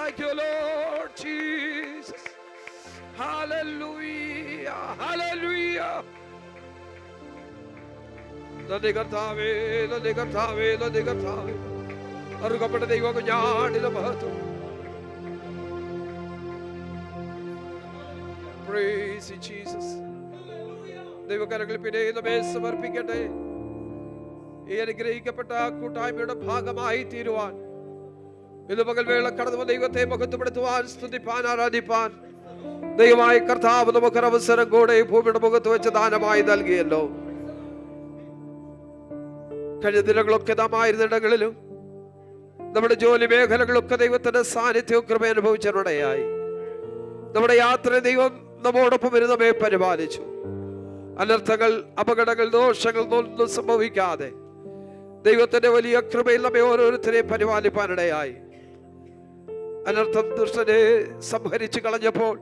Thank you, Lord Jesus. Hallelujah. Hallelujah. നന്ദി കർത്താവേ, നന്ദി കർത്താവേ, നന്ദി കർത്താവേ. അറുക്കപ്പെട്ട ദൈവ കുഞ്ഞാടിന്റെ മഹത്വം. Praise you, Jesus. ദൈവകരങ്ങളിൽ പിന്നെ നമ്മെ സമർപ്പിക്കട്ടെ. ഈ അനുഗ്രഹിക്കപ്പെട്ട കൂട്ടായ്മയുടെ ഭാഗമായി തീരുവാൻ, ഇന്ന് പകൽ വേള കടന്നു ദൈവത്തെ മഹത്വപ്പെടുത്തുവാൻ, സ്തുതിപ്പാൻ, ആരാധിപ്പാൻ ദൈവമായ കർത്താവ് നമുക്കൊരു അവസരം കൂടെ ഭൂമിയുടെ മുഖത്ത് വെച്ച് ദാനമായി നൽകിയല്ലോ. കഴിഞ്ഞ ദിനങ്ങളൊക്കെ നാം ആയിരുന്നിടങ്ങളിലും നമ്മുടെ ജോലി മേഖലകളൊക്കെ ദൈവത്തിന്റെ സാന്നിധ്യവും കൃപ അനുഭവിച്ചവരുടെയായി. നമ്മുടെ യാത്ര ദൈവം നമ്മോടൊപ്പം ഇരുന്ന് നമ്മെ പരിപാലിച്ചു. അനർത്ഥങ്ങൾ, അപകടങ്ങൾ, ദോഷങ്ങൾ ഒന്നും സംഭവിക്കാതെ ദൈവത്തിന്റെ വലിയ കൃപയിൽ നമ്മെ ഓരോരുത്തരെയും പരിപാലിപ്പാനിടയായി. അനർത്ഥം ദുഷ്ടനെ സംഹരിച്ചു കളഞ്ഞപ്പോൾ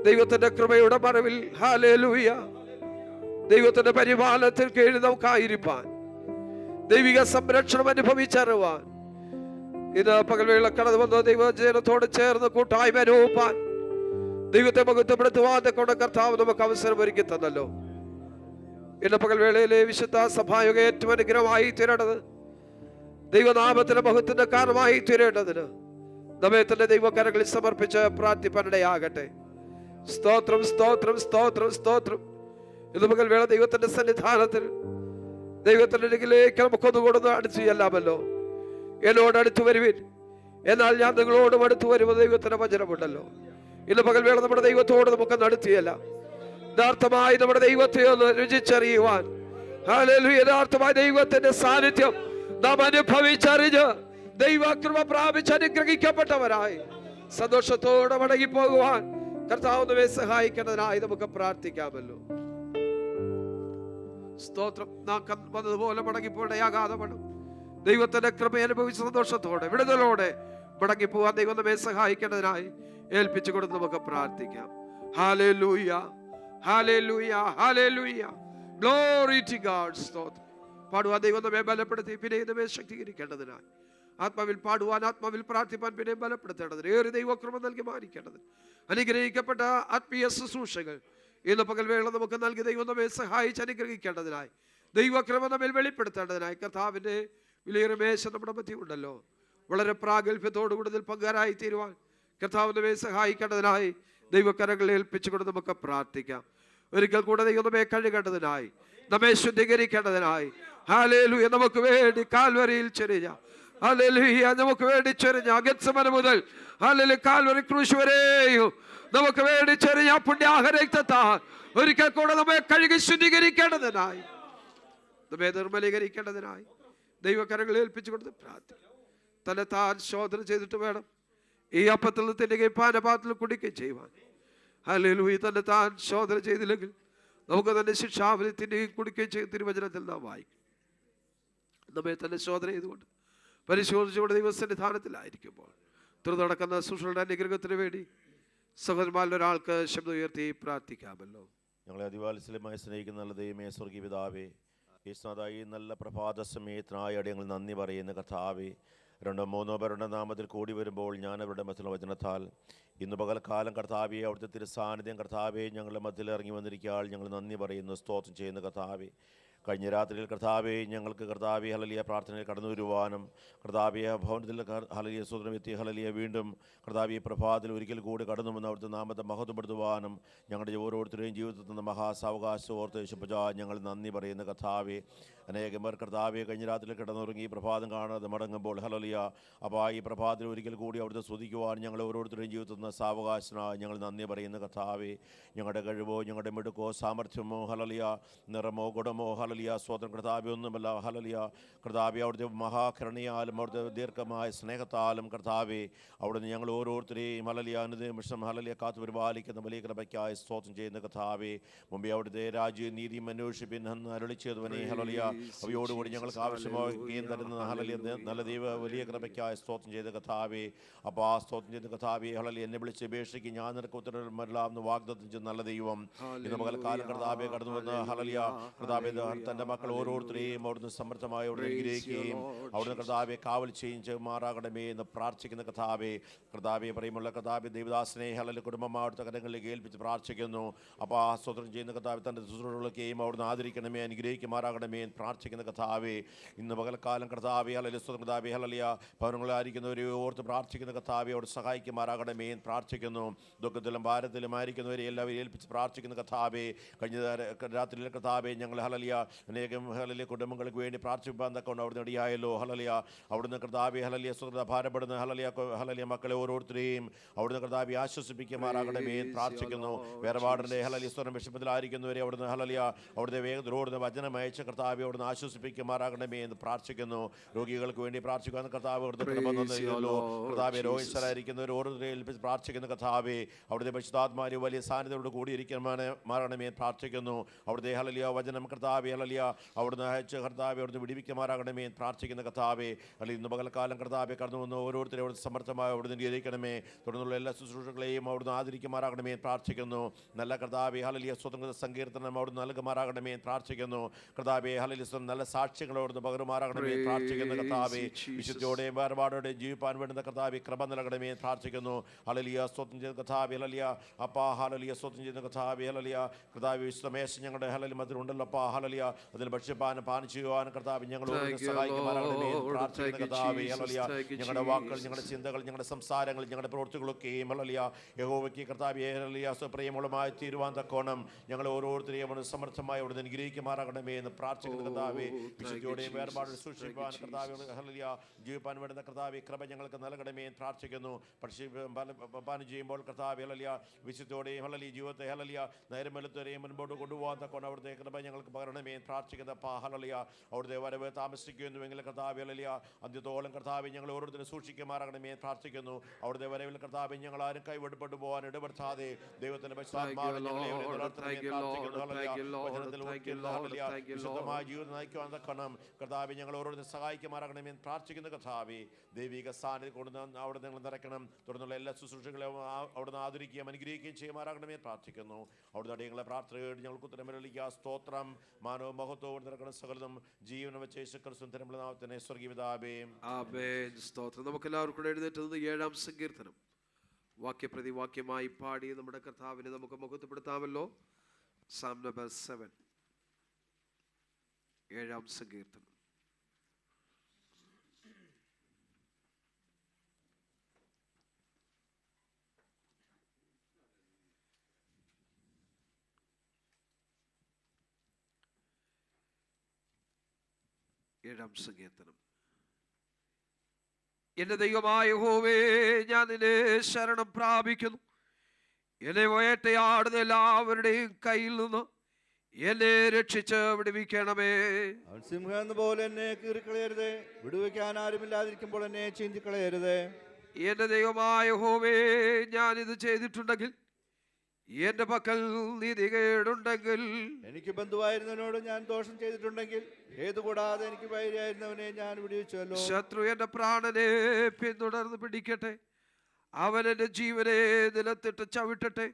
ദൈവത്തിന്റെ കൃപയുടെ മറവിൽ ഹല്ലേലൂയ ദൈവത്തിന്റെ പരിപാലനത്തിൽ കീഴിൽ നമുക്കായിരിക്കാൻ, ദൈവിക സംരക്ഷണം അനുഭവിച്ചറിവാൻ, ഇത് പകൽവേള കടന്നു വന്ന ദൈവജനത്തോട് ചേർന്ന് കൂട്ടായ്മ അനുഭവിപ്പാൻ, ദൈവത്തെ മഹത്വപ്പെടുത്തുവാൻ കൊണ്ട് കർത്താവ് നമുക്ക് അവസരം ഒരുക്കി തന്നല്ലോ. ഇന്ന് പകൽവേളയിലെ വിശുദ്ധ സഭായോഗ ഏറ്റവും അനുഗ്രഹമായി തീരേണ്ടത്, ദൈവനാമത്തിന്റെ മഹത്വത്തിന്റെ കാരണമായി തീരേണ്ടതിന് നമ്മെ തന്നെ ദൈവകരങ്ങളിൽ സമർപ്പിച്ച് പ്രാർത്ഥിപ്പാനിടയാകട്ടെ. സ്തോത്രം, സ്തോത്രം, സ്തോത്രം, സ്തോത്രം. ഇന്ന് പകൽവേള ദൈവത്തിന്റെ സന്നിധാനത്തിൽ ദൈവത്തിന്റെ അരികിലേക്ക് നമുക്കൊന്നുകൂടെ അടുത്ത് ചെല്ലാമല്ലോ. എന്നോട് അടുത്തു വരുവിൻ, എന്നാൽ ഞാൻ നിങ്ങളോടും അടുത്തു വരുമ്പോൾ ദൈവത്തിന്റെ വചനമുണ്ടല്ലോ. ഇന്ന് പകൽവേള നമ്മുടെ ദൈവത്തോട് നമുക്ക് നടത്തിയല്ല, യഥാർത്ഥമായി നമ്മുടെ ദൈവത്തെ ഒന്ന് രുചിച്ചറിയുവാൻ, ഹല്ലേലൂയ, യഥാർത്ഥമായ ദൈവത്തിന്റെ സാന്നിധ്യം നാം അനുഭവിച്ചറിഞ്ഞ് ദൈവകൃപ പ്രാപിച്ച് അനുഗ്രഹിക്കപ്പെട്ടവരായി സന്തോഷത്തോടെ മടങ്ങി പോകുവാൻ കർത്താവ് നമ്മെ സഹായിക്കേണ്ടതിനായി നമുക്ക് പ്രാർത്ഥിക്കാമല്ലോ. സ്തോത്രം. നാം വന്നതുപോലെ മടങ്ങിപ്പോയാകാതെ വേണം ദൈവത്തിന്റെ കൃപ അനുഭവിച്ച സന്തോഷത്തോടെ വിടുതലോടെ മടങ്ങിപ്പോവാൻ ദൈവം നമ്മെ സഹായിക്കേണ്ടതിനായി ഏൽപ്പിച്ചു കൊടുത്ത് നമുക്ക് പ്രാർത്ഥിക്കാം. Hallelujah, hallelujah, hallelujah. Glory to God. സ്തോത്രം. പാടുവാൻ ദൈവം നമ്മെ ബലപ്പെടുത്തി പിന്നെയും നമ്മെ ശക്തീകരിക്കേണ്ടതിനായി, ആത്മാവിൽ പാടുവാൻ, ആത്മാവിൽ പ്രാർത്ഥിപ്പാൻ പിന്നെയും ബലപ്പെടുത്തേണ്ടതിന്, ഏറെ ദൈവകൃപ നൽകി മാനിക്കേണ്ടതിന്, അനുഗ്രഹിക്കപ്പെട്ട ആത്മീയ ശുശ്രൂഷകൾ ഇന്ന് പകൽവേള നമുക്ക് നൽകി ദൈവം നമ്മെ സഹായിച്ച് അനുഗ്രഹിക്കേണ്ടതിനായി, ദൈവകൃപ നമ്മിൽ വെളിപ്പെടുത്തേണ്ടതിനായി കർത്താവിന്റെ വലിയൊരു മേശ നമ്മുടെ മധ്യം ഉണ്ടല്ലോ. വളരെ പ്രാഗൽഭ്യത്തോടു കൂടുതൽ പങ്കാരായി തീരുവാൻ കർത്താവ് നമ്മെ സഹായിക്കേണ്ടതിനായി ദൈവകരങ്ങളെ ഏൽപ്പിച്ചുകൊണ്ട് നമുക്ക് പ്രാർത്ഥിക്കാം. ഒരിക്കൽ കൂടെ ദൈവം നമ്മെ കഴുകേണ്ടതിനായി, നമ്മെ ശുദ്ധീകരിക്കേണ്ടതിനായി, ഹല്ലേലൂയ, നമുക്ക് വേണ്ടി കാൽവരിയിൽ ചൊരിഞ്ഞ, ഹല്ലേലൂയ, നമുക്ക് വേണ്ടി ചൊരിഞ്ഞ ഗെത്സമന മുതൽ ഹല്ലേലൂയ കാൽവരി ക്രൂശ് വരെയും നമുക്ക് വേണ്ടി ചൊരിഞ്ഞ പുണ്യാഹ രക്തത്താൽ ഒരിക്കൽ കൂടെ നമ്മെ കഴുകി ശുദ്ധീകരിക്കേണ്ടതിനായി, നമ്മെ നിർമ്മലീകരിക്കേണ്ടതിനായി ദൈവകരങ്ങളെ ഏൽപ്പിച്ചുകൊണ്ട് പ്രാർത്ഥിക്കാം. തന്നെ താൻ ശോധന ചെയ്തിട്ട് വേണം ഈ അപ്പത്തിൽ നിന്ന് തിന്നുകയും പാനപാത്രത്തിൽ കുടിക്കുകയും ചെയ്യുവാൻ. ഹല്ലേലൂയ. തന്നെ താൻ ശോധന ചെയ്തില്ലെങ്കിൽ നമുക്ക് തന്നെ ശിക്ഷാവിധി തിന്നുകയും കുടിക്കുകയും ചെയ്യും തിരുവചനത്തിൽ നാം വായിക്കും. നമ്മെ തന്നെ ശോധന ചെയ്തുകൊണ്ട് പരിശോധിച്ചുകൊണ്ട് ദൈവസന്നിധാനത്തിലായിരിക്കുമ്പോൾ തുടർന്ന് ശുശ്രൂഷയുടെ അനുഗ്രഹത്തിന് വേണ്ടി സഹോദരന്മാരിൽ ഒരാൾക്ക് ശബ്ദം ഉയർത്തി പ്രാർത്ഥിക്കാമല്ലോ. ഞങ്ങളെ അതിവാത്സല്യമായി സ്നേഹിക്കുന്ന നല്ല ദൈവമേ, സ്വർഗീയ പിതാവേ, യേശുനാഥായി നല്ല പ്രഭാത സമയത്തിനായി ഞങ്ങൾ നന്ദി പറയുന്ന കർത്താവേ, രണ്ടോ മൂന്നോ പേരുടെ നാമത്തിൽ കൂടി വരുമ്പോൾ ഞാൻ അവരുടെ മധ്യത്തിലുള്ള വചനത്താൽ ഇന്ന് പകൽക്കാലം കർത്താവെ അവിടുത്തെ തിരുസാന്നിധ്യം കർത്താവെ ഞങ്ങളുടെ മധ്യത്തിൽ ഇറങ്ങി വന്നിരിക്കാൻ ഞങ്ങൾ നന്ദി പറയുന്നു, സ്തോത്രം ചെയ്യുന്ന കർത്താവെ. കഴിഞ്ഞ രാത്രിയിൽ കർത്താവെ ഞങ്ങൾക്ക് കർത്താവെ ഹല്ലേലൂയ പ്രാർത്ഥനയിൽ കടന്നു വരുവാനും കർത്താവെ ഭവനത്തിൽ ഹല്ലേലൂയ സ്വതന്ത്രമെത്തി ഹല്ലേലൂയ വീണ്ടും കർത്താവെ പ്രഭാതത്തിൽ ഒരിക്കൽ കൂടി കടന്നു വന്ന് അവിടുത്തെ നാമത്തെ മഹത്വപ്പെടുത്തുവാനും ഞങ്ങളുടെ ഓരോരുത്തരുടെയും ജീവിതത്തിൽ നിന്ന് മഹാസാവകാശം ഓർത്ത് യേശുപ്പജ ഞങ്ങൾ നന്ദി പറയുന്ന കർത്താവെ. അനേകം പേർ കർത്താവെ കഴിഞ്ഞ രാത്രിയിൽ കിടന്നുറങ്ങി പ്രഭാതം കാണാതെ മടങ്ങുമ്പോൾ ഹല്ലേലൂയ അപ്പോൾ ഈ പ്രഭാതത്തിൽ ഒരിക്കൽ കൂടി അവിടുത്തെ സ്തുതിക്കുവാൻ ഞങ്ങൾ ഓരോരുത്തരുടെയും ജീവിതത്തിൽ നിന്ന് സാവകാശനായി ഞങ്ങൾ നന്ദി പറയുന്ന കർത്താവെ. ഞങ്ങളുടെ കഴിവോ ഞങ്ങളുടെ മിടുക്കോ സാമർഥ്യമോ ഹല്ലേലൂയ നിറമോ ഗുണമോ ഹല്ലേലൂയ സ്വതന്ത്ര കർത്താവെ ഒന്നുമല്ല. ഹല്ലേലൂയ കർത്താവെ അവിടുത്തെ മഹാകരുണയാലും അവിടുത്തെ ദീർഘമായ സ്നേഹത്താലും കർത്താവെ അവിടുന്ന് ഞങ്ങൾ ഓരോരുത്തരെയും ഹല്ലേലൂയ അനുനിമിഷം ഹല്ലേലൂയ കാത്തു പരിപാലിക്കുന്ന വലിയ കൃപയ്ക്കായി സ്തോത്രം ചെയ്യുന്ന കർത്താവെ. മുമ്പേ അവിടുത്തെ രാജ്യവും നീതിയും അന്വേഷിപ്പിൻ എന്ന് അരുളിച്ചതുവനെ ഹല്ലേലൂയ അവയോടുകൂടി ഞങ്ങൾക്ക് ആവശ്യമാവുകയും തരുന്ന ഹല്ലേലൂയ നല്ല ദൈവ വലിയ കൃപയ്ക്കായി സ്തോത്രം ചെയ്ത കർത്താവെ. അപ്പോൾ ആ സ്തോത്രം ചെയ്ത കർത്താവെ ഹല്ലേലൂയ എന്നെ വിളിച്ച് അപേക്ഷിക്കും ഞാൻ നിനക്ക് ഉത്തരം മരലാമെന്ന് വാഗ്ദത്തം ചെയ്ത നല്ല ദൈവം ഇന്ന് പകൽക്കാലം കർത്താവെ കടന്നു വന്ന് ഹല്ലേലൂയ കർത്താവെ തന്റെ മക്കൾ ഓരോരുത്തരെയും അവിടുന്ന് സമൃദ്ധമായി അവിടുന്ന് അനുഗ്രഹിക്കുകയും അവിടുന്ന് കർത്താവെ കാവൽ ചെയ്യുമാറാകണമേ എന്ന് പ്രാർത്ഥിക്കുന്ന കർത്താവെ. കർത്താവെ പറയുമുള്ള കർത്താവെ ദേവദാസനെ ഹല്ലേലൂയ കുടുംബം അവിടുത്തെ കരങ്ങളിലേക്ക് ഏൽപ്പിച്ച് പ്രാർത്ഥിക്കുന്നു. അപ്പോൾ ആ സ്വതന്ത്രം ചെയ്യുന്ന കർത്താവ് തന്റെ ശുശ്രൂഷകളൊക്കെയും അവിടുന്ന് ആദരിക്കണമേ അനുഗ്രഹിക്കുമാറാകണമേ എന്ന് പ്രാർത്ഥിക്കുന്ന കർത്താവെ. ഇന്ന് പകൽക്കാലം കർത്താവെ ഹല്ലേലൂയ സ്വതന്ത്ര കർത്താവെ ഹല്ലേലൂയ ഭവനങ്ങളായിരിക്കുന്നവരെ ഓർത്ത് പ്രാർത്ഥിക്കുന്ന കർത്താവെ അവിടെ സഹായിക്കുമാറാകണമേ എന്ന് പ്രാർത്ഥിക്കുന്നു. ദുഃഖത്തിലും ഭാരത്തിലും ആയിരിക്കുന്നവരെ എല്ലാവരും ഏൽപ്പിച്ച് പ്രാർത്ഥിക്കുന്ന കർത്താവെ. കഴിഞ്ഞ രാത്രിയിലെ കർത്താവെ ഞങ്ങൾ ഹല്ലേലൂയ അനേകം ഹല്ലേലൂയ കുടുംബങ്ങൾക്ക് വേണ്ടി പ്രാർത്ഥിപ്പാൻ തക്കൊണ്ട് അവിടുന്ന് ഇടയായല്ലോ. ഹല്ലേലൂയ അവിടുന്ന് കർത്താവെ ഹല്ലേലൂയ സ്വതന്ത്ര ഭാരപ്പെടുന്ന ഹല്ലേലൂയ മക്കളെ ഓരോരുത്തരെയും അവിടുന്ന് കർത്താവെ ആശ്വസിപ്പിക്കുമാറാകണമേ എന്ന് പ്രാർത്ഥിക്കുന്നു. വേർപാടിന്റെ ഹല്ലേലൂയ സ്വരം വിഷമത്തിലായിരിക്കുന്നവരെ അവിടുന്ന് ഹല്ലേലൂയ അവിടുത്തെ വേഗത്തിലോടുന്ന വചനം അയച്ച കർത്താവെ അവിടുന്ന് ആശ്വസിപ്പിക്കുമാറാകണമേ എന്ന് പ്രാർത്ഥിക്കുന്നു. രോഗികൾക്ക് വേണ്ടി പ്രാർത്ഥിക്കാൻ കർത്താവ് അവിടുത്തെ കൃപ കർത്താവെ. രോഗികളായിരിക്കുന്നവർ ഓരോരുത്തരെ ഏൽപ്പിച്ച് പ്രാർത്ഥിക്കുന്ന കർത്താവെ അവിടുത്തെ പരിശുദ്ധാത്മാവിന്റെ വലിയ സാന്നിധ്യത്തോട് കൂടിയിരിക്കുമാറാകണമേ എന്ന് പ്രാർത്ഥിക്കുന്നു. അവിടുത്തെ ഹല്ലേലൂയ വചനം കർത്താവെ ഹല്ലേലൂയ അവിടുന്ന് അയച്ച കർത്താവെ അവിടുന്ന് വിടിവിക്കുമാറാകണമേ എന്ന് പ്രാർത്ഥിക്കുന്ന കർത്താവെ. അല്ലെങ്കിൽ ഇന്ന് പകൽക്കാലം കർത്താവെ കടന്നു വന്ന് ഓരോരുത്തരും അവിടുത്തെ സമർത്ഥമായി അവിടുന്ന് നിരീകരിക്കണമേ. തുടർന്നുള്ള എല്ലാ ശുശ്രൂഷകളെയും അവിടുന്ന് ആദരിക്കുമാറാകണമേ എന്ന് പ്രാർത്ഥിക്കുന്നു. നല്ല കർത്താവെ ഹല്ലേലൂയ സ്വതന്ത്ര സങ്കീർത്തനം അവിടുന്ന് നൽകുമാറാകണമേ എന്ന് പ്രാർത്ഥിക്കുന്നു. കർത്താവെ ഹല്ലേലൂയ നല്ല സാക്ഷ്യങ്ങൾ അവിടുന്ന് പകരുമാറാകണമേ എന്ന് പ്രാർത്ഥിക്കുന്ന കർത്താവെ. വിശുദ്ധിയോടെയും വേർപാടോടെയും ജീവിപ്പാൻ വേണ്ടുന്ന കർത്താവെ കൃപ നൽകണമേ എന്ന് പ്രാർത്ഥിക്കുന്നു. ഹല്ലേലൂയ സ്വതന്ത്രം ചെയ്ത കർത്താവെ ഹല്ലേലൂയ അപ്പാ ഹല്ലേലൂയ സ്വതന്ത്രം ചെയ്ത കർത്താവെ ഹല്ലേലൂയ കർത്താവെ വിശുദ്ധമേശ ഞങ്ങളുടെ ഹല്ലേലൂയ മതിലുണ്ടല്ലോ അപ്പാ ഹല്ലേലൂയ അതിൽ ഭക്ഷ്യപാനം പാനം ചെയ്യുവാനും കർത്താവെ ഞങ്ങളോട് സഹായിക്കുമാറാകണമേ എന്ന് പ്രാർത്ഥിക്കുന്ന കർത്താവെ ഹല്ലേലൂയ. ഞങ്ങളുടെ വാക്കുകൾ ഞങ്ങളുടെ ചിന്തകൾ ഞങ്ങളുടെ സംസാരങ്ങൾ ഞങ്ങളുടെ പ്രവൃത്തികളൊക്കെയും ഹല്ലേലൂയ യഹോവയ്ക്ക് കർത്താവെ ഹല്ലേലൂയ പ്രിയമുള്ളമായി തീരുവാൻ തക്കോണം ഞങ്ങൾ ഓരോരുത്തരെയും സമർത്ഥമായി അവിടുന്ന് അനുഗ്രഹിക്കുമാറാകണമേ എന്ന് പ്രാർത്ഥിക്കുന്ന കർത്താവെ. വിശുദ്ധിയോടെയും വേർപാട് സൂക്ഷിപ്പാൻ കർത്താവെ ഹല്ലേലൂയ ജീവിപ്പാൻ വേണ്ടുന്ന കർത്താവെ കൃപ ഞങ്ങൾക്ക് നൽകണമേ എന്ന് പ്രാർത്ഥിക്കുന്നു. പാനം ചെയ്യുമ്പോൾ കർത്താവെ ഹല്ലേലൂയ വിശുദ്ധിയോടെയും ഹല്ലേലൂയ ജീവിതത്തെ ഹല്ലേലൂയ നേരം വെളുത്തവരെയും മുൻപോട്ട് കൊണ്ടുപോകാൻ തക്കോണം അവിടുത്തെ കൃപ ഞങ്ങൾക്ക് പകരണമേ എന്ന് പ്രാർത്ഥിക്കുന്ന ഹല്ലേലൂയ. അവിടുത്തെ വരവ് താമസിക്കുന്നുവെങ്കിൽ കർത്താവെ ഹല്ലേലൂയ അന്ത്യത്തോളം കർത്താവെ ഞങ്ങൾ ഓരോരുത്തരും സൂക്ഷിക്കുമാറാകണമേ എന്ന് പ്രാർത്ഥിക്കുന്നു. അവിടുത്തെ വരവിൽ കർത്താവെ ഞങ്ങൾ ആരും കൈവിടപ്പെട്ടു പോകാൻ ഇടപെടുത്താതെ ദൈവത്തിന്റെ വിശുദ്ധമായ ജീവിതം നയിക്കുവാൻ തക്കണം കർത്താവെ ഞങ്ങൾ ഓരോരുത്തരും സഹായിക്കുമാറാകണമേ എന്ന് പ്രാർത്ഥിക്കുന്ന കർത്താവെ. ദൈവിക സാന്നിധ്യം കൊണ്ട് അവിടെ നിങ്ങൾ നിറയ്ക്കണം. തുടർന്നുള്ള എല്ലാ ശുശ്രൂഷകളെയും അവിടുന്ന് ആദരിക്കുകയും അനുഗ്രഹിക്കുകയും ചെയ്യുമാറാകണമേ എന്ന് പ്രാർത്ഥിക്കുന്നു. അവിടുന്ന് അടിയങ്ങളെ പ്രാർത്ഥനയോട് ഞങ്ങൾക്ക് ഉത്തരമരളിക്കുക. സ്തോത്രം മാനവ മഹത്വവും നിറക്കണം സകലതും ജീവനം വെച്ച യേശുക്രിസ്തുവിന്റെ സ്വർഗീയ പിതാവേ ആമേൻ. സ്തോത്രം. നമുക്ക് എല്ലാവർക്കും എഴുന്നേറ്റത് 7-ാം സങ്കീർത്തനം വാക്യപ്രതി വാക്യമായി പാടി നമ്മുടെ കർത്താവിനെ നമുക്ക് മഹത്വപ്പെടുത്താമല്ലോ. സാം നമ്പർ 7, 7-ാം സങ്കീർത്തനം. ഏഴാം സങ്കീർത്തനം. എന്റെ ദൈവമായ യഹോവേ, ഞാൻ നിന്നെ ശരണം പ്രാപിക്കുന്നു. എന്നെ വേട്ടയാടുന്ന എല്ലാവരുടെയും കയ്യിൽ നിന്ന് എന്നെ രക്ഷിച്ച് വിടുവിക്കണമേ. അവൻ സിംഹം എന്ന പോലെ എന്നെ കീറിക്കളയരുതേ, വിടുവിക്കാൻ ആരുമില്ലാതിരിക്കുമ്പോൾ എന്നെ ചീന്തിക്കളയരുതേ. എന്റെ ദൈവമായ യഹോവേ, ഞാൻ ഇത് ചെയ്തിട്ടുണ്ടെങ്കിൽ, എന്റെ പക്കൽ നീതികേടുണ്ടെങ്കിൽ, എനിക്ക് ബന്ധുവായിരുന്നവനോട് ഞാൻ ദോഷം ചെയ്തിട്ടുണ്ടെങ്കിൽ, ഏതുകൂടാതെ എനിക്ക് വൈരിയായിരുന്നവനെ ഞാൻ വിടുവിച്ചുവല്ലോ. ശത്രു എന്റെ പ്രാണനെ പിന്തുടർന്ന് പിടിക്കട്ടെ, അവൻ എന്റെ ജീവനെ നിലത്തിട്ട് ചവിട്ടട്ടെ,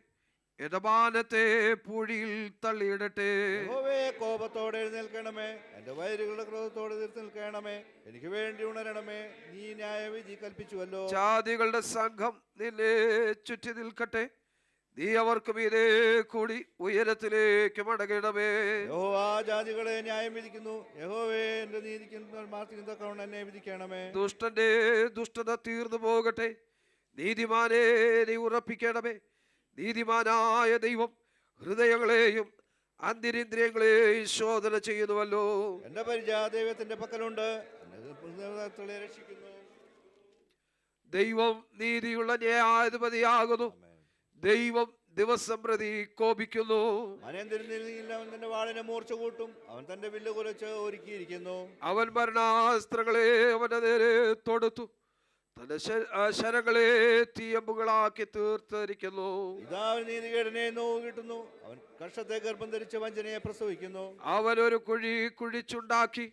എന്റെ മാനത്തെ പൂഴിയിൽ തള്ളിയിടട്ടെ. യഹോവേ, കോപത്തോടെ എഴുന്നേൽക്കണമേ, എന്റെ വൈരികളുടെ ക്രോധത്തോടെ എതിർത്ത് നിൽക്കണമേ. എനിക്ക് വേണ്ടി ഉണരണമേ, നീ ന്യായവിധി കൽപ്പിച്ചുവല്ലോ. ജാതികളുടെ സംഘം നിന്നെ ചുറ്റി നിൽക്കട്ടെ, നീ അവർക്ക് മീതെ കൂടി ഉയരത്തിലേക്ക് മടങ്ങണമേ. യഹോവ ജാതികളെ ന്യായം വിധിക്കുന്നു. യഹോവേ, എന്റെ നീതിക്ക് മാർത്തിക്കുന്ന എന്നെ വിധിക്കണമേ. ദുഷ്ടന്റെ ദുഷ്ടത തീർന്നു പോകട്ടെ, നീതിമാനെ നീ ഉറപ്പിക്കണമേ. നീതിമാനായ ദൈവം ഹൃദയങ്ങളെയും അന്തരിന്ദ്രിയങ്ങളെയും ശോധന ചെയ്യുന്നുവല്ലോ. എന്റെ പരിചയ ദൈവത്തിന്റെ പക്കലുണ്ട്, രക്ഷിക്കുന്നു. ദൈവം നീതിയുള്ള ന്യായാധിപതിയാകുന്നു. ദൈവം ദിവസം പ്രതി കോപിക്കുന്നു. അവൻ തന്റെ വാളിനെ മൂർച്ച കൂട്ടും, അവൻ തന്റെ വില്ല് കുലച്ച് ഒരുക്കിയിരിക്കുന്നു. അവൻ മരണാസ്ത്രങ്ങളെ അവന്റെ നേരെ തൊടുത്തു, തന്റെ ശരങ്ങളെ തീയമ്പുകളാക്കി തീർത്തിരിക്കുന്നു. ഇതാ അവൻ നീതികേടനെ നോവ് കിട്ടുന്നു, അവൻ കർഷത്തെ ഗർഭം ധരിച്ച് വഞ്ചനയെ പ്രസവിക്കുന്നു. അവൻ ഒരു കുഴി കുഴിച്ചുണ്ടാക്കി,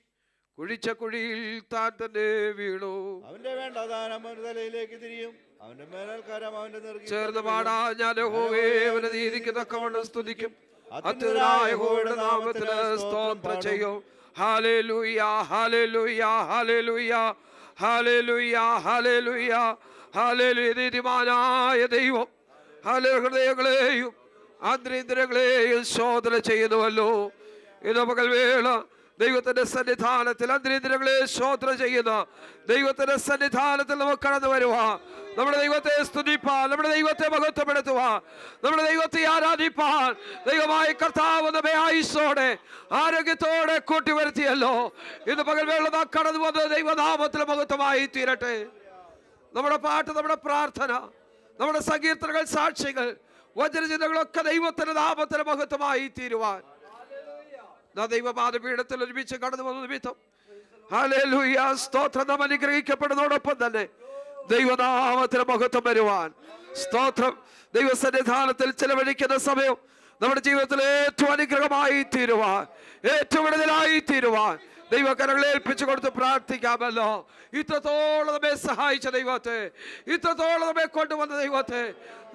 കുഴിച്ച കുഴിയിൽ താൻ തന്നെ വീണു. അവന്റെ വേണ്ടദാനം അവന്റെ തലയിലേക്ക് തിരിയും, അവന്റെ മേൽക്കാരം അവന്റെ ചേർന്ന് പാടാ. ഞാൻ യഹോവയെ അവന്റെ നീതിക്ക് തക്കവണ്ണം സ്തുതിക്കും. അത്യുന്നതനായ യഹോവയുടെ നാമത്തിന് സ്തോത്രം ചെയ്യും. Hallelujah, hallelujah, hallelujah, hallelujah, hallelujah, hallelujah. നീതിമാനായ ദൈവം ഹൃദയങ്ങളെയും അന്തരീന്ദ്രങ്ങളെയും ശോധന ചെയ്യുന്നുവല്ലോ. ഇത് പകൽവേള ദൈവത്തിന്റെ സന്നിധാനത്തിൽ അന്തരീന്ദ്രങ്ങളെ ശോധന ചെയ്യുന്ന ദൈവത്തിന്റെ സന്നിധാനത്തിൽ നമുക്ക് കടന്നു വരുവാൻ, നമ്മുടെ ദൈവത്തെ സ്തുതിപ്പാൻ, നമ്മുടെ ദൈവത്തെ മഹത്വപ്പെടുത്തുവാൻ, നമ്മുടെ ദൈവത്തെ ആരാധിപ്പാൻ ദൈവമായ കർത്താവ് നമ്മെ ആയുസ്സോടെ ആരോഗ്യത്തോടെ കൂട്ടിവരുത്തിയല്ലോ. ഇന്ന് പകൽവേള നാം കടന്നു വന്നത് ദൈവനാമത്തിൽ മഹത്വമായി തീരട്ടെ. നമ്മുടെ പാട്ട്, നമ്മുടെ പ്രാർത്ഥന, നമ്മുടെ സങ്കീർത്തനങ്ങൾ, സാക്ഷികൾ, വചനചിന്തകളൊക്കെ ദൈവത്തിന്റെ നാമത്തിന് മഹത്വമായി തീരുവാൻ ദൈവപാദപീഠത്തിൽ ഒരുമിച്ച് കടന്നു വന്ന നിമിത്തം ഹല്ലേലൂയ, സ്തോത്രം. നാം അനുഗ്രഹിക്കപ്പെടുന്നതോടൊപ്പം തന്നെ ദൈവനാമത്തിന് മഹത്വം വരുവാൻ സ്തോത്രം. ദൈവസന്നിധാനത്തിൽ ചെലവഴിക്കുന്ന സമയം നമ്മുടെ ജീവിതത്തിൽ ഏറ്റവും അനുഗ്രഹമായി തീരുവാൻ, ഏറ്റവും വിടുതലായി തീരുവാൻ ദൈവകരങ്ങളെ ഏൽപ്പിച്ചു കൊടുത്ത് പ്രാർത്ഥിക്കാമല്ലോ. ഇത്രത്തോളം നമ്മെ സഹായിച്ച ദൈവത്തെ, ഇത്രത്തോളം നമ്മെ കൊണ്ടുവന്ന ദൈവത്തെ,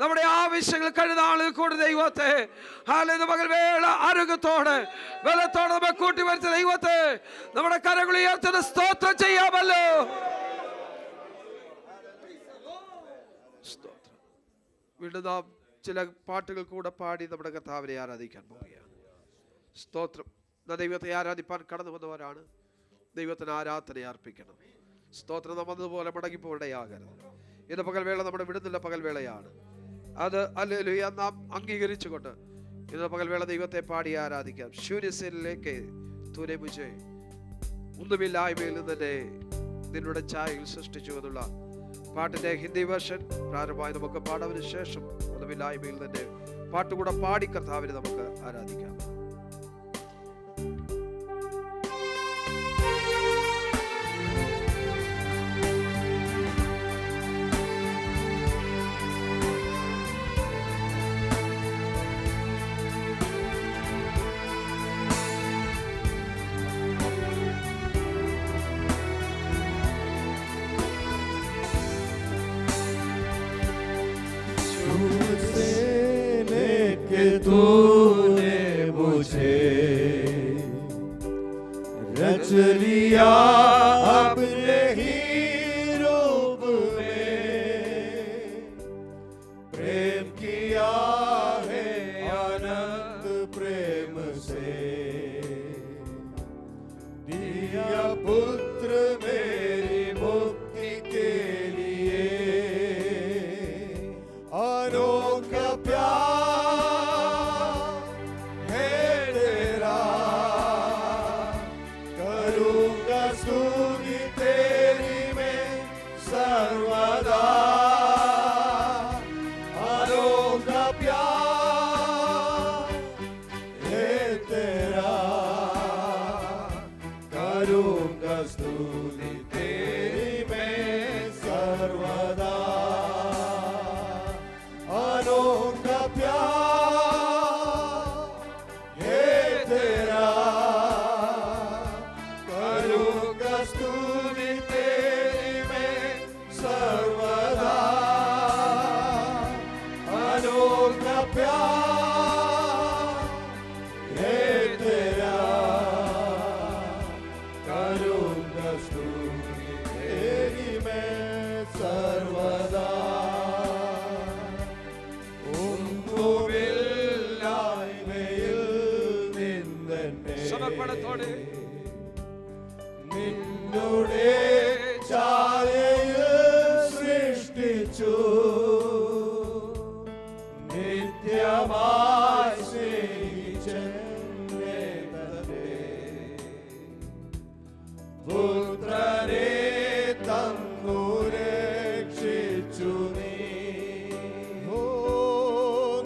നമ്മുടെ ആവശ്യങ്ങൾ കഴിഞ്ഞ ആളുകൾ കൂടി ദൈവത്തെ, അല്ലെങ്കിൽ പകൽവേള ആരോഗ്യത്തോടെ ബലത്തോടെ നമ്മെ കൂട്ടിവരുത്ത ദൈവത്തെ നമ്മുടെ കരങ്ങൾ ഉയർത്തുന്ന സ്തോത്രം ചെയ്യാമല്ലോ. സ്തോത്രം. വീണ്ടും നാം ചില പാട്ടുകൾ കൂടെ പാടി നമ്മുടെ കർത്താവിനെ ആരാധിക്കാൻ പോവുകയാണ്. സ്തോത്രം. ദൈവത്തെ ആരാധിപ്പാൻ കടന്നു വന്നവരാണ്. ദൈവത്തിന് ആരാധന അർപ്പിക്കണം. സ്തോത്രം. നാം വന്നതുപോലെ മടങ്ങിപ്പോടയാകരുത്. ഇന്ന് പകൽവേള നമ്മുടെ വിടുതലിന്റെ പകൽവേളയാണ്. അത് ഹല്ലേലൂയ നാം അംഗീകരിച്ചുകൊണ്ട് ഇന്ന് പകൽവേള ദൈവത്തെ പാടി ആരാധിക്കാം. ശൂന്യസേനിലേക്ക് തൂനെ മുझे ഒന്നുമില്ലായ്മയിൽ നിന്ന് തന്നെ നിന്നുടെ ഛായയിൽ സൃഷ്ടിച്ചു എന്നുള്ള പാട്ടിന്റെ ഹിന്ദി വേർഷൻ പ്രാരംഭമായി നമുക്ക് പാടാവിന് ശേഷം ഒന്നുമില്ലായ്മയിൽ തന്നെ പാട്ടുകൂടെ പാടി കർത്താവിനെ നമുക്ക് ആരാധിക്കാം. तूने मुझे रच लिया अपने ही रूप में, प्रेम किया है अनंत प्रेम से, दिया पुत्र मेरी मुक्ति के लिए, अनोखा प्यार നിന്നുടെ ഛായയിൽ സൃഷ്ടിച്ചു നിത്യമായി സ്നേഹിച്ചെന്നെ തന്നെ പുത്രനെ തന്നു രക്ഷിച്ചു നീ. ഓ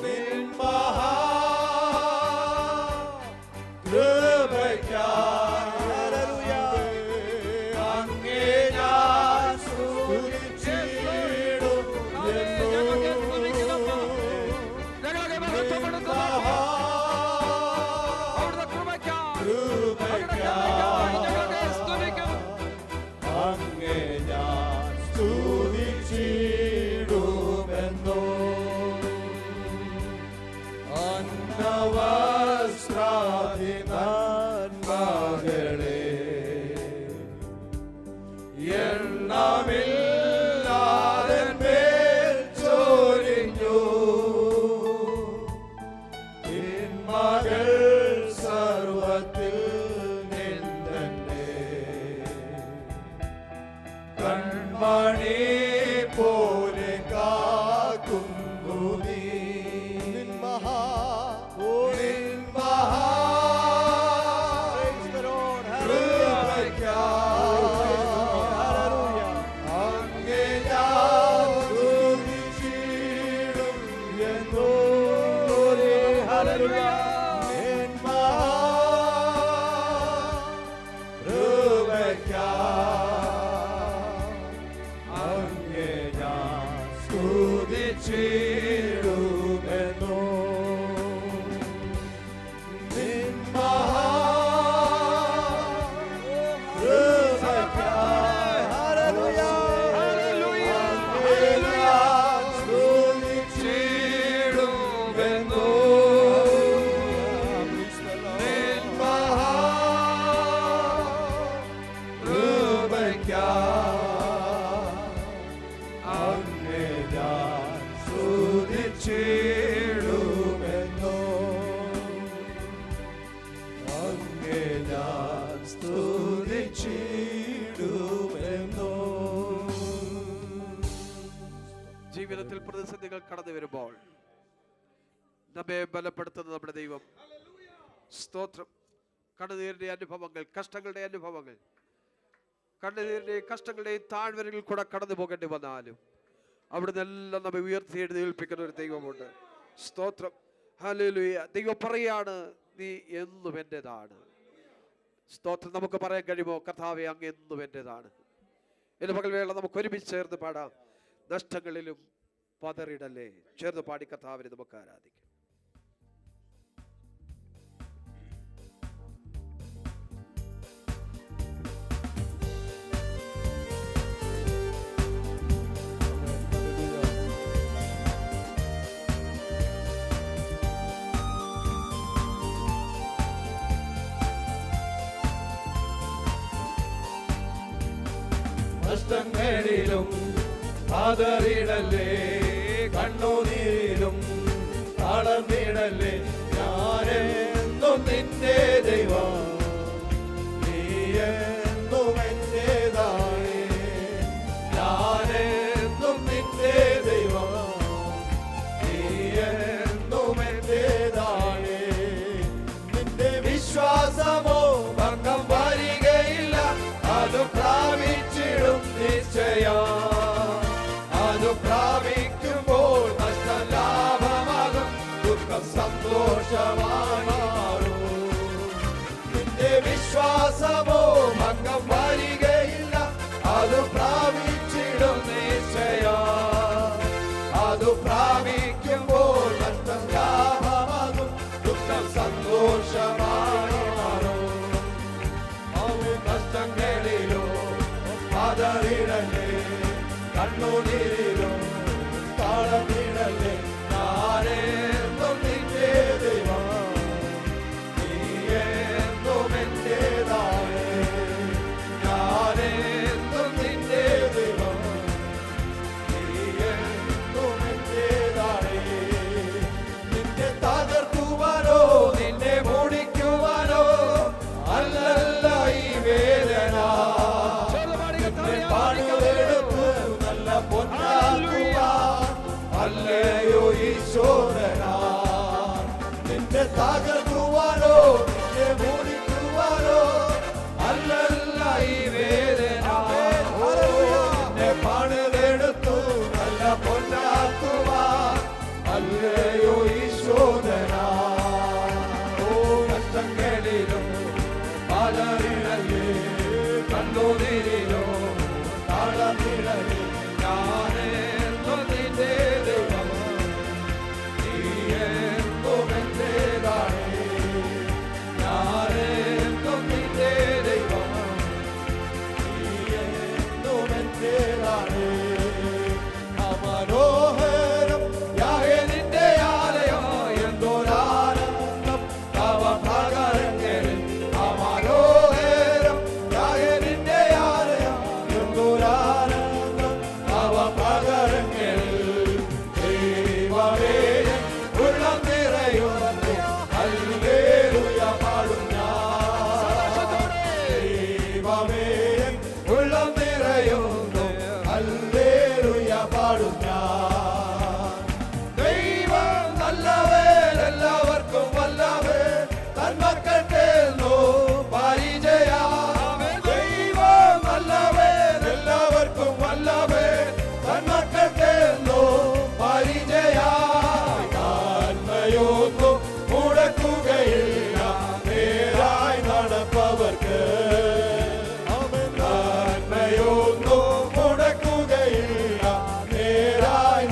നിൻ മഹാ കൃപയ്ക്കായി സ്തുതിച്ചിടുമെന്നോ നിൻ ജീവിതത്തിൽ പ്രതിസന്ധികൾ കടന്നു വരുമ്പോൾ നമ്മെ ബലപ്പെടുത്തുന്ന നമ്മുടെ ദൈവം. സ്തോത്രം. കണ്ണുനീരിന്റെ അനുഭവങ്ങൾ, കഷ്ടങ്ങളുടെ അനുഭവങ്ങൾ, കണ്ണുനീരിന്റെയും കഷ്ടങ്ങളുടെയും താഴ്വരകളിൽ കൂടെ കടന്നു പോകേണ്ടി വന്നാലും അവിടുന്ന് എല്ലാം നമ്മെ ഉയർത്തി എഴുന്നേൽപ്പിക്കുന്ന ഒരു ദൈവമുണ്ട്. സ്തോത്രം. ഹല്ലേലൂയ. ദൈവം പറയാണ്, നീ എന്നും എന്റേതാണ്. സ്തോത്രം. നമുക്ക് പറയാൻ കഴിയുമോ, കർത്താവേ അങ്ങ് എന്നും എന്റേതാണ്? ഇന്ന് പകൽവേള നമുക്ക് ഒരുമിച്ച് ചേർന്ന് പാടാം. നഷ്ടങ്ങളിലും പതറിടല്ലേ. ചേർന്ന് പാടി കർത്താവിനെ നമുക്ക് ആരാധിക്കാം. നഷ്ടങ്ങളിലും പതറിടല്ലേ, കണ്ണുനീരിലും തളർന്നിടല്ലേ. ഞാനെന്നും നിന്റെ ദൈവം, നീ എന്നും എന്റേതായി. ഞാനെന്നും നിന്റെ ദൈവം, നീ എന്നും എന്റേതായി. നിന്റെ വിശ്വാസമോ ഭംഗം വരികയില്ല, അത് പ്രാപിച്ചിടും നിശ്ചയം. അത് പ്രാപിക്കുമ്പോൾ നഷ്ടം ലാഭമാകും, ദുഃഖം സന്തോഷമായി മാറും. നിന്റെ വിശ്വാസമോ ഭംഗം വരികയില്ല, അത് പ്രാപിച്ചിടും നിശ്ചയം. അത് പ്രാപിക്കുമ്പോൾ നഷ്ടം ലാഭമാകും, ദുഃഖം സന്തോഷമായി മാറും. അവൻ നഷ്ടങ്ങളിലോ പതറിടല്ലേ, കണ്ണുനീരിലോ തളർന്നിടല്ലേ. ഞാനെന്നും നിന്റെ ദൈവം, നീ എന്നും എന്റേതായി. ഞാനെന്നും നിന്റെ ദൈവം, നീ എന്നും എന്റേതായി. നിന്നെ തകർക്കുവാനോ നിന്നെ മൂടിക്കുവാനോ അല്ലല്ല ഈ വേദന. പാടുവെടുത്ത് നല്ല പൊന്നാക്കുവാൻ അല്ലയോ ഈശോരന. നിന്നെ തകർക്കുവാനോ നിന്നെ മൂടിക്കുവാനോ അല്ലല്ല ഈ വേദന. നിന്നെ പണിതെടുത്തു നല്ല പൊന്നാക്കുവാൻ അല്ലയോ ഈശോരന. ഓ കഷ്ടങ്ങളിലും പലരിടല്ലേ, കണ്ണുനീരിലോ തളർന്നിടല്ലേ. ഞാനെന്നും നിന്റെ ദൈവം, നീ എന്നും എന്റേതായി. ഞാനെന്നും നിന്റെ ദൈവം, നീ എന്നും എന്റേതായി. അമനോഹരം യാഹേ നിന്റെ ആലയം, എന്തോരാനന്ദം തവ ഭഗരങ്ങളിൽ. അമനോഹരം യാഹേ നിന്റെ ആലയം, എന്തോരാനന്ദം തവ ഭഗരങ്ങളിൽ. ദൈവമേ ഉള്ളം നിറയുന്നു, ഹല്ലേലൂയ പാടും ഞാൻ. ദൈവമേ ഉള്ളം നിറയുന്നു, ഹല്ലേലൂയ പാടും ഞാൻ. ദൈവം നല്ലവൻ, എല്ലാവർക്കും വല്ലവൻ, തന്മക്കൾക്കെന്നോ പരിചയ. ദൈവം നല്ലവൻ, എല്ലാവർക്കും വല്ലവൻ, തന്മക്കൾക്കെന്നോ പരിചയ. നന്മയൊന്നും മുടക്കുകയില്ല, നേരായി നടപ്പവർക്ക്. നന്മയൊന്നും മുടക്കുകയില്ല, നേരായി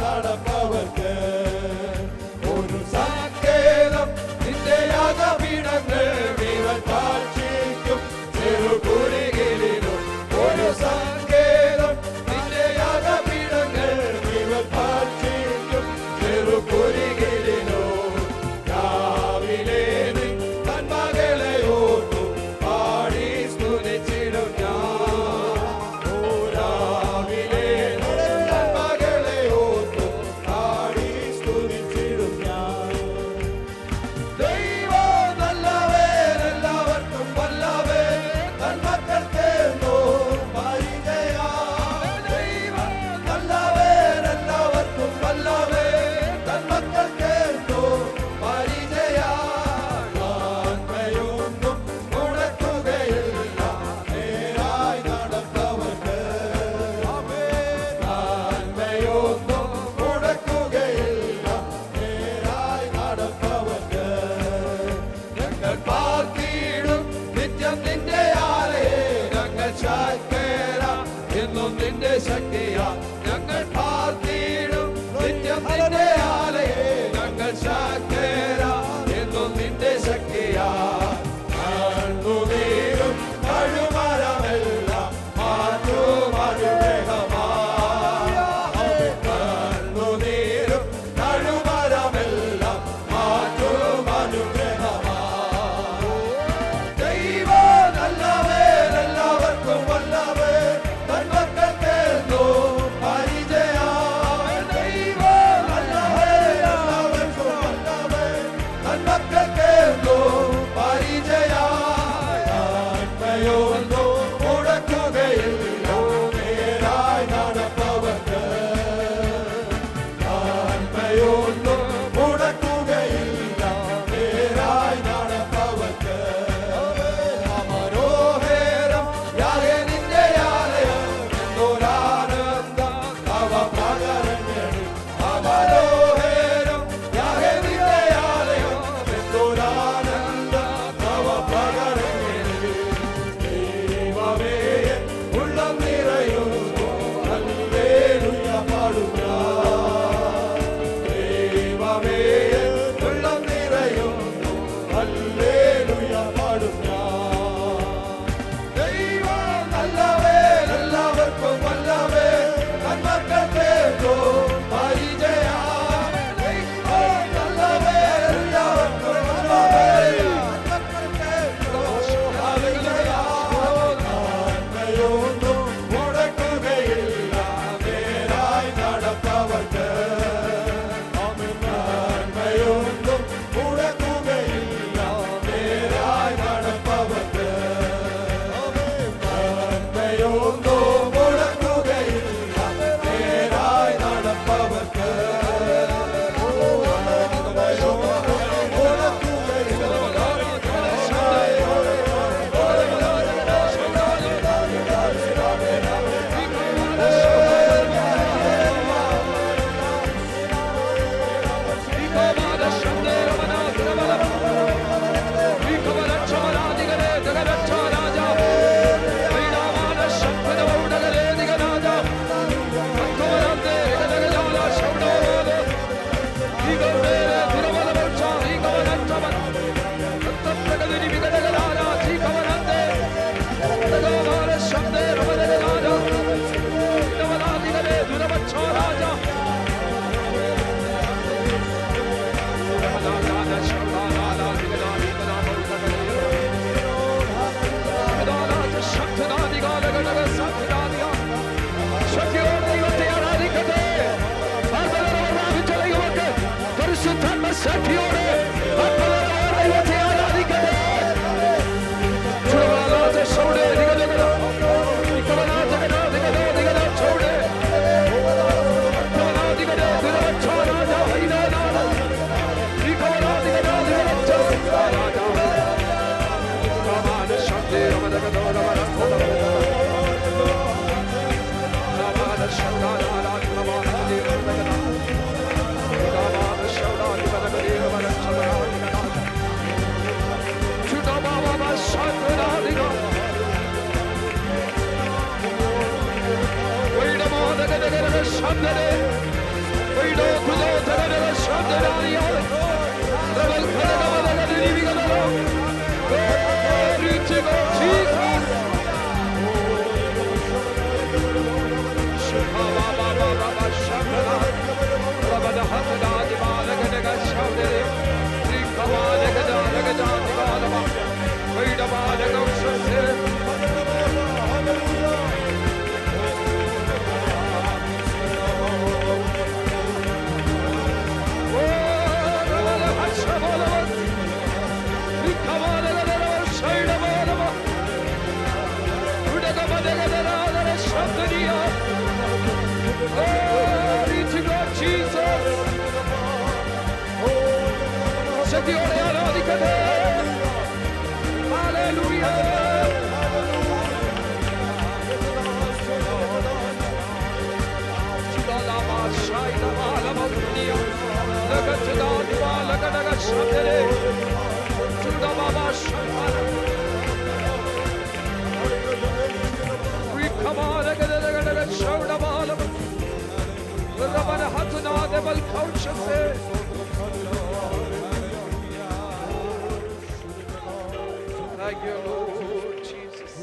Thank you, Lord Jesus.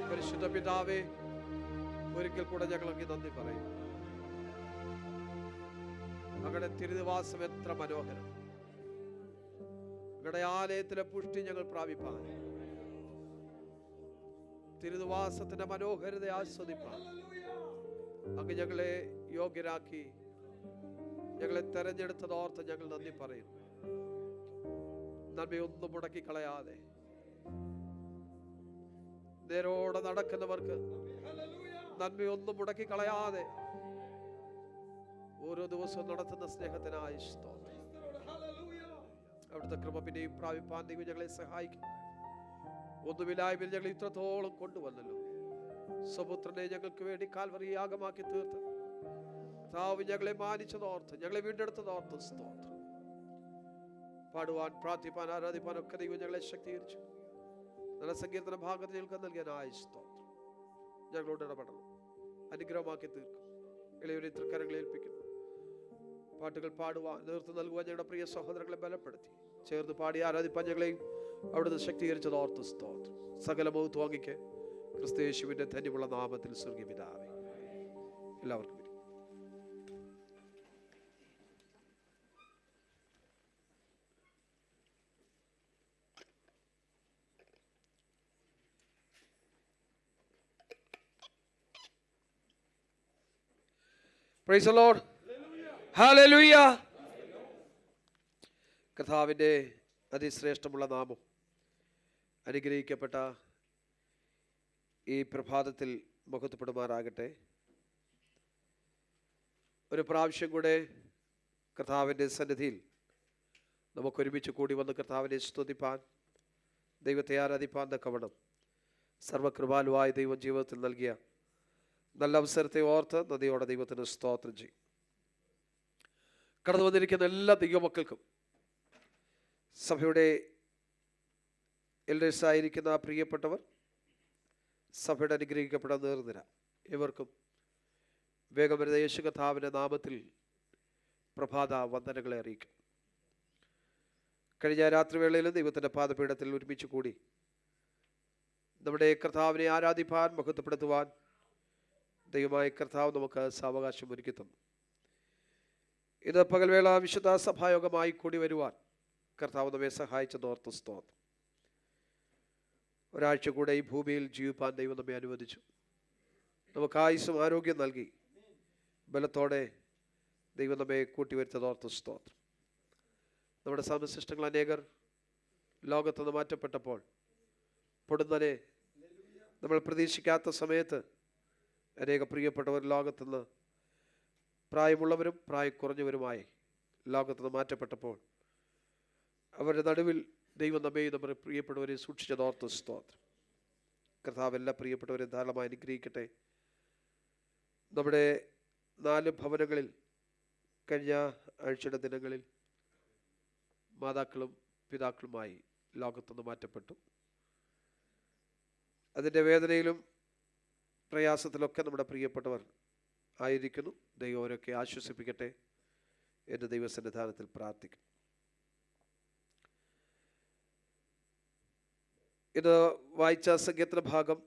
പരിശുദ്ധ പിതാവേ, ഒരിക്കൽ കൂടെ ഞങ്ങൾക്ക് നന്ദി പറയും. അങ്ങയുടെ തിരുനിവാസം എത്ര മനോഹരം. അങ്ങയുടെ ആലയത്തിലെ പുഷ്ടി ഞങ്ങൾ പ്രാപിപ്പാൻ, തിരുനിവാസത്തിന്റെ മനോഹരത ആസ്വദിപ്പാൻ അങ്ങ് ഞങ്ങളെ യോഗ്യരാക്കി, ഞങ്ങളെ തെരഞ്ഞെടുത്തതോർത്ത് ഞങ്ങൾ നന്ദി പറയുന്നു. നന്മയൊന്നും മുടക്കി കളയാതെ നേരോടെ നടക്കുന്നവർക്ക് നന്മയൊന്നും മുടക്കി കളയാതെ ഓരോ ദിവസവും നടത്തുന്ന സ്നേഹത്തിനായി സ്തോത്രം. അവിടുത്തെ കൃപ പിന്നെയും പ്രാപിപ്പാൻ ദൈവം ഞങ്ങളെ സഹായിക്കും. ഒന്നുമില്ലായ്മയിൽ ഞങ്ങൾ ഇത്രത്തോളം കൊണ്ടുവന്നല്ലോ. സ്വപുത്രനെ ഞങ്ങൾക്ക് വേണ്ടി കാൽവറി യാഗമാക്കി തീർത്ത് കർത്താവ് ഞങ്ങളെ മാനിച്ചതോർത്ത്, ഞങ്ങളെ വീണ്ടെടുത്തതോർത്ത് സ്തോത്രം. പാടുവാൻ, പ്രാർത്ഥിപ്പാൻ, ആരാധിപ്പാൻ ഒക്കെ ദൈവം ഞങ്ങളെ ശക്തീകരിച്ചു. നല്ല സങ്കീർത്തന ഭാഗത്ത് ഞങ്ങൾക്ക് നൽകിയാനായ സ്തോത്രം. ഞങ്ങളോട് ഇടപെടണം, അനുഗ്രഹമാക്കി തീർക്കും. ഇളയവരെ തൃക്കരങ്ങളെ ഏൽപ്പിക്കുന്നു. പാട്ടുകൾ പാടുവാൻ, നേതൃത്വം നൽകുവാൻ ഞങ്ങളുടെ പ്രിയ സഹോദരങ്ങളെ ബലപ്പെടുത്തി ചേർന്ന് പാടി ആരാധിപ്പാൻ ഞങ്ങളെയും അവിടുന്ന് ശക്തീകരിച്ചത് ഓർത്ത് സ്തോത്രം. സകല മഹത്വം അങ്ങയ്ക്ക് ക്രിസ്തു യേശുവിന്റെ ധന്യമുള്ള നാമത്തിൽ സ്വർഗ്ഗീയ പിതാവേ. എല്ലാവർക്കും Praise the Lord. Hallelujah. കർത്താവിൻ്റെ അതിശ്രേഷ്ഠമുള്ള നാമം അനുഗ്രഹിക്കപ്പെട്ട ഈ പ്രഭാതത്തിൽ മഹത്വപ്പെടുമാറാകട്ടെ. ഒരു പ്രാവശ്യം കൂടെ കർത്താവിൻ്റെ സന്നിധിയിൽ നമുക്കൊരുമിച്ച് കൂടി വന്ന് കർത്താവിനെ സ്തുതിപ്പാൻ, ദൈവത്തെ ആരാധിപ്പാൻ തക്കവണ്ണം സർവകൃപാലുവായ ദൈവം ജീവിതത്തിൽ നൽകിയ നല്ല അവസരത്തെ ഓർത്ത് നദിയോടെ ദൈവത്തിന് സ്തോത്രം ചെയ്യും. കടന്നു വന്നിരിക്കുന്ന എല്ലാ ദൈവമക്കൾക്കും, സഭയുടെ എൽഡേഴ്സായിരിക്കുന്ന പ്രിയപ്പെട്ടവർ, സഭയുടെ അനുഗ്രഹിക്കപ്പെട്ട നേർനിര, ഇവർക്കും വേഗം വരുന്ന യേശു കർത്താവിൻ്റെ നാമത്തിൽ പ്രഭാത വന്ദനങ്ങളെ അറിയിക്കും. കഴിഞ്ഞ രാത്രിവേളയിലും ദൈവത്തിൻ്റെ പാദപീഠത്തിൽ ഒരുമിച്ച് കൂടി നമ്മുടെ കർത്താവിനെ ആരാധിപ്പാൻ, മഹത്വപ്പെടുത്തുവാൻ ദൈവമായ കർത്താവ് നമുക്ക് സാവകാശം ഒരുക്കി തന്നു. ഇത് പകൽവേള വിശുദ്ധ സഭായോഗമായി കൂടി വരുവാൻ കർത്താവ് നമ്മെ സഹായിച്ചതോർത്ത് സ്തോത്രം. ഒരാഴ്ച കൂടെ ഈ ഭൂമിയിൽ ജീവിപ്പാൻ ദൈവം നമ്മെ അനുവദിച്ചു. നമുക്ക് ആയുസ്സും ആരോഗ്യം നൽകി ബലത്തോടെ ദൈവം നമ്മെ കൂട്ടിവരുത്തതോർത്ത് സ്തോത്രം. നമ്മുടെ സമശിഷ്ടങ്ങൾ അനേകർ ലോകത്തുനിന്ന് മാറ്റപ്പെട്ടപ്പോൾ പൊടുന്നനെ നമ്മൾ പ്രതീക്ഷിക്കാത്ത സമയത്ത് അനേക പ്രിയപ്പെട്ടവർ ലോകത്തുനിന്ന്, പ്രായമുള്ളവരും പ്രായം കുറഞ്ഞവരുമായി ലോകത്തുനിന്ന് മാറ്റപ്പെട്ടപ്പോൾ അവരുടെ നടുവിൽ ദൈവം നമ്മെയും നമ്മുടെ പ്രിയപ്പെട്ടവരെ സൂക്ഷിച്ചതോർത്ത് സ്തോത്രം. കർത്താവ് എല്ലാ പ്രിയപ്പെട്ടവരെയും ധാരാളമായി അനുഗ്രഹിക്കട്ടെ. നമ്മുടെ 4 ഭവനങ്ങളിൽ കഴിഞ്ഞ ആഴ്ചയുടെ ദിനങ്ങളിൽ മാതാക്കളും പിതാക്കളുമായി ലോകത്തുനിന്ന് മാറ്റപ്പെട്ടു. അതിൻ്റെ വേദനയിലും പ്രയാസത്തിലൊക്കെ നമ്മുടെ പ്രിയപ്പെട്ടവർ ആയിരിക്കുന്നു. ദൈവം അവരൊക്കെ ആശ്വസിപ്പിക്കട്ടെ എന്ന് ദൈവസന്നിധാനത്തിൽ പ്രാർത്ഥിക്കും. ഇത് വായിച്ച സങ്കീർത്തന ഭാഗം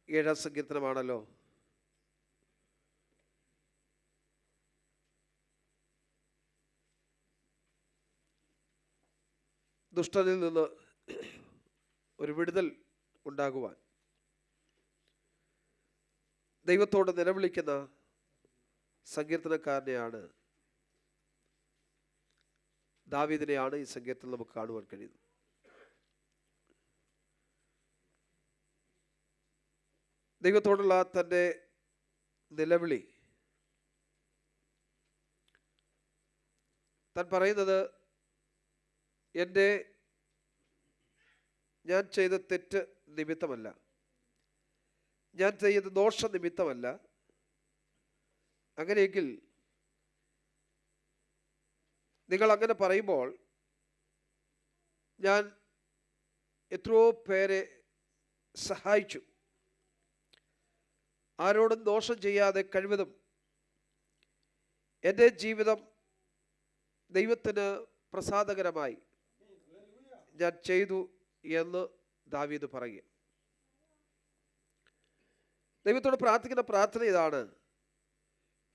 7-ാം സങ്കീർത്തനമാണല്ലോ. ദുഷ്ടനിൽ നിന്ന് ഒരു വിടുതൽ ഉണ്ടാകുവാൻ ദൈവത്തോട് നിലവിളിക്കുന്ന സങ്കീർത്തനക്കാരനെയാണ്, ദാവീദിനെയാണ് ഈ സങ്കീർത്തനം നമുക്ക് കാണുവാൻ കഴിയുന്നത്. ദൈവത്തോടുള്ള തൻ്റെ നിലവിളി, താൻ പറയുന്നത് ഞാൻ ചെയ്ത തെറ്റ് നിമിത്തമല്ല, ഞാൻ ചെയ്യുന്ന ദോഷനിമിത്തമല്ല. അങ്ങനെയെങ്കിൽ നിങ്ങൾ അങ്ങനെ പറയുമ്പോൾ ഞാൻ എത്രയോ പേരെ സഹായിച്ചു. ആരോടും ദോഷം ചെയ്യാതെ കഴിവതും എൻ്റെ ജീവിതം ദൈവത്തിന് പ്രസാദകരമായി ഞാൻ ചെയ്തു എന്ന് ദാവീദ് പറയുക. ദൈവത്തോട് പ്രാർത്ഥിക്കുന്ന പ്രാർത്ഥന ഇതാണ്: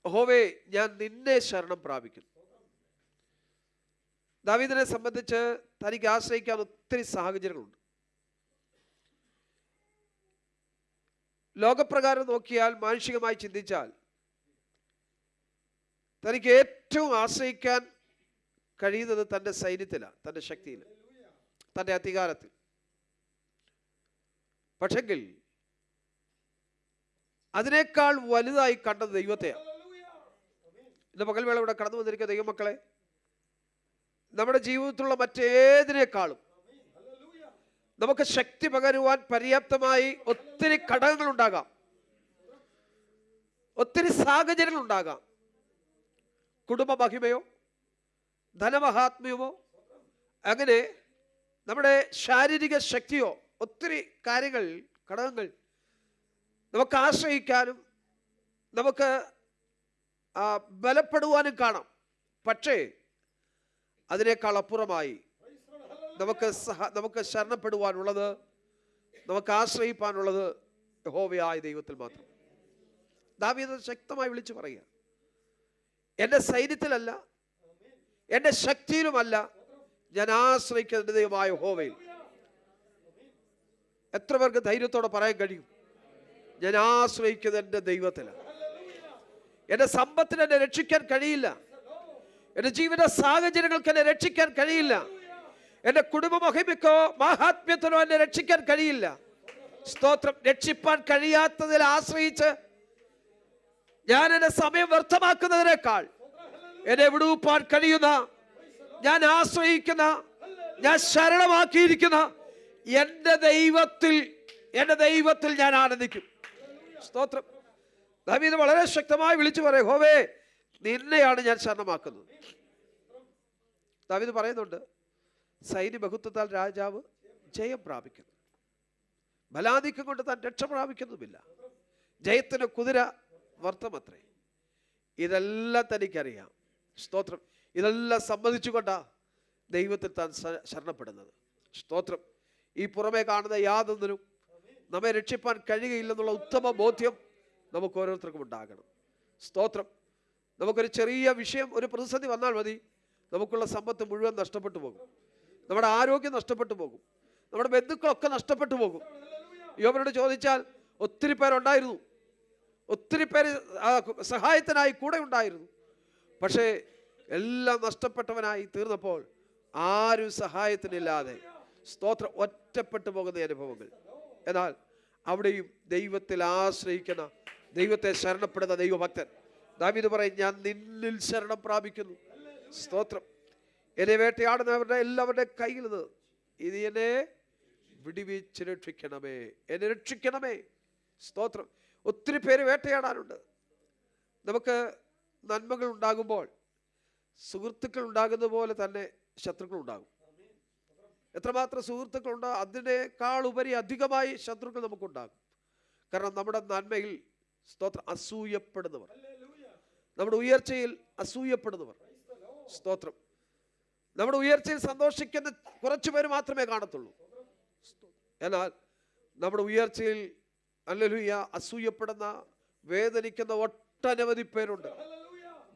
യഹോവേ, ഞാൻ നിന്നെ ശരണം പ്രാപിക്കുന്നു. ദാവീദിനെ സംബന്ധിച്ച് തനിക്ക് ആശ്രയിക്കാൻ ഒത്തിരി സാഹചര്യങ്ങളുണ്ട്. ലോകപ്രകാരം നോക്കിയാൽ, മാനുഷികമായി ചിന്തിച്ചാൽ, തനിക്ക് ഏറ്റവും ആശ്രയിക്കാൻ കഴിയുന്നത് തൻ്റെ സൈന്യത്തിലാണ്, തൻ്റെ ശക്തിയിൽ, തൻ്റെ അധികാരത്തിൽ. പക്ഷെങ്കിൽ അതിനേക്കാൾ വലുതായി കണ്ടത് ദൈവത്തെയാണ്. ഇന്ന് പകൽവേള ഇവിടെ കടന്നു വന്നിരിക്കുന്ന ദൈവമക്കളെ, നമ്മുടെ ജീവിതത്തിലുള്ള മറ്റേതിനേക്കാളും നമുക്ക് ശക്തി പകരുവാൻ പര്യാപ്തമായി ഒത്തിരി ഘടകങ്ങൾ ഉണ്ടാകാം, ഒത്തിരി സാഹചര്യങ്ങൾ ഉണ്ടാകാം. കുടുംബ മഹിമയോ ധനമഹാത്മ്യമോ അങ്ങനെ നമ്മുടെ ശാരീരിക ശക്തിയോ ഒത്തിരി കാര്യങ്ങൾ, ഘടകങ്ങൾ നമുക്ക് ആശ്രയിക്കാനും നമുക്ക് ബലപ്പെടുവാനും കാണാം. പക്ഷേ അതിനേക്കാൾ അപ്പുറമായി നമുക്ക് ശരണപ്പെടുവാനുള്ളത്, നമുക്ക് ആശ്രയിപ്പാനുള്ളത് യഹോവയായ ദൈവത്തിൽ മാത്രം. ദാവീദ് ശക്തമായി വിളിച്ചു പറയുക, എൻ്റെ സൈന്യത്തിലല്ല, എൻ്റെ ശക്തിയിലുമല്ല, ഞാൻ ആശ്രയിക്കുന്ന ദൈവമായ യഹോവയിൽ. എത്ര പേർക്ക് ധൈര്യത്തോടെ പറയാൻ കഴിയും, ഞാൻ ആശ്രയിക്കുന്നത് എൻ്റെ ദൈവത്തിലാണ്. എൻ്റെ സമ്പത്തിന് എന്നെ രക്ഷിക്കാൻ കഴിയില്ല, എൻ്റെ ജീവിത സാഹചര്യങ്ങൾക്ക് എന്നെ രക്ഷിക്കാൻ കഴിയില്ല, എൻ്റെ കുടുംബ മഹിമയ്ക്കോ മഹാത്മ്യത്തിനോ എന്നെ രക്ഷിക്കാൻ കഴിയില്ല. സ്തോത്രം. രക്ഷിപ്പാൻ കഴിയാത്തതിൽ ആശ്രയിച്ച് ഞാൻ എൻ്റെ സമയം വ്യർത്ഥമാക്കുന്നതിനേക്കാൾ എന്നെ വിടുവിപ്പാൻ കഴിയുന്ന, ഞാൻ ആശ്രയിക്കുന്ന, ഞാൻ ശരണമാക്കിയിരിക്കുന്ന എൻ്റെ ദൈവത്തിൽ ഞാൻ ആനന്ദിക്കും. സ്തോത്രം. ദാവീദ് വളരെ ശക്തമായി വിളിച്ചു പറയും, യഹോവേ, നിന്നെയാണ് ഞാൻ ശരണമാക്കുന്നത്. ദാവീദ് പറയുന്നുണ്ട്, സൈന്യ ബഹുത്വത്താൽ രാജാവ് ജയം പ്രാപിക്കുന്നു, ബലാധിക്യം കൊണ്ട് താൻ രക്ഷ പ്രാപിക്കുന്നുമില്ല, ജയത്തിന് കുതിര വർത്തമത്രേ. ഇതെല്ലാം തനിക്കറിയാം. സ്തോത്രം. ഇതെല്ലാം സമ്മതിച്ചുകൊണ്ടാ ദൈവത്തിൽ താൻ ശരണപ്പെടുന്നത്. സ്തോത്രം. ഈ പുറമേ കാണുന്ന യാതൊന്നിനും നമ്മെ രക്ഷിപ്പാൻ കഴിയുകയില്ലെന്നുള്ള ഉത്തമ ബോധ്യം നമുക്ക് ഓരോരുത്തർക്കും ഉണ്ടാകണം. സ്തോത്രം. നമുക്കൊരു ചെറിയ വിഷയം, ഒരു പ്രതിസന്ധി വന്നാൽ മതി, നമുക്കുള്ള സമ്പത്ത് മുഴുവൻ നഷ്ടപ്പെട്ടു പോകും, നമ്മുടെ ആരോഗ്യം നഷ്ടപ്പെട്ടു പോകും, നമ്മുടെ ബന്ധുക്കളൊക്കെ നഷ്ടപ്പെട്ടു പോകും. യോബിനോട് ചോദിച്ചാൽ ഒത്തിരി പേരുണ്ടായിരുന്നു, ഒത്തിരി പേര് സഹായത്തിനായി കൂടെ ഉണ്ടായിരുന്നു. പക്ഷേ എല്ലാം നഷ്ടപ്പെട്ടവനായി തീർന്നപ്പോൾ ആരും സഹായത്തിനില്ലാതെ, സ്തോത്രം, ഒറ്റപ്പെട്ടു പോകുന്ന അനുഭവങ്ങൾ. എന്നാൽ അവിടെയും ദൈവത്തിൽ ആശ്രയിക്കുന്ന, ദൈവത്തെ ശരണപ്പെടുന്ന ദൈവഭക്തൻ ദാവീദ് പറയും, ഞാൻ നിന്നിൽ ശരണം പ്രാപിക്കുന്നു. സ്തോത്രം. എന്നെ വേട്ടയാടുന്നവരുടെ എല്ലാവരുടെ കയ്യിൽ നിന്ന് ഇത് എന്നെ വിടുവിച്ച് രക്ഷിക്കണമേ, എന്നെ രക്ഷിക്കണമേ. സ്തോത്രം. ഒത്തിരി പേര് വേട്ടയാടാനുണ്ട്. നമുക്ക് നന്മകൾ ഉണ്ടാകുമ്പോൾ സുഹൃത്തുക്കൾ ഉണ്ടാകുന്ന പോലെ തന്നെ ശത്രുക്കൾ ഉണ്ടാകും. എത്രമാത്രം സുഹൃത്തുക്കളുണ്ടോ അതിനേക്കാൾ ഉപരി അധികമായി ശത്രുക്കൾ നമുക്കുണ്ടാകും. കാരണം നമ്മുടെ നന്മയിൽ, സ്തോത്രം, അസൂയപ്പെടുന്നവർ, നമ്മുടെ ഉയർച്ചയിൽ അസൂയപ്പെടുന്നവർ, സ്തോത്രം, നമ്മുടെ ഉയർച്ചയിൽ സന്തോഷിക്കുന്ന കുറച്ചു പേര് മാത്രമേ കാണത്തുള്ളൂ. എന്നാൽ നമ്മുടെ ഉയർച്ചയിൽ ഹല്ലേലൂയ അസൂയപ്പെടുന്ന, വേദനിക്കുന്ന ഒട്ടനവധി പേരുണ്ട്.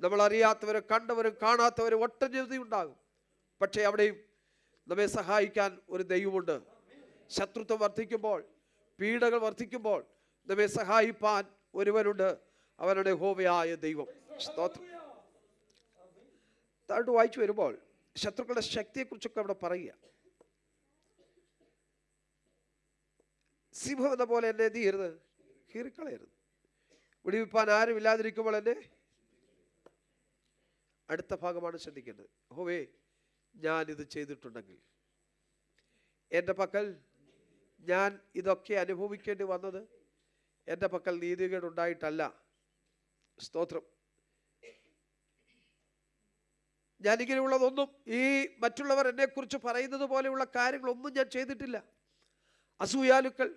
നമ്മൾ അറിയാത്തവരും കണ്ടവരും കാണാത്തവരും ഒട്ടനവധി ഉണ്ടാകും. പക്ഷേ അവിടെയും നമ്മെ സഹായിക്കാൻ ഒരു ദൈവമുണ്ട്. ശത്രുത്വം വർദ്ധിക്കുമ്പോൾ, പീഡകൾ വർദ്ധിക്കുമ്പോൾ നമ്മെ സഹായിപ്പാൻ ഒരുവനുണ്ട്. അവരുടെ യഹോവയായ ദൈവം. സ്തോത്രം. താഴോട്ട് വായിച്ചു വരുമ്പോൾ ശത്രുക്കളുടെ ശക്തിയെക്കുറിച്ചൊക്കെ അവിടെ പറയുക. സിംഹം എന്ന പോലെ എന്നെ എന്ത് ചെയ്യരുത്, കീറിക്കളയരുത്. വിടിവിപ്പാൻ ആരും ഇല്ലാതിരിക്കുമ്പോൾ എന്നെ, അടുത്ത ഭാഗമാണ് ശ്രദ്ധിക്കേണ്ടത്. യഹോവേ, ഞാനിത് ചെയ്തിട്ടുണ്ടെങ്കിൽ, എൻ്റെ പക്കൽ ഞാൻ ഇതൊക്കെ അനുഭവിക്കേണ്ടി വന്നത് എൻ്റെ പക്കൽ നീതികേടുണ്ടായിട്ടല്ല. സ്തോത്രം. ഞാനിങ്ങനെയുള്ളതൊന്നും, ഈ മറ്റുള്ളവർ എന്നെക്കുറിച്ച് പറയുന്നത് പോലെയുള്ള കാര്യങ്ങളൊന്നും ഞാൻ ചെയ്തിട്ടില്ല. അസൂയാലുക്കൾ,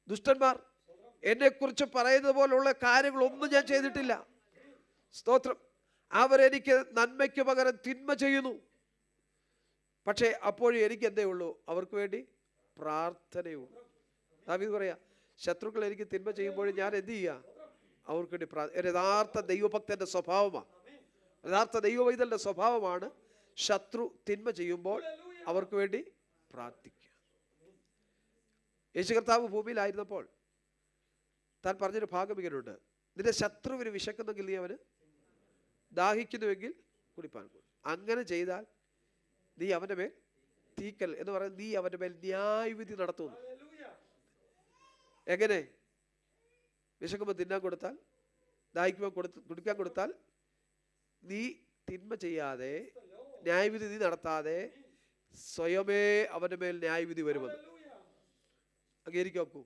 ദുഷ്ടന്മാർ എന്നെക്കുറിച്ച് പറയുന്നത് പോലുള്ള കാര്യങ്ങളൊന്നും ഞാൻ ചെയ്തിട്ടില്ല. സ്തോത്രം. അവരെനിക്ക് നന്മയ്ക്ക് പകരം തിന്മ ചെയ്യുന്നു. പക്ഷേ അപ്പോഴും എനിക്ക് എന്തേ ഉള്ളൂ? അവർക്ക് വേണ്ടി പ്രാർത്ഥനയുള്ളൂ. ദാവീദ് പറയാ, ശത്രുക്കൾ എനിക്ക് തിന്മ ചെയ്യുമ്പോഴും ഞാൻ എന്ത് ചെയ്യുക? അവർക്ക് വേണ്ടി യഥാർത്ഥ ദൈവഭക്തന്റെ സ്വഭാവമാണ്, യഥാർത്ഥ ദൈവവൈതലിന്റെ സ്വഭാവമാണ് ശത്രു തിന്മ ചെയ്യുമ്പോൾ അവർക്ക് വേണ്ടി പ്രാർത്ഥിക്കുക. യേശു കർത്താവ് ഭൂമിയിലായിരുന്നപ്പോൾ താൻ പറഞ്ഞൊരു ഭാഗം ഇങ്ങനെയുണ്ട്: നിന്റെ ശത്രുവിന് വിശക്കുന്നെങ്കിൽ നീ അവന് ദാഹിക്കുന്നുവെങ്കിൽ കുടിപ്പാൻ. അങ്ങനെ ചെയ്താൽ നീ അവൻ്റെ മേൽ തീക്കൽ എന്ന് പറയുന്നത്, നീ അവൻ്റെ മേൽ ന്യായവിധി നടത്തുന്നു. എങ്ങനെ? വിശക്കുമ്പോൾ തിന്നാൻ കൊടുത്താൽ, ദാഹിക്കുമ്പോൾ കുടിക്കാൻ കൊടുത്താൽ, നീ തിന്മ ചെയ്യാതെ, ന്യായവിധി നീ നടത്താതെ സ്വയമേ അവൻ്റെ മേൽ ന്യായവിധി വരുമെന്ന് അംഗീകരിക്കാൻ നോക്കൂ.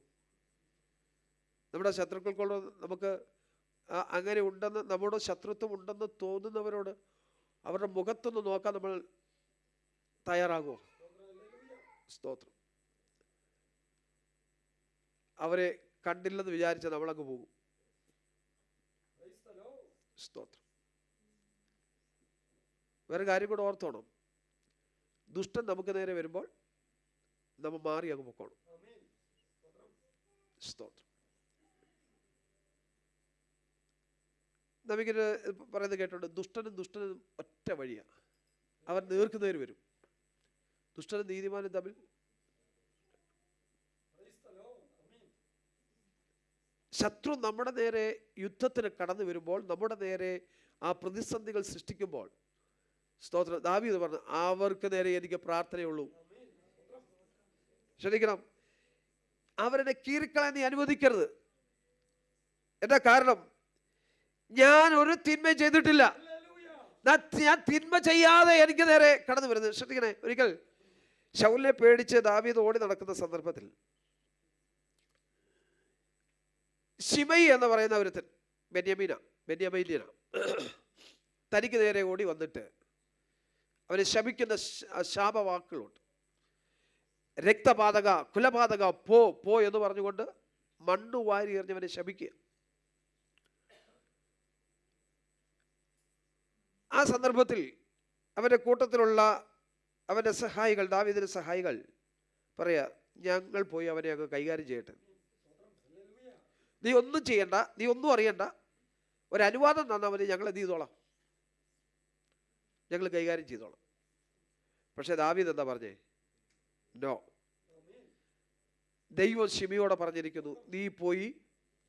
നമ്മുടെ ശത്രുക്കൾക്കുള്ള നമുക്ക് അങ്ങനെ ഉണ്ടെന്ന്, നമ്മുടെ ശത്രുത്വം ഉണ്ടെന്ന് തോന്നുന്നവരോട് അവരുടെ മുഖത്തൊന്ന് നോക്കാൻ നമ്മൾ തയ്യാറാകുമോ? സ്തോത്രം. അവരെ കണ്ടില്ലെന്ന് വിചാരിച്ച നമ്മളങ്ങ് പോകും. സ്തോത്രം. വേറെ കാര്യം കൂടെ ഓർത്തോണം, ദുഷ്ടൻ നമുക്ക് നേരെ വരുമ്പോൾ നമ്മൾ മാറി അങ്ങ് പൊക്കോണം. സ്തോത്രം. നമുക്കിത് പറയുന്നത് കേട്ടോണ്ട്, ദുഷ്ടനും ഒറ്റ വഴിയാണ്, അവൻ നേർക്കുനേര് വരും. ദുഷ്ടനും നീതിമാനും തമ്മിൽ ശത്രു നമ്മുടെ നേരെ യുദ്ധത്തിന് കടന്നു വരുമ്പോൾ, നമ്മുടെ നേരെ ആ പ്രതിസന്ധികൾ സൃഷ്ടിക്കുമ്പോൾ, സ്തോത്രം, ദാവീദ് പറഞ്ഞു, അവർക്ക് നേരെ എനിക്ക് പ്രാർത്ഥനയുള്ളൂ. ക്ഷണിക്കണം, അവരുടെ കീറിക്കളയാൻ നീ അനുവദിക്കരുത്. എന്താ കാരണം? ഞാൻ ഒരു തിന്മ ചെയ്തിട്ടില്ല, ഞാൻ തിന്മ ചെയ്യാതെ എനിക്ക് നേരെ കടന്നു വരുന്നത്. ശ്രദ്ധിക്കണേ, ഒരിക്കൽ ശൗലിനെ പേടിച്ച് ദാവീദ് ഓടി നടക്കുന്ന സന്ദർഭത്തിൽ ശിമയി എന്ന് പറയുന്ന ഒരുത്തൻ, ബെന്യാമീന്യനാ, തനിക്ക് നേരെ ഓടി വന്നിട്ട് അവനെ ശപിക്കുന്ന ശാപവാക്കുകളുണ്ട്. രക്തപാതക, കുലപാതക, പോ എന്ന് പറഞ്ഞുകൊണ്ട് മണ്ണ് വാരി എറിഞ്ഞവനെ ശപിക്കുക. ആ സന്ദർഭത്തിൽ അവൻ്റെ കൂട്ടത്തിലുള്ള അവൻ്റെ സഹായികൾ, ദാവീദിന്റെ സഹായികൾ പറയാ, ഞങ്ങൾ പോയി അവനെ അങ്ങ് കൈകാര്യം ചെയ്യട്ടെ, നീ ഒന്നും ചെയ്യണ്ട, നീ ഒന്നും അറിയണ്ട, ഒരനുവാദം തന്നവന് ഞങ്ങൾ എന്ത് ചെയ്തോളാം, ഞങ്ങൾ കൈകാര്യം ചെയ്തോളാം. പക്ഷെ ദാവീദ് എന്താ പറഞ്ഞേ? നോ. ദൈവം ശിമിയോടെ പറഞ്ഞിരിക്കുന്നു, നീ പോയി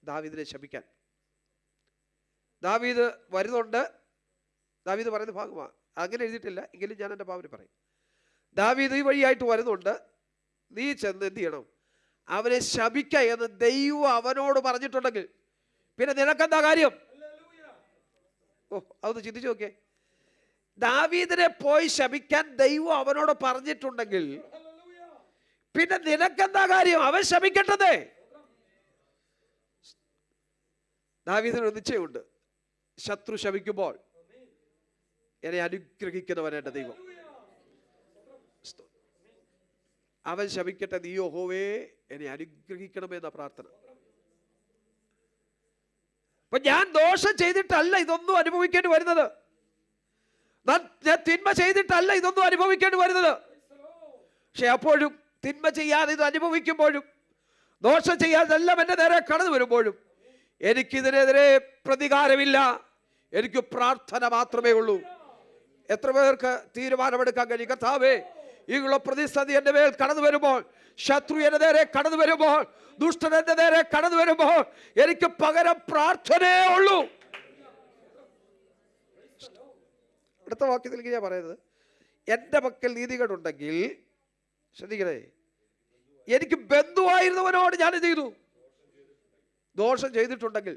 ദാവീദിനെ ശപിക്കാൻ. ദാവീദ് വരുന്നുണ്ട്, ദാവീദ് പറയുന്ന ഭാഗമാണ്, അങ്ങനെ എഴുതിയിട്ടില്ല എങ്കിലും ഞാൻ എൻ്റെ ഭാവന പറയും. ദാവീദ് ഈ വഴിയായിട്ട് വരുന്നുണ്ട്, നീ ചെന്ന് എന്ത് ചെയ്യണം? അവനെ ശപിക്ക എന്ന് ദൈവം അവനോട് പറഞ്ഞിട്ടുണ്ടെങ്കിൽ പിന്നെ നിനക്കെന്താ കാര്യം? അതൊന്ന് ചിന്തിച്ചു നോക്കിയേ. ദാവീദിനെ പോയി ശപിക്കാൻ ദൈവം അവനോട് പറഞ്ഞിട്ടുണ്ടെങ്കിൽ പിന്നെ നിനക്കെന്താ കാര്യം? അവൻ ശപിക്കട്ടതേ. ദാവീദിന് നിശ്ചയമുണ്ട്, ശത്രു ശപിക്കുമ്പോൾ എന്നെ അനുഗ്രഹിക്കുന്നവൻ എൻ്റെ ദൈവം. അവൻ ശപിക്കട്ടെ, നീ യഹോവേ എന്നെ അനുഗ്രഹിക്കണമെന്ന പ്രാർത്ഥന. അപ്പൊ ഞാൻ ദോഷം ചെയ്തിട്ടല്ല ഇതൊന്നും അനുഭവിക്കേണ്ടി വരുന്നത്, ഞാൻ തിന്മ ചെയ്തിട്ടല്ല ഇതൊന്നും അനുഭവിക്കേണ്ടി വരുന്നത്. പക്ഷെ അപ്പോഴും തിന്മ ചെയ്യാതെ ഇത് അനുഭവിക്കുമ്പോഴും, ദോഷം ചെയ്യാതെല്ലാം എൻ്റെ നേരെ കടന്നു വരുമ്പോഴും എനിക്കിതിനെതിരെ പ്രതികാരമില്ല, എനിക്ക് പ്രാർത്ഥന മാത്രമേ ഉള്ളൂ. എത്ര പേർക്ക് തീരുമാനമെടുക്കാൻ കഴിയും? കർത്താവേ, ഈയുള്ള പ്രതിസന്ധി എൻ്റെ മേൽ കടന്നു വരുമ്പോൾ, ശത്രു എൻ്റെ നേരെ കടന്നു വരുമ്പോൾ, ദുഷ്ടൻ എൻ്റെ നേരെ കടന്നു വരുമ്പോൾ എനിക്ക് പകരം പ്രാർത്ഥനയേ ഉള്ളൂ. അടുത്ത വാക്യത്തിലേക്ക് ഞാൻ പറയുന്നത്, എൻ്റെ പക്കൽ നീതികേടുണ്ടെങ്കിൽ, ശ്രദ്ധിക്കണേ, എനിക്ക് ബന്ധുവായിരുന്നവനോട് ഞാൻ എന്ത് ചെയ്തു? ദോഷം ചെയ്തിട്ടുണ്ടെങ്കിൽ.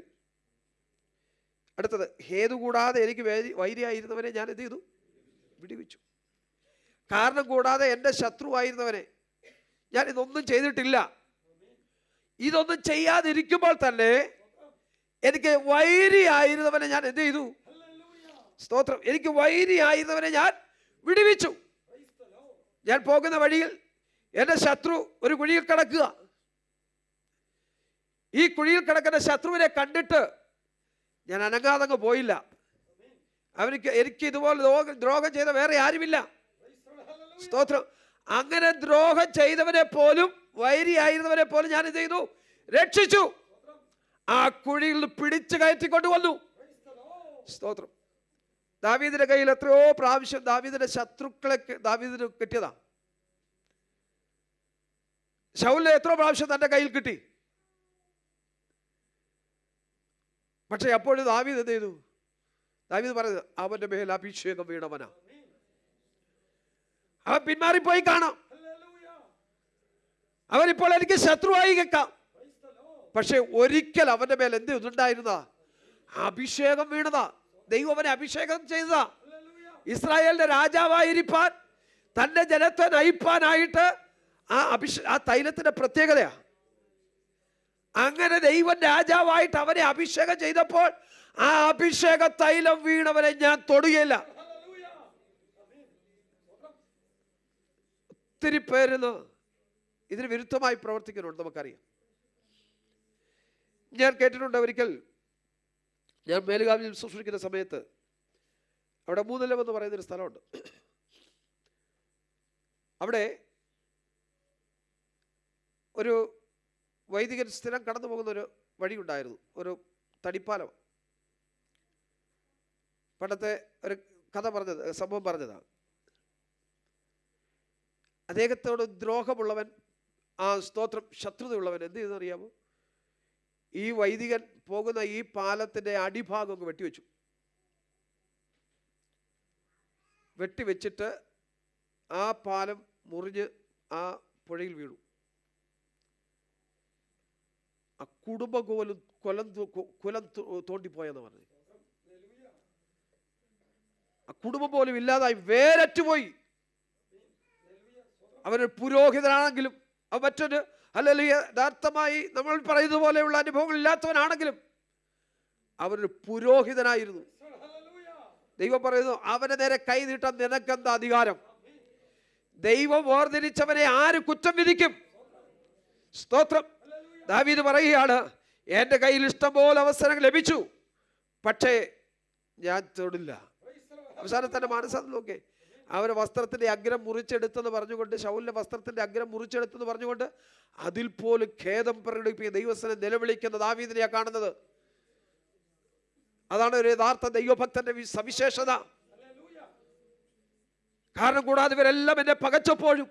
അടുത്തത്, ഹേതു കൂടാതെ എനിക്ക് വൈരിയായിരുന്നവനെ ഞാൻ എന്ത് ചെയ്തു? വിടുവിച്ചു. കാരണം കൂടാതെ എൻ്റെ ശത്രുവായിരുന്നവനെ ഞാൻ ഇതൊന്നും ചെയ്തിട്ടില്ല ഇതൊന്നും ചെയ്യാതിരിക്കുമ്പോൾ തന്നെ എനിക്ക് വൈരിയായിരുന്നവനെ ഞാൻ എന്ത് ചെയ്തു? സ്തോത്രം. എനിക്ക് വൈരിയായിരുന്നവനെ ഞാൻ വിടുവിച്ചു. ഞാൻ പോകുന്ന വഴിയിൽ എന്റെ ശത്രു ഒരു കുഴിയിൽ കിടക്കുക. ഈ കുഴിയിൽ കിടക്കുന്ന ശത്രുവിനെ കണ്ടിട്ട് ഞാൻ അനങ്ങാതങ്ങ് പോയില്ല. എനിക്ക് ഇതുപോലെ ദ്രോഹം ചെയ്ത വേറെ ആരുമില്ല. സ്തോത്രം. അങ്ങനെ ദ്രോഹം ചെയ്തവനെ പോലും, വൈരിയായിരുന്നവനെ പോലും ഞാൻ എന്ത് ചെയ്തു? രക്ഷിച്ചു. ആ കുഴിയിൽ നിന്ന് പിടിച്ചു കയറ്റിക്കൊണ്ട് വന്നു. സ്തോത്രം. ദാവീദിന്റെ കയ്യിൽ എത്രയോ പ്രാവശ്യം ദാവീദിന്റെ ശത്രുക്കളെ ദാവീദിന് കിട്ടിയതാ. ശൗലിനെ എത്രയോ പ്രാവശ്യം തന്റെ കയ്യിൽ കിട്ടി. പക്ഷെ അപ്പോഴും ദാവീദ് എന്ത് ചെയ്തു? ദാവീദ് പറഞ്ഞത് അവന്റെ മേൽ അഭിഷേകം വീണവനാ. അവൻ പിന്മാറിപ്പോയി കാണാം. അവനിപ്പോൾ എനിക്ക് ശത്രുവായി കേൾക്കാം. പക്ഷെ ഒരിക്കൽ അവന്റെ മേൽ എന്ത് ഉണ്ടായിരുന്ന? അഭിഷേകം വീണതാ. ദൈവം അവനെ അഭിഷേകം ചെയ്തതാ. ഇസ്രായേലിന്റെ രാജാവായിരിക്കാൻ, തന്റെ ജനത്തെ നയിപ്പാനായിട്ട് ആ തൈലത്തിന്റെ പ്രത്യേകതയാ. അങ്ങനെ ദൈവം രാജാവായിട്ട് അവനെ അഭിഷേകം ചെയ്തപ്പോൾ ആ അഭിഷേക തൈലം വീണവനെ ഞാൻ തൊടുകയില്ല. ഒത്തിരി പേരുന്ന് ഇതിന് വിരുദ്ധമായി പ്രവർത്തിക്കുന്നുണ്ട്, നമുക്കറിയാം. ഞാൻ കേട്ടിട്ടുണ്ട്. ഒരിക്കൽ ഞാൻ മേലുകാവിൽ ശുശ്രൂഷിക്കുന്ന സമയത്ത് അവിടെ മൂന്നിലം എന്ന് പറയുന്നൊരു സ്ഥലമുണ്ട്. അവിടെ ഒരു വൈദികൻ സ്ഥിരം കടന്നു പോകുന്നൊരു വഴിയുണ്ടായിരുന്നു. ഒരു തടിപ്പാലം. പണ്ടത്തെ ഒരു കഥ പറഞ്ഞത്, സംഭവം പറഞ്ഞതാണ്. അദ്ദേഹത്തോട് ദ്രോഹമുള്ളവൻ, ആ സ്തോത്രം, ശത്രുതയുള്ളവൻ എന്ത് ചെയ്തെന്നറിയാമോ? ഈ വൈദികൻ പോകുന്ന ഈ പാലത്തിന്റെ അടിഭാഗം അങ്ങ് വെട്ടിവെച്ചു. വെട്ടിവെച്ചിട്ട് ആ പാലം മുറിഞ്ഞ് ആ പുഴയിൽ വീണു. ആ കുടുംബം കുലം തോണ്ടിപ്പോയെന്ന് പറഞ്ഞു. ആ കുടുംബം പോലും ഇല്ലാതായി, വേരറ്റുപോയി. അവനൊരു പുരോഹിതനാണെങ്കിലും മറ്റൊരു അല്ലെങ്കിൽ യഥാർത്ഥമായി നമ്മൾ പറയുന്നത് പോലെയുള്ള അനുഭവങ്ങൾ ഇല്ലാത്തവനാണെങ്കിലും അവനൊരു പുരോഹിതനായിരുന്നു. ദൈവം പറയുന്നു, അവനെ നേരെ കൈ നീട്ടാൻ നിനക്കെന്താ അധികാരം? ദൈവം വേർതിരിച്ചവനെ ആര് കുറ്റം വിധിക്കും? സ്തോത്രം. ദാവീദ് പറയുകയാണ്, എൻ്റെ കയ്യിൽ ഇഷ്ടംപോലെ അവസരങ്ങൾ ലഭിച്ചു, പക്ഷേ ഞാൻ തൊടില്ല. അവസാനം തന്നെ മനസ്സാന്ന് നോക്കേ, അവരുടെ വസ്ത്രത്തിന്റെ അഗ്രം മുറിച്ചെടുത്തെന്ന് പറഞ്ഞുകൊണ്ട്, ശൗലിന്റെ വസ്ത്രത്തിന്റെ അഗ്രം മുറിച്ചെടുത്തെന്ന് പറഞ്ഞുകൊണ്ട് അതിൽ പോലും ഖേദം പ്രകടിപ്പിക്കുന്ന ദൈവസ്ഥനെ നിലവിളിക്കുന്ന ദാവീദിനെയാ കാണുന്നത്. അതാണ് ഒരു യഥാർത്ഥ ദൈവഭക്തന്റെ സവിശേഷത. കാരണം കൂടാതെ ഇവരെല്ലാം എന്നെ പകച്ചപ്പോഴും,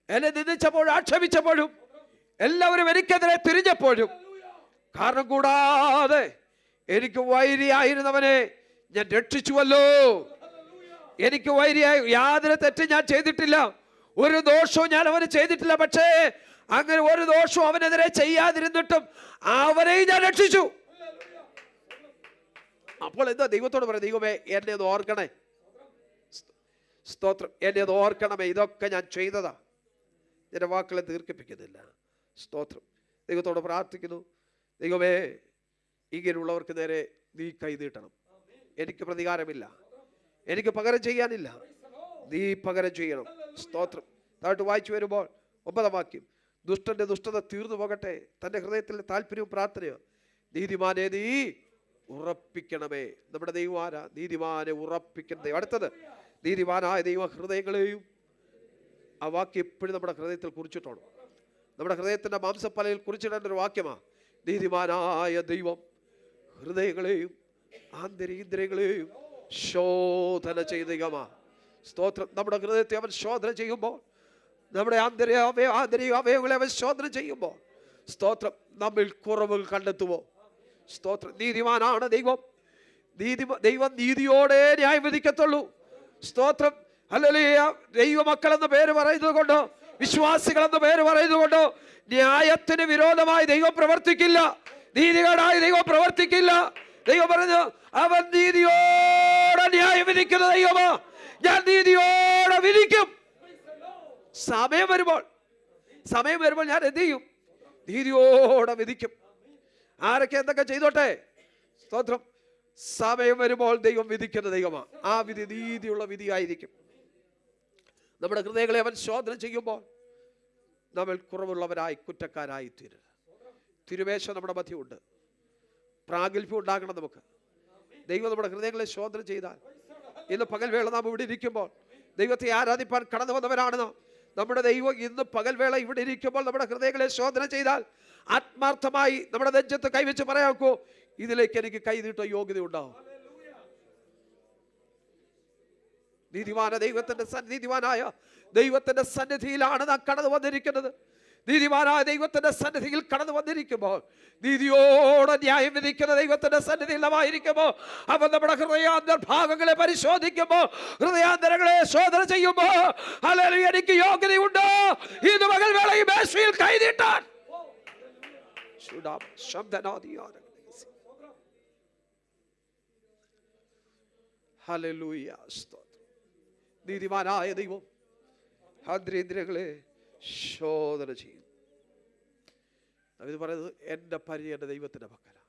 എന്നെ നിന്ദിച്ചപ്പോഴും, ആക്ഷേപിച്ചപ്പോഴും, എല്ലാവരും എനിക്കെതിരെ തിരിഞ്ഞപ്പോഴും, കാരണം കൂടാതെ എനിക്ക് വൈരിയായിരുന്നവനെ ഞാൻ രക്ഷിച്ചുവല്ലോ. എനിക്ക് വൈരിയായി യാതൊരു തെറ്റും ഞാൻ ചെയ്തിട്ടില്ല, ഒരു ദോഷവും ഞാൻ അവന് ചെയ്തിട്ടില്ല. പക്ഷേ അങ്ങനെ ഒരു ദോഷവും അവനെതിരെ ചെയ്യാതിരുന്നിട്ടും അവനെയും ഞാൻ രക്ഷിച്ചു. അപ്പോൾ എന്താ ദൈവത്തോട് പറയാം? ദൈവമേ, എന്നെ ഒന്ന് ഓർക്കണേ. സ്തോത്രം. എന്നെ ഒന്ന് ഓർക്കണമേ. ഇതൊക്കെ ഞാൻ ചെയ്തതാ, എൻ്റെ വാക്കുകളെ ദീർഘിപ്പിക്കുന്നില്ല. സ്തോത്രം. ദൈവത്തോട് പ്രാർത്ഥിക്കുന്നു, ദൈവമേ, ഇങ്ങനെയുള്ളവർക്ക് നേരെ നീ കൈ നീട്ടണം. എനിക്ക് പ്രതികാരമില്ല, എനിക്ക് പകരം ചെയ്യാനില്ല, നീ പകരം ചെയ്യണം. സ്തോത്രം. താഴോട്ട് വായിച്ചു വരുമ്പോൾ 9-ാം വാക്യം, ദുഷ്ടന്റെ ദുഷ്ടത തീർന്നു പോകട്ടെ, തൻ്റെ ഹൃദയത്തിലെ താല്പര്യവും പ്രാർത്ഥനയും നീതിമാനെ നീ ഉറപ്പിക്കണമേ. നമ്മുടെ ദൈവമാന നീതിമാനെ ഉറപ്പിക്കണേ. അടുത്തത്, നീതിമാനായ ദൈവ ഹൃദയങ്ങളെയും. ആ വാക്യം എപ്പോഴും നമ്മുടെ ഹൃദയത്തിൽ കുറിച്ചിട്ടുണ്ട്. നമ്മുടെ ഹൃദയത്തിൻ്റെ മാംസപ്പലയിൽ കുറിച്ചിടേണ്ട ഒരു വാക്യമാണ്. നീതിമാനായ ദൈവം ഹൃദയങ്ങളെയും ആന്തരികേന്ദ്രിയങ്ങളെയും ശോധന ചെയ്യുക. സ്തോത്രം. നമ്മുടെ ഹൃദയത്തെ അവൻ ശോധന ചെയ്യുമ്പോൾ, നമ്മുടെ ആന്തരിക അവയവങ്ങളെ അവൻ ശോധന ചെയ്യുമ്പോൾ, സ്തോത്രം, നമ്മിൽ കുറവുകൾ കണ്ടെത്തുമോ? സ്തോത്രം. നീതിമാനാണ് ദൈവം. ദൈവം നീതിയോടെ ന്യായം വിധിക്കത്തുള്ളൂ. സ്തോത്രം. ഹല്ലേലൂയ. ദൈവമക്കൾ എന്ന പേര് പറയുന്നത് കൊണ്ട്, വിശ്വാസികൾ എന്ന പേര് പറയുന്നത് കൊണ്ട് ന്യായത്തിന് വിരോധമായി ദൈവം പ്രവർത്തിക്കില്ല, നീതികേടായി ദൈവം പ്രവർത്തിക്കില്ല. ദൈവം പറഞ്ഞു, അവൻ നീതിയോടെ ന്യായം വിധിക്കുന്ന ദൈവമാ, ഞാൻ നീതിയോടെ വിധിക്കും. സമയം വരുമ്പോൾ ഞാൻ എന്ത് ചെയ്യും? നീതിയോടെ വിധിക്കും. ആരൊക്കെ എന്തൊക്കെ ചെയ്തോട്ടെ, സ്തോത്രം. സമയം വരുമ്പോൾ ദൈവം വിധിക്കുന്ന ദൈവമാണ്. ആ വിധി നീതിയുള്ള വിധിയായിരിക്കും. നമ്മുടെ ഹൃദയങ്ങളെ അവൻ ശോധന ചെയ്യുമ്പോൾ നമ്മൾ കുറവുള്ളവരായി, കുറ്റക്കാരായി തീരരുത്. തിരുമേശ നമ്മുടെ മധ്യമുണ്ട്. പ്രാഗൽഭ്യം ഉണ്ടാകണം നമുക്ക്. ദൈവം നമ്മുടെ ഹൃദയങ്ങളെ ശോധന ചെയ്താൽ, ഇന്ന് പകൽവേള നാം ഇവിടെ ഇരിക്കുമ്പോൾ ദൈവത്തെ ആരാധിപ്പാൻ കടന്നു വന്നവരാണ് നാം. നമ്മുടെ ദൈവം ഇന്ന് പകൽവേള ഇവിടെ ഇരിക്കുമ്പോൾ നമ്മുടെ ഹൃദയങ്ങളെ ശോധന ചെയ്താൽ, ആത്മാർത്ഥമായി നമ്മുടെ നെഞ്ചത്ത് കൈവച്ച് പറയാക്കോ, ഇതിലേക്ക് എനിക്ക് കൈനീട്ട യോഗ്യത ഉണ്ടാവും. നീതിമാനായ ദൈവത്തിന്റെ സന്നിധിയിലാണ് നാം കടന്നു വന്നിരിക്കുന്നത്. നീതിമാനായ ദൈവത്തിന്റെ സന്നിധിയിൽ കടന്നു വന്നിരിക്കുമ്പോൾ, നീതിയോടെ ന്യായം വിധിക്കുന്ന ദൈവത്തിന്റെ സന്നിധിയിൽ നാമായിരിക്കുമ്പോൾ, അവൻ നമ്മുടെ ഹൃദയാന്തർഭാഗങ്ങളെ പരിശോധിക്കുമ്പോൾ, ഹൃദയാന്തരങ്ങളെ ശോധന ചെയ്യുമ്പോൾ, ഹല്ലേലൂയ, എനിക്ക് യോഗ്യതയുണ്ടോ ഇന്ന് പകൽവേള ഈ മേശയിൽ കൈനീട്ടാൻ? ഹല്ലേലൂയ, സ്തോത്രം. നീതിമാനായ ദൈവം ഹദ്രേന്ദ്രങ്ങളെ ശോധന ചെയ്യും. ഇത് പറയുന്നത്, എൻ്റെ പരിചയം എൻ്റെ ദൈവത്തിൻ്റെ പക്കലാണ്.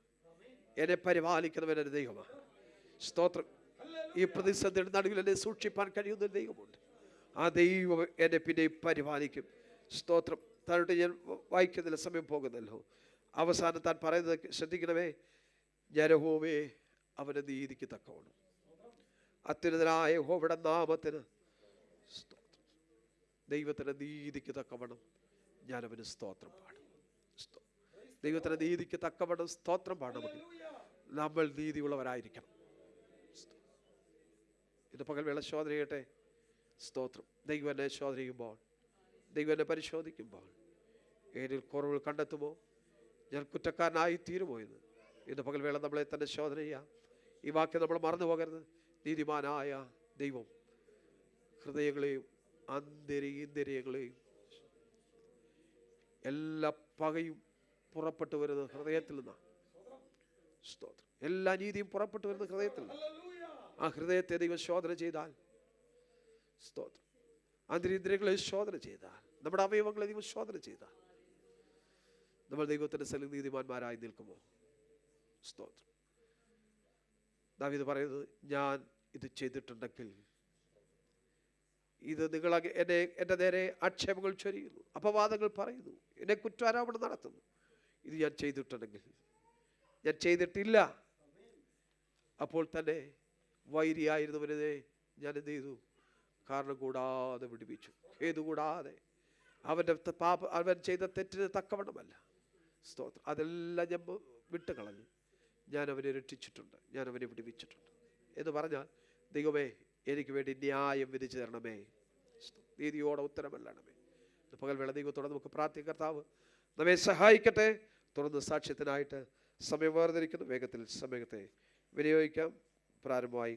എന്നെ പരിപാലിക്കുന്നവൻ എൻ്റെ ദൈവമാണ്. സ്തോത്രം. ഈ പ്രതിസന്ധിയുടെ നടുവിൽ എന്നെ സൂക്ഷിപ്പാൻ കഴിയുന്ന ഒരു ദൈവമുണ്ട്. ആ ദൈവം എന്നെ പിന്നെ പരിപാലിക്കും. സ്തോത്രം. താഴോട്ട് ഞാൻ വായിക്കുന്നില്ല, സമയം പോകുന്നല്ലോ. അവസാനം താൻ പറയുന്നത് ശ്രദ്ധിക്കണമേ, യഹോവേ അവൻ്റെ നീതിക്ക് തക്കവണ്ണം. അത്യുന്നതനായ യഹോവയുടെ നാമത്തിന് സ്തോത്രം. ദൈവത്തിൻ്റെ നീതിക്ക് തക്കവണ്ണം ഞാൻ അവന് സ്തോത്രം പാടും. ദൈവത്തിൻ്റെ നീതിക്ക് തക്കവണ്ണം സ്തോത്രം പാടണമെങ്കിൽ നമ്മൾ നീതിയുള്ളവരായിരിക്കണം. ഇത് പകൽവേള ശോധന ചെയ്യട്ടെ. സ്തോത്രം. ദൈവം എന്നെ ശോധന ചെയ്യുമ്പോൾ, ദൈവം എന്നെ പരിശോധിക്കുമ്പോൾ, ഏതിൽ കുറവുകൾ കണ്ടെത്തുമോ, ഞാൻ കുറ്റക്കാരനായി തീരുമോ എന്ന് ഇന്ന് പകൽവേള നമ്മളെ തന്നെ ശോധന ചെയ്യാം. ഈ വാക്യം നമ്മൾ മറന്നു പോകരുത്. നീതിമാനായ ദൈവം ഹൃദയങ്ങളെയും ആന്തരികേന്ദ്രിയങ്ങളെയും, എല്ലാ പകയും പുറപ്പെട്ടു വരുന്നത് ഹൃദയത്തിൽ നിന്നാണ്. സ്തോത്രം. എല്ലാ നീതിയും പുറപ്പെട്ടു വരുന്നത് ഹൃദയത്തിൽ നിന്നാണ്. ആ ഹൃദയത്തെ ദൈവം ശോധന ചെയ്താൽ, സ്തോത്രം, ആന്തരികേന്ദ്രിയങ്ങളെ ശോധന ചെയ്താൽ, നമ്മുടെ അവയവങ്ങളെ ദൈവം ശോധന ചെയ്താൽ, നമ്മൾ ദൈവത്തിന്റെ സ്ഥലം നീതിമാന്മാരായി നിൽക്കുമോ? സ്തോത്രം. ദാവീദ് പറയുന്നത്, ഞാൻ ഇത് ചെയ്തിട്ടുണ്ടെങ്കിൽ, ഇത് നിങ്ങൾ എൻ്റെ നേരെ ആക്ഷേപങ്ങൾ ചൊരിയുന്നു, അപവാദങ്ങൾ പറയുന്നു, എന്നെ കുറ്റാരോപണം നടത്തുന്നു. ഇത് ഞാൻ ചെയ്തിട്ടുണ്ടെങ്കിൽ, ഞാൻ ചെയ്തിട്ടില്ല, അപ്പോൾ തന്നെ വൈരിയായിരുന്നവനെ ഞാൻ എന്ത് ചെയ്തു? കാരണം കൂടാതെ വിടുവിച്ചു. ഏതുകൂടാതെ? അവൻ ചെയ്ത തെറ്റിന് തക്കവണ്ണമല്ല. സ്തോത്രം. അതെല്ലാം ഞാൻ വിട്ടുകളഞ്ഞു. ഞാൻ അവനെ രക്ഷിച്ചിട്ടുണ്ട്, ഞാൻ അവനെ വിടുവിച്ചിട്ടുണ്ട് എന്ന് പറഞ്ഞാൽ, ദൈവമേ എനിക്ക് വേണ്ടി ന്യായം വിധിച്ചു തരണമേ, നീതിയോടെ ഉത്തരമല്ലണമേ. പകൽവേള ദൈവത്തോടെ നമുക്ക് പ്രാർത്ഥിക്കാം. കർത്താവ് നമ്മെ സഹായിക്കട്ടെ. തുറന്ന് സാക്ഷ്യത്തിനായിട്ട് സമയം വേർതിരിക്കുന്നു. വേഗത്തിൽ സമയത്തെ വിനിയോഗിക്കാം. പ്രാരംഭമായി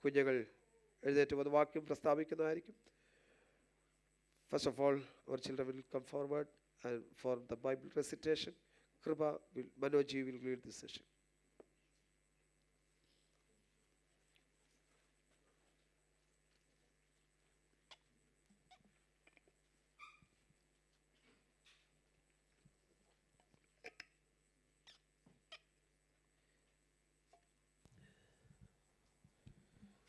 കുഞ്ഞുങ്ങൾ എഴുന്നേറ്റ് വന്ന് വാക്യം പ്രസ്താവിക്കുന്നതായിരിക്കും. First of all, our children will come forward and for the Bible recitation. Kripa will, Manoji will lead this session.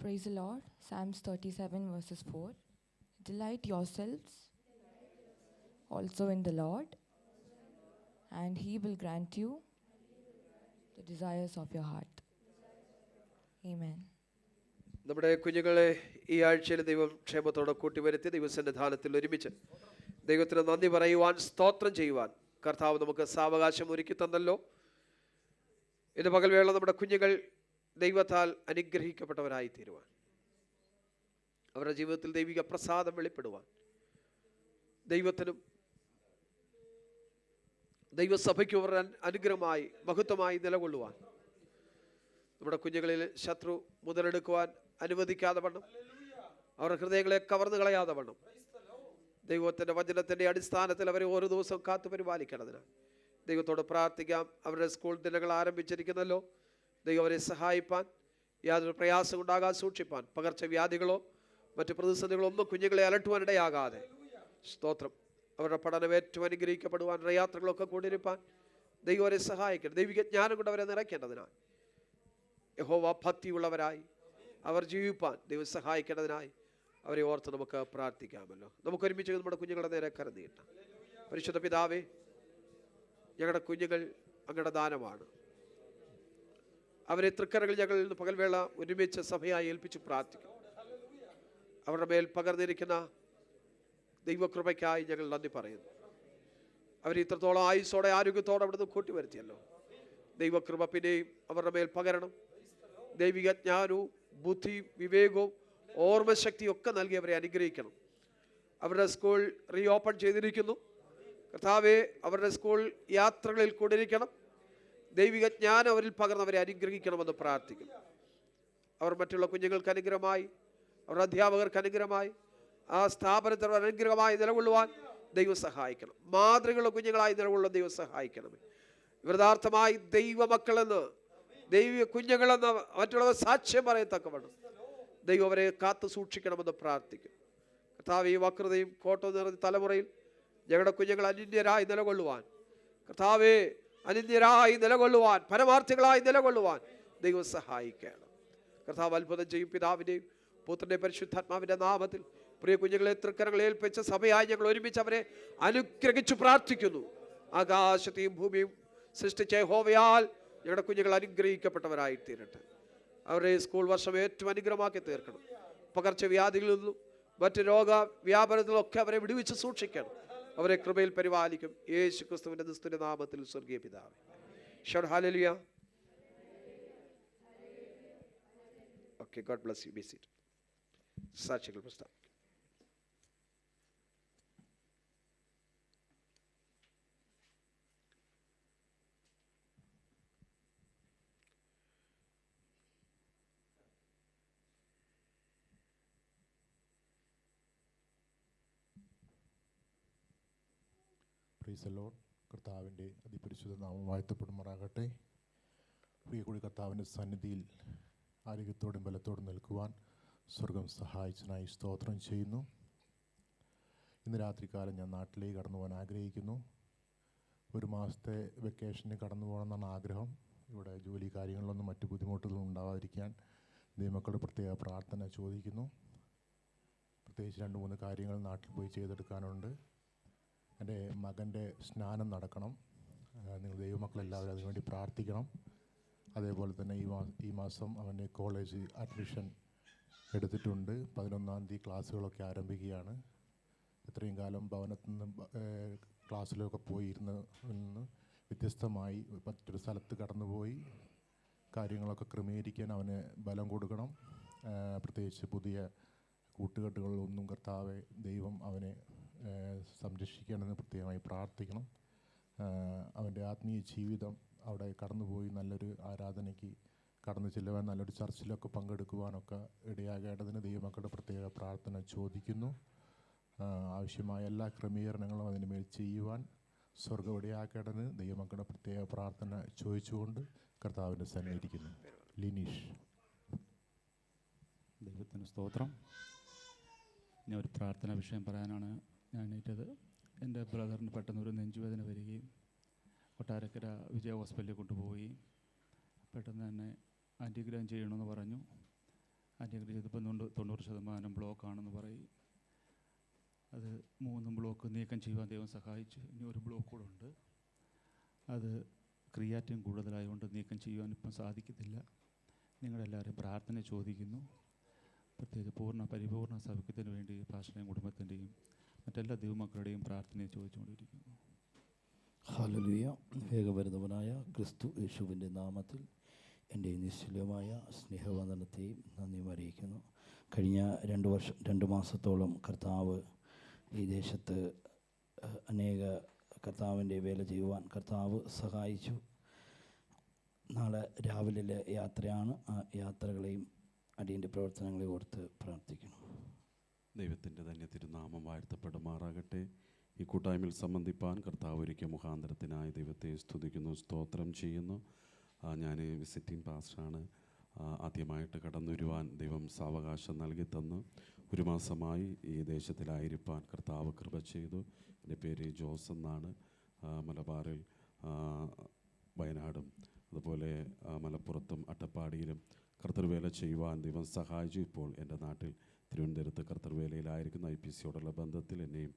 Praise the Lord. Psalms 37 verses 4. Delight yourselves also in the Lord, and He will grant you the desires of your heart. Amen. നമ്മുടെ കുഞ്ഞുങ്ങളെ ഈ ആഴ്ചയിൽ ദൈവം ക്ഷേമത്തോടെ കൂട്ടിവരുത്തി ദൈവസന്നിധാനത്തിൽ ഒരുമിച്ച് ദൈവത്തിന് നന്ദി പറയുവാൻ, സ്തോത്രം ചെയ്യുവാൻ കർത്താവ് നമുക്ക് സാവകാശം ഒരുക്കി തന്നല്ലോ. ഇന്ന് പകൽവേള നമ്മുടെ കുഞ്ഞുങ്ങൾ ദൈവത്താൽ അനുഗ്രഹിക്കപ്പെട്ടവരായി തീരുവാൻ, അവരുടെ ജീവിതത്തിൽ ദൈവിക പ്രസാദം വെളിപ്പെടുവാൻ, ദൈവത്തിനും ദൈവസഭയ്ക്കും അവരുടെ അനുഗ്രഹമായി മഹത്വമായി നിലകൊള്ളുവാൻ, നമ്മുടെ കുഞ്ഞുങ്ങളിൽ ശത്രു മുതലെടുക്കുവാൻ അനുവദിക്കാതെ വണ്ണം, അവരുടെ ഹൃദയങ്ങളെ കവർന്നു കളയാതെ വണ്ണം, ദൈവത്തിൻ്റെ വചനത്തിൻ്റെ അടിസ്ഥാനത്തിൽ അവരെ ഓരോ ദിവസവും കാത്തു പരിപാലിക്കണതിന് ദൈവത്തോട് പ്രാർത്ഥിക്കാം. അവരുടെ സ്കൂൾ ദിനങ്ങൾ ആരംഭിച്ചിരിക്കുന്നല്ലോ. ദൈവം അവരെ സഹായിപ്പാൻ, യാതൊരു പ്രയാസം ഉണ്ടാകാൻ സൂക്ഷിപ്പാൻ, പകർച്ചവ്യാധികളോ മറ്റ് പ്രതിസന്ധികളോ ഒന്നും കുഞ്ഞുങ്ങളെ അലട്ടുവാനിടയാകാതെ, സ്തോത്രം, അവരുടെ പഠനം ഏറ്റവും അനുഗ്രഹിക്കപ്പെടുവാൻ, അവരുടെ യാത്രകളൊക്കെ കൊണ്ടിരിപ്പാൻ ദൈവം അവരെ സഹായിക്കണം. ദൈവിക ജ്ഞാനം കൊണ്ട് അവരെ നിറയ്ക്കേണ്ടതിനായി, യഹോവ ഭക്തിയുള്ളവരായി അവർ ജീവിപ്പാൻ ദൈവം സഹായിക്കേണ്ടതിനായി അവരെ ഓർത്ത് നമുക്ക് പ്രാർത്ഥിക്കാമല്ലോ. നമുക്ക് ഒരുമിച്ച് നമ്മുടെ കുഞ്ഞുങ്ങളുടെ നേരെ കരനീട്ടാം. പരിശുദ്ധ പിതാവേ, ഞങ്ങളുടെ കുഞ്ഞുങ്ങൾ അങ്ങയുടെ ദാനമാണ്. അവരെ തൃക്കരകൾ ഞങ്ങൾ ഇന്ന് പകൽവേള ഒരുമിച്ച് സഭയായി ഏൽപ്പിച്ച് പ്രാർത്ഥിക്കും. അവരുടെ മേൽ പകർന്നിരിക്കുന്ന ദൈവകൃപയ്ക്കായി ഞങ്ങൾ നന്ദി പറയുന്നു. അവർ ഇത്രത്തോളം ആയുസ്സോടെ ആരോഗ്യത്തോടെ അവിടുന്ന് കൂട്ടിവരുത്തിയല്ലോ. ദൈവകൃപ പിന്നെയും അവരുടെ മേൽ പകരണം. ദൈവിക ജ്ഞാനവും ബുദ്ധിയും വിവേകവും ഓർമ്മശക്തിയും ഒക്കെ നൽകി അവരെ അനുഗ്രഹിക്കണം. അവരുടെ സ്കൂൾ റീഓപ്പൺ ചെയ്തിരിക്കുന്നു. കർത്താവെ, അവരുടെ സ്കൂൾ യാത്രകളിൽ കൊണ്ടിരിക്കണം. ദൈവിക ജ്ഞാനം അവരിൽ പകർന്നവരെ അനുഗ്രഹിക്കണമെന്ന് പ്രാർത്ഥിക്കുന്നു. അവർ മറ്റുള്ള കുഞ്ഞുങ്ങൾക്ക് അനുഗ്രഹമായി, അവരുടെ അധ്യാപകർക്ക് അനുഗ്രഹമായി, ആ സ്ഥാപനത്തിൽ അനുഗ്രഹമായി നിലകൊള്ളുവാൻ ദൈവം സഹായിക്കണം. മാതൃകയുള്ള കുഞ്ഞുങ്ങളായി നിലകൊള്ളുന്ന ദൈവം സഹായിക്കണമേ. യഥാർത്ഥമായി ദൈവമക്കളെന്ന്, ദൈവ കുഞ്ഞുങ്ങളെന്ന് മറ്റുള്ളവർ സാക്ഷ്യം പറയത്തക്കവണ്ണം ദൈവം അവരെ കാത്തു സൂക്ഷിക്കണമെന്ന് പ്രാർത്ഥിക്കും. കർത്താവ്, ഈ വക്രതയും കോട്ടവും നിറഞ്ഞ തലമുറയിൽ ഞങ്ങളുടെ കുഞ്ഞുങ്ങൾ അനിന്യരായി നിലകൊള്ളുവാൻ, കർത്താവെ, അനിന്യരായി നിലകൊള്ളുവാൻ, പരമാർത്ഥികളായി നിലകൊള്ളുവാൻ ദൈവം സഹായിക്കണം. കർത്താവ് അത്ഭുതം ചെയ്യും. പിതാവിൻ്റെയും പുത്രൻ്റെയും പരിശുദ്ധാത്മാവിൻ്റെ നാമത്തിൽ പ്രിയ കുഞ്ഞുങ്ങളെ തൃക്കരങ്ങൾ ഏൽപ്പിച്ച സഭയായി ഞങ്ങൾ ഒരുമിച്ച് അവരെ അനുഗ്രഹിച്ചു പ്രാർത്ഥിക്കുന്നു. ആകാശത്തെയും ഭൂമിയും സൃഷ്ടിച്ച യഹോവയാൽ ഞങ്ങളുടെ കുഞ്ഞുങ്ങൾ അനുഗ്രഹിക്കപ്പെട്ടവരായി തീരട്ടെ. അവരുടെ സ്കൂൾ വർഷം ഏറ്റവും അനുഗ്രഹമാക്കി തീർക്കണം. പകർച്ചവ്യാധികളിൽ നിന്നും മറ്റ് രോഗവ്യാപനത്തിലൊക്കെ അവരെ വിടുവിച്ച് സൂക്ഷിക്കണം. അവരെ കൃപയിൽ പരിപാലിക്കും. യേശു ക്രിസ്തുവിൻ്റെ നിസ്തുല്യ നാമത്തിൽ സ്വർഗീയ പിതാവേ. Shout hallelujah. Okay, God bless you. Be seated. സാക്ഷികൾ പ്രസ്താവിക്കും. Praise the Lord. കർത്താവിൻ്റെ അതിപരിശുദ്ധ നാമം വാഴ്ത്തപ്പെടുമാറാകട്ടെ. പ്രിയ കൂടി കർത്താവിൻ്റെ സന്നിധിയിൽ ആരോഗ്യത്തോടും ബലത്തോടും നിൽക്കുവാൻ സ്വർഗം സഹായിച്ചതിനായി സ്തോത്രം ചെയ്യുന്നു. ഇന്ന് രാത്രികാലം ഞാൻ നാട്ടിലേക്ക് കടന്നു പോകാൻ ആഗ്രഹിക്കുന്നു. ഒരു മാസത്തെ വെക്കേഷന് കടന്നു പോകണമെന്നാണ് ആഗ്രഹം. ഇവിടെ ജോലി കാര്യങ്ങളിലൊന്നും മറ്റു ബുദ്ധിമുട്ടുകളും ഉണ്ടാവാതിരിക്കാൻ ദൈവമക്കളുടെ പ്രത്യേക പ്രാർത്ഥന ചോദിക്കുന്നു. പ്രത്യേകിച്ച് 2-3 കാര്യങ്ങൾ നാട്ടിൽ പോയി ചെയ്തെടുക്കാനുണ്ട്. എൻ്റെ മകൻ്റെ സ്നാനം നടക്കണം. നിങ്ങൾ ദൈവമക്കളെല്ലാവരും അതിനുവേണ്ടി പ്രാർത്ഥിക്കണം. അതേപോലെ തന്നെ ഈ മാസം അവൻ്റെ കോളേജ് അഡ്മിഷൻ എടുത്തിട്ടുണ്ട്. 11-ാം തീയതി ക്ലാസ്സുകളൊക്കെ ആരംഭിക്കുകയാണ്. ഇത്രയും കാലം ഭവനത്തിൽ നിന്ന് ക്ലാസ്സിലൊക്കെ പോയിരുന്ന നിന്ന് വ്യത്യസ്തമായി മറ്റൊരു സ്ഥലത്ത് കടന്നുപോയി കാര്യങ്ങളൊക്കെ ക്രമീകരിക്കാൻ അവന് ബലം കൊടുക്കണം. പ്രത്യേകിച്ച് പുതിയ കൂട്ടുകെട്ടുകളിലൊന്നും കർത്താവെ ദൈവം അവനെ സംരക്ഷിക്കണമെന്ന് പ്രത്യേകമായി പ്രാർത്ഥിക്കണം. അവൻ്റെ ആത്മീയ ജീവിതം അവിടെ കടന്നുപോയി നല്ലൊരു ആരാധനയ്ക്ക് കടന്നു ചെല്ലുവാൻ, നല്ലൊരു ചർച്ചിലൊക്കെ പങ്കെടുക്കുവാനൊക്കെ ഇടയാകേണ്ടതിന് ദൈവമക്കളുടെ പ്രത്യേക പ്രാർത്ഥന ചോദിക്കുന്നു. ആവശ്യമായ എല്ലാ ക്രമീകരണങ്ങളും അതിന് മേൽ ചെയ്യുവാൻ സ്വർഗ്ഗം ഇടയാക്കേണ്ടതിന് ദൈവമക്കളുടെ പ്രത്യേക പ്രാർത്ഥന ചോദിച്ചുകൊണ്ട് കർത്താവിൻ്റെ സന്നിധിയിരിക്കുന്നു. ലിനീഷ്. ദൈവത്തിന് സ്തോത്രം. ഞാൻ ഒരു പ്രാർത്ഥന വിഷയം പറയാനാണ് ഞാൻ എണീറ്റത്. എൻ്റെ ബ്രദറിന് പെട്ടെന്നൊരു നെഞ്ചുവേദന വരികയും കൊട്ടാരക്കര വിജയ ഹോസ്പിറ്റലിൽ കൊണ്ടുപോയി പെട്ടെന്ന് തന്നെ ആൻറ്റിഗ്രാം ചെയ്യണമെന്ന് പറഞ്ഞു. ആൻറ്റിഗ്രാം ചെയ്തപ്പോൾ 90% ബ്ലോക്കാണെന്ന് പറയും. അത് 3 ബ്ലോക്ക് നീക്കം ചെയ്യുവാൻ ദൈവം സഹായിച്ചു. ഇനി ഒരു ബ്ലോക്ക് കൂടെ ഉണ്ട്. അത് ക്രിയാറ്റിൻ കൂടുതലായതുകൊണ്ട് നീക്കം ചെയ്യുവാൻ ഇപ്പം സാധിക്കത്തില്ല. നിങ്ങളെല്ലാവരും പ്രാർത്ഥന ചോദിക്കുന്നു. പ്രത്യേകിച്ച് പരിപൂർണ സൗഖ്യത്തിന് വേണ്ടി പാസ്റ്ററുടെയും കുടുംബത്തിൻ്റെയും മറ്റെല്ലാ ദൈവമക്കളുടെയും പ്രാർത്ഥനയെ ചോദിച്ചുകൊണ്ടിരിക്കുന്നു. ഹല്ലേലൂയ. വേഗവരുന്നവനായ ക്രിസ്തു യേശുവിൻ്റെ നാമത്തിൽ എൻ്റെ നിശ്ചലമായ സ്നേഹവന്ദനത്തെയും നന്ദിയും അറിയിക്കുന്നു. കഴിഞ്ഞ 2 മാസത്തോളം കർത്താവ് ഈ ദേശത്ത് അനേക കർത്താവിൻ്റെ വേല ചെയ്യുവാൻ കർത്താവ് സഹായിച്ചു. നാളെ രാവിലെ യാത്രയാണ്. ആ യാത്രകളെയും അടിയൻ്റെ പ്രവർത്തനങ്ങളെ ഓർത്ത് പ്രാർത്ഥിക്കണം. ദൈവത്തിൻ്റെ തന്നെ തിരുനാമം വാഴ്ത്തപ്പെടുമാറാകട്ടെ. ഈ കൂട്ടായ്മയിൽ സംബന്ധിപ്പാൻ കർത്താവ് ഒരുക്കിയ മുഖാന്തരത്തിനായി ദൈവത്തെ സ്തുതിക്കുന്നു, സ്തോത്രം ചെയ്യുന്നു. ഞാൻ വിസിറ്റിംഗ് പാസ്റ്ററാണ്. ആദ്യമായിട്ട് കടന്നു വരുവാൻ ദൈവം സാവകാശം നൽകി തന്നു. 1 മാസമായി ഈ ദേശത്തിലായിരിക്കാൻ കർത്താവ് കൃപ ചെയ്തു. എൻ്റെ പേര് ജോസ് എന്നാണ്. മലബാറിൽ വയനാടും അതുപോലെ മലപ്പുറത്തും അട്ടപ്പാടിയിലും കർത്തൃവേല ചെയ്യുവാൻ ദൈവം സഹായിച്ചു. ഇപ്പോൾ എൻ്റെ നാട്ടിൽ തിരുവനന്തപുരത്ത് കർത്തൃവേലയിലായിരിക്കുന്ന IPCയോടുള്ള ബന്ധത്തിൽ എന്നെയും